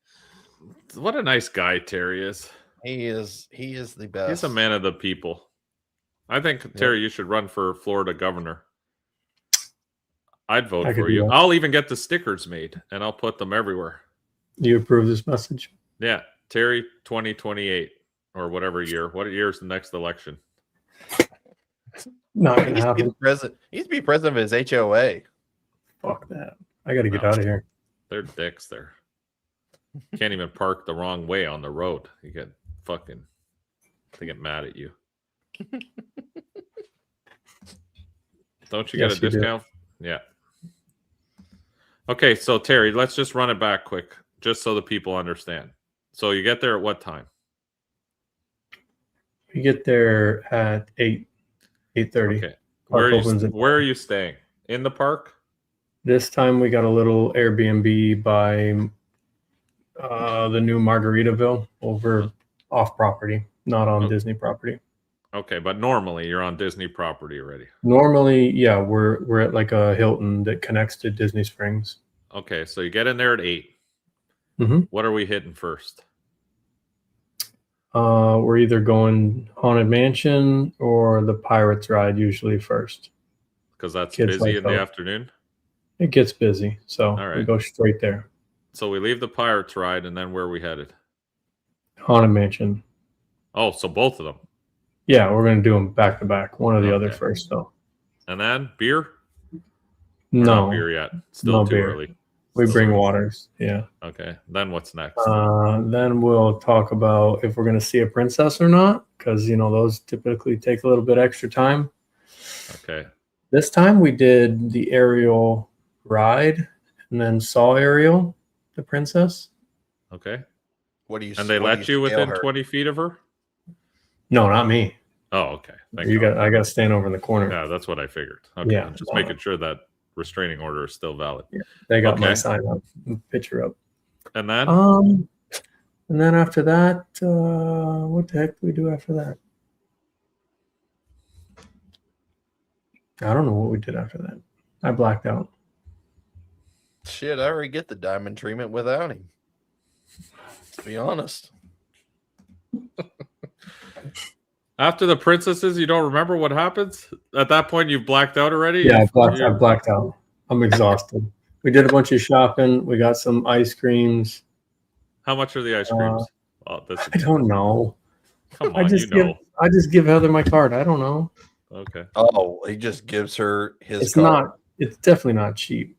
What a nice guy Terry is. He is the best. He's a man of the people. I think, Terry, you should run for Florida governor. I'd vote for you. I'll even get the stickers made, and I'll put them everywhere. Do you approve this message? Yeah. Terry 2028 or whatever year. What year is the next election? Not going to happen. He needs to be president of his HOA. Fuck that. I got to get out of here. They're dicks there. Can't even park the wrong way on the road. You get they get mad at you. Don't you get a discount? Yeah. Okay, so Terry, let's just run it back quick, just so the people understand. So you get there at what time? We get there at 8:30. Okay. Where are you staying? In the park? This time we got a little Airbnb by the new Margaritaville over off property, not on Disney property. Okay, but normally you're on Disney property already. Normally, yeah, we're at like a Hilton that connects to Disney Springs. Okay, so you get in there at 8. Mm-hmm. What are we hitting first? We're either going Haunted Mansion or the Pirates ride usually first. Because that's busy in the afternoon? It gets busy, so All right. we go straight there. So we leave the Pirates ride, and then where are we headed? Haunted Mansion. Oh, so both of them. Yeah, we're going to do them back to back. One or the other first, though. And then beer? No. Not beer yet. Still too beer. early. We bring waters. Yeah. Okay. Then what's next? Then we'll talk about if we're going to see a princess or not, because, those typically take a little bit extra time. Okay. This time we did the Ariel ride and then saw Ariel, the princess. Okay. What do you? And they let you within 20 feet of her? No, not me. Oh, okay. I got to stand over in the corner. Yeah, that's what I figured. Okay. Yeah, I'm just making sure that restraining order is still valid. Yeah, they got my sign up, picture up. And then? And then after that, what the heck do we do after that? I don't know what we did after that. I blacked out. Shit, I already get the diamond treatment without him. To be honest. After the princesses, you don't remember what happens? At that point, you've blacked out already? Yeah, I blacked out. I'm exhausted. We did a bunch of shopping. We got some ice creams. How much are the ice creams? I don't know. Come on, I just give Heather my card. I don't know. Okay. Oh, he just gives her his card. It's definitely not cheap.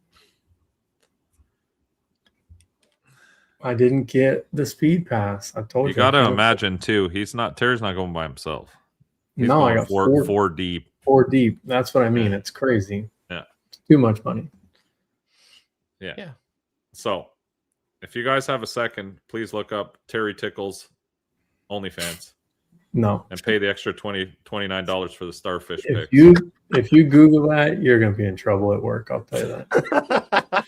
I didn't get the speed pass. I told you. You got to imagine too. Terry's not going by himself. He's I got four deep. 4 deep. That's what I mean. It's crazy. Yeah. It's too much money. Yeah. So, if you guys have a second, please look up Terry Tickles OnlyFans. No. And pay the extra $29 for the starfish pics. If you Google that, you're going to be in trouble at work. I'll tell you that.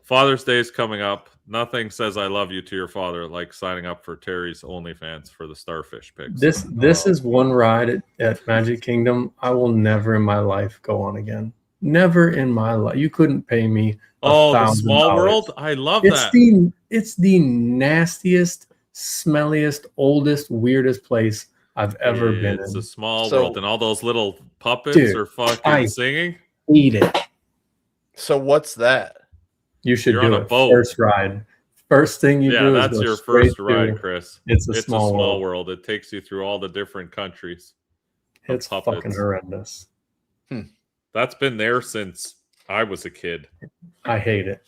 Father's Day is coming up. Nothing says I love you to your father like signing up for Terry's OnlyFans for the starfish pics. This is one ride at Magic Kingdom I will never in my life go on again. Never in my life. You couldn't pay me the Small World? I love that. It's the nastiest, smelliest, oldest, weirdest place I've ever been in. It's a Small World, and all those little puppets are fucking singing. Eat it. So what's that? You should You're do on a it. boat. First ride. First thing you do is that's your first ride, Chris. It's a small world. It takes you through all the different countries. It's fucking horrendous. That's been there since I was a kid. I hate it.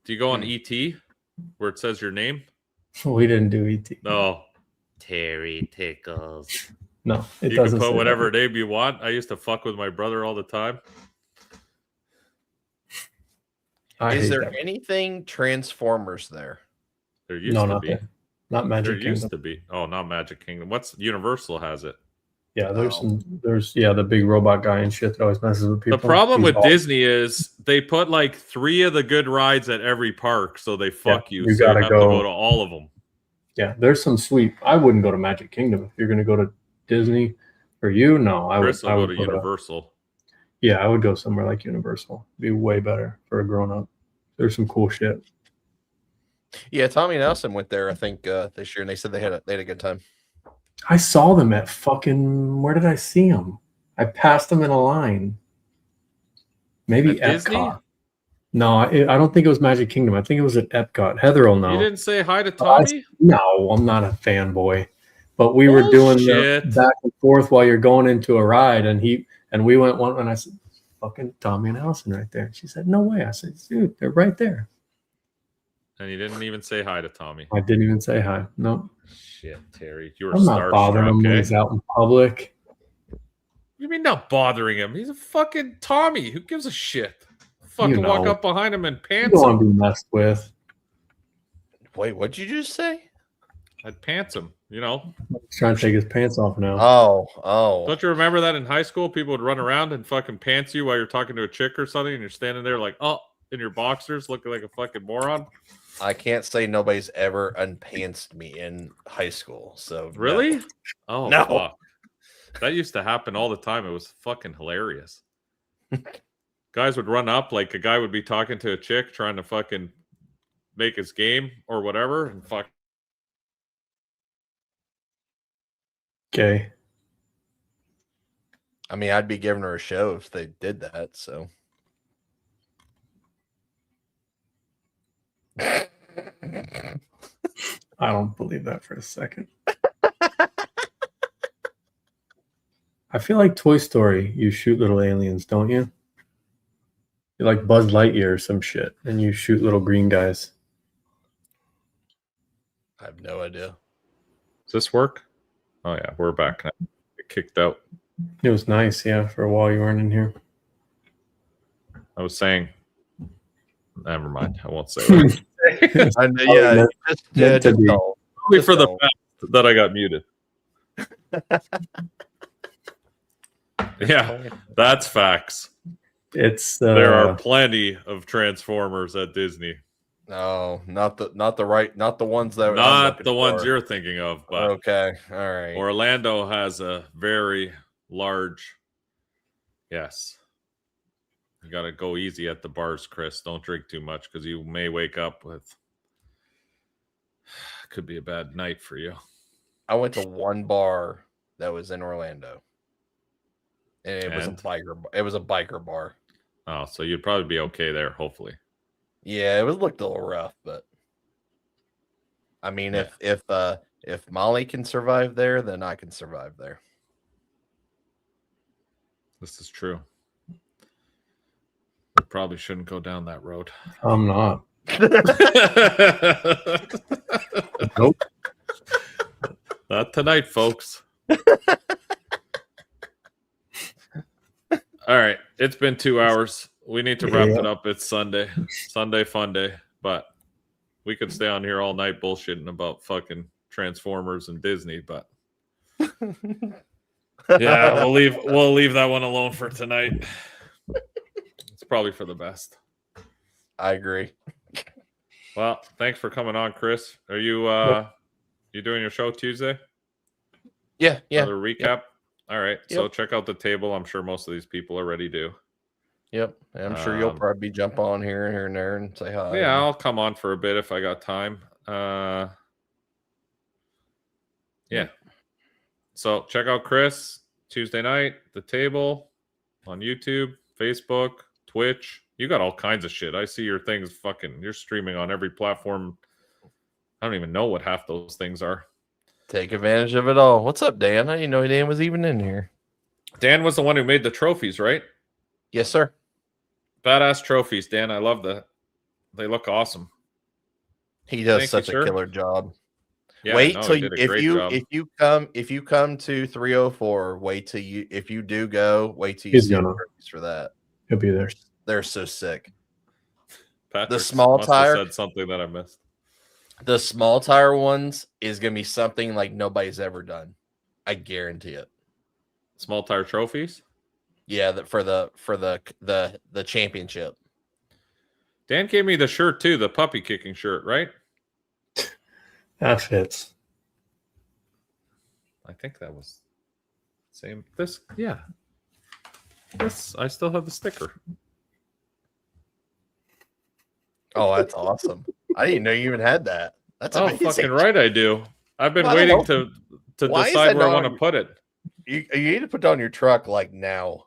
Do you go on ET where it says your name? We didn't do ET. No. Terry Tickles. No, you can put whatever name you want. I used to fuck with my brother all the time. Is there anything Transformers there? There used to be. Not Magic Kingdom. There used to be. Oh, not Magic Kingdom. What's Universal has it? Yeah, there's the big robot guy and shit that always messes with people. The problem with Disney is they put like 3 of the good rides at every park, so they fuck you. You so gotta you have to go to all of them. Yeah, there's some sweet. I wouldn't go to Magic Kingdom if you're going to go to Disney. For you, no, I would go to Universal. Yeah, I would go somewhere like Universal. Be way better for a grown up. There's some cool shit. Yeah, Tommy and Nelson went there, I think, this year, and they said they had a good time. I saw them at fucking. Where did I see them? I passed them in a line. Maybe At Epcot. Disney? No, I don't think it was Magic Kingdom. I think it was at Epcot. Heather will know. You didn't say hi to Tommy? No, I'm not a fanboy. But we were doing the Bullshit. back and forth while you're going into a ride, and we went one, and I said, "Fucking Tommy and Allison right there." She said, "No way." I said, "Dude, they're right there." And you didn't even say hi to Tommy. I didn't even say hi. No, Shit, Terry. You were I'm not bothering him when he's out in public. What do you mean not bothering him? He's a fucking Tommy. Who gives a shit? Fucking walk up behind him and You pants don't want him. to be messed with. Wait, what'd you just say? I'd pants him, you know. He's trying to take his pants off now. Oh. Don't you remember that in high school? People would run around and fucking pants you while you're talking to a chick or something, and you're standing there like, oh, in your boxers, looking like a fucking moron. I can't say nobody's ever unpantsed me in high school. So Really? no. Oh No. fuck. That used to happen all the time. It was fucking hilarious. Guys would run up, like a guy would be talking to a chick trying to fucking make his game or whatever, and fuck. Okay. I mean, I'd be giving her a show if they did that. So. I don't believe that for a second. I feel like Toy Story, you shoot little aliens, don't you? You're like Buzz Lightyear or some shit, and you shoot little green guys. I have no idea. Does this work? Oh yeah, we're back now. Get kicked out. It was nice, yeah, for a while you weren't in here. I was saying. Never mind. I won't say what. I know, yeah, just don't. Only for the fact that I got muted. Yeah, that's facts. It's there are plenty of Transformers at Disney. No, not the ones that not the ones you're thinking of. But okay, all right. Orlando has a very large. Yes, you got to go easy at the bars, Chris. Don't drink too much because you may wake up with. Could be a bad night for you. I went to one bar that was in Orlando, and it was a biker. It was a biker bar. Oh, so you'd probably be okay there, hopefully. Yeah, it looked a little rough, but I mean, if Molly can survive there, then I can survive there. This is true. We probably shouldn't go down that road. I'm not. Nope. Not tonight, folks. All right. It's been 2 hours. We need to wrap it up. It's Sunday. Sunday fun day. But we could stay on here all night bullshitting about fucking Transformers and Disney, but yeah, we'll leave that one alone for tonight. It's probably for the best. I agree. Well, thanks for coming on, Chris. Are you you doing your show Tuesday? Yeah. Another recap. Yep. All right. Yep. So check out the table. I'm sure most of these people already do. Yep. And I'm sure you'll probably jump on here and there and say hi. Yeah, I'll come on for a bit if I got time. Yeah. So check out Chris Tuesday night, the table on YouTube, Facebook, Twitch. You got all kinds of shit. I see your things you're streaming on every platform. I don't even know what half those things are. Take advantage of it all. What's up, Dan? I didn't know Dan was even in here. Dan was the one who made the trophies, right? Yes, sir. Badass trophies, Dan. I love that. They look awesome. He does such a killer job. Yeah, wait till if you come to 304, wait till if you do go, wait till you see the trophies for that. He'll be there. They're so sick. Patrick the small tire said something that I missed. The small tire ones is gonna be something like nobody's ever done. I guarantee it. Small tire trophies? Yeah, for the championship. Dan gave me the shirt too, the puppy kicking shirt, right? That fits. I think that was same. This, yeah. This, I still have the sticker. Oh, that's awesome. I didn't know you even had that. That's Oh, amazing. fucking right, I do. I've been Well, waiting to Why is decide that where I not want on- to put it. You need to put it on your truck like now.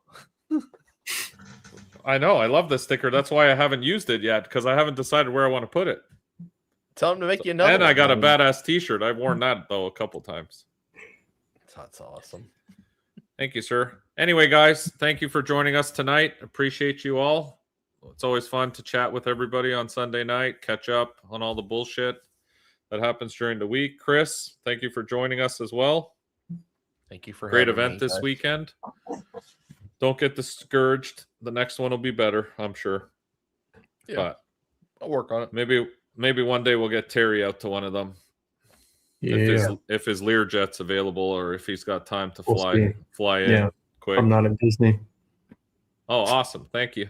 I know. I love this sticker. That's why I haven't used it yet, because I haven't decided where I want to put it. Tell them to make you another. And I one. got a badass T-shirt. I've worn that though a couple times. That's awesome. Thank you, sir. Anyway, guys, thank you for joining us tonight. Appreciate you all. It's always fun to chat with everybody on Sunday night, catch up on all the bullshit that happens during the week. Chris, thank you for joining us as well. Thank you for Great having event me, this guys. weekend. Don't get discouraged. The next one will be better, I'm sure. Yeah. But I'll work on it. maybe one day we'll get Terry out to one of them. Yeah. If his Learjet's available, or if he's got time to We'll see. fly in Yeah. quick. I'm not at Disney. Oh, awesome. Thank you.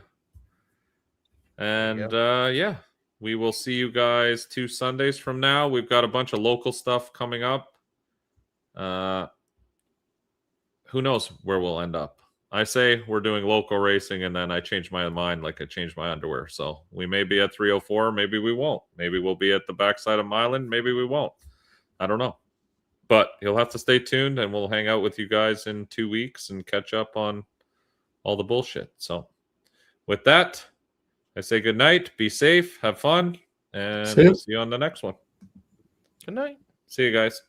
And yeah, we will see you guys 2 Sundays from now. We've got a bunch of local stuff coming up. Who knows where we'll end up? I say we're doing local racing, and then I change my mind like I changed my underwear. So we may be at 304, maybe we won't. Maybe we'll be at the backside of Milan, maybe we won't. I don't know. But you'll have to stay tuned, and we'll hang out with you guys in 2 weeks and catch up on all the bullshit. So with that, I say good night, be safe, have fun, and See ya. we'll see you on the next one. Good night. See you guys.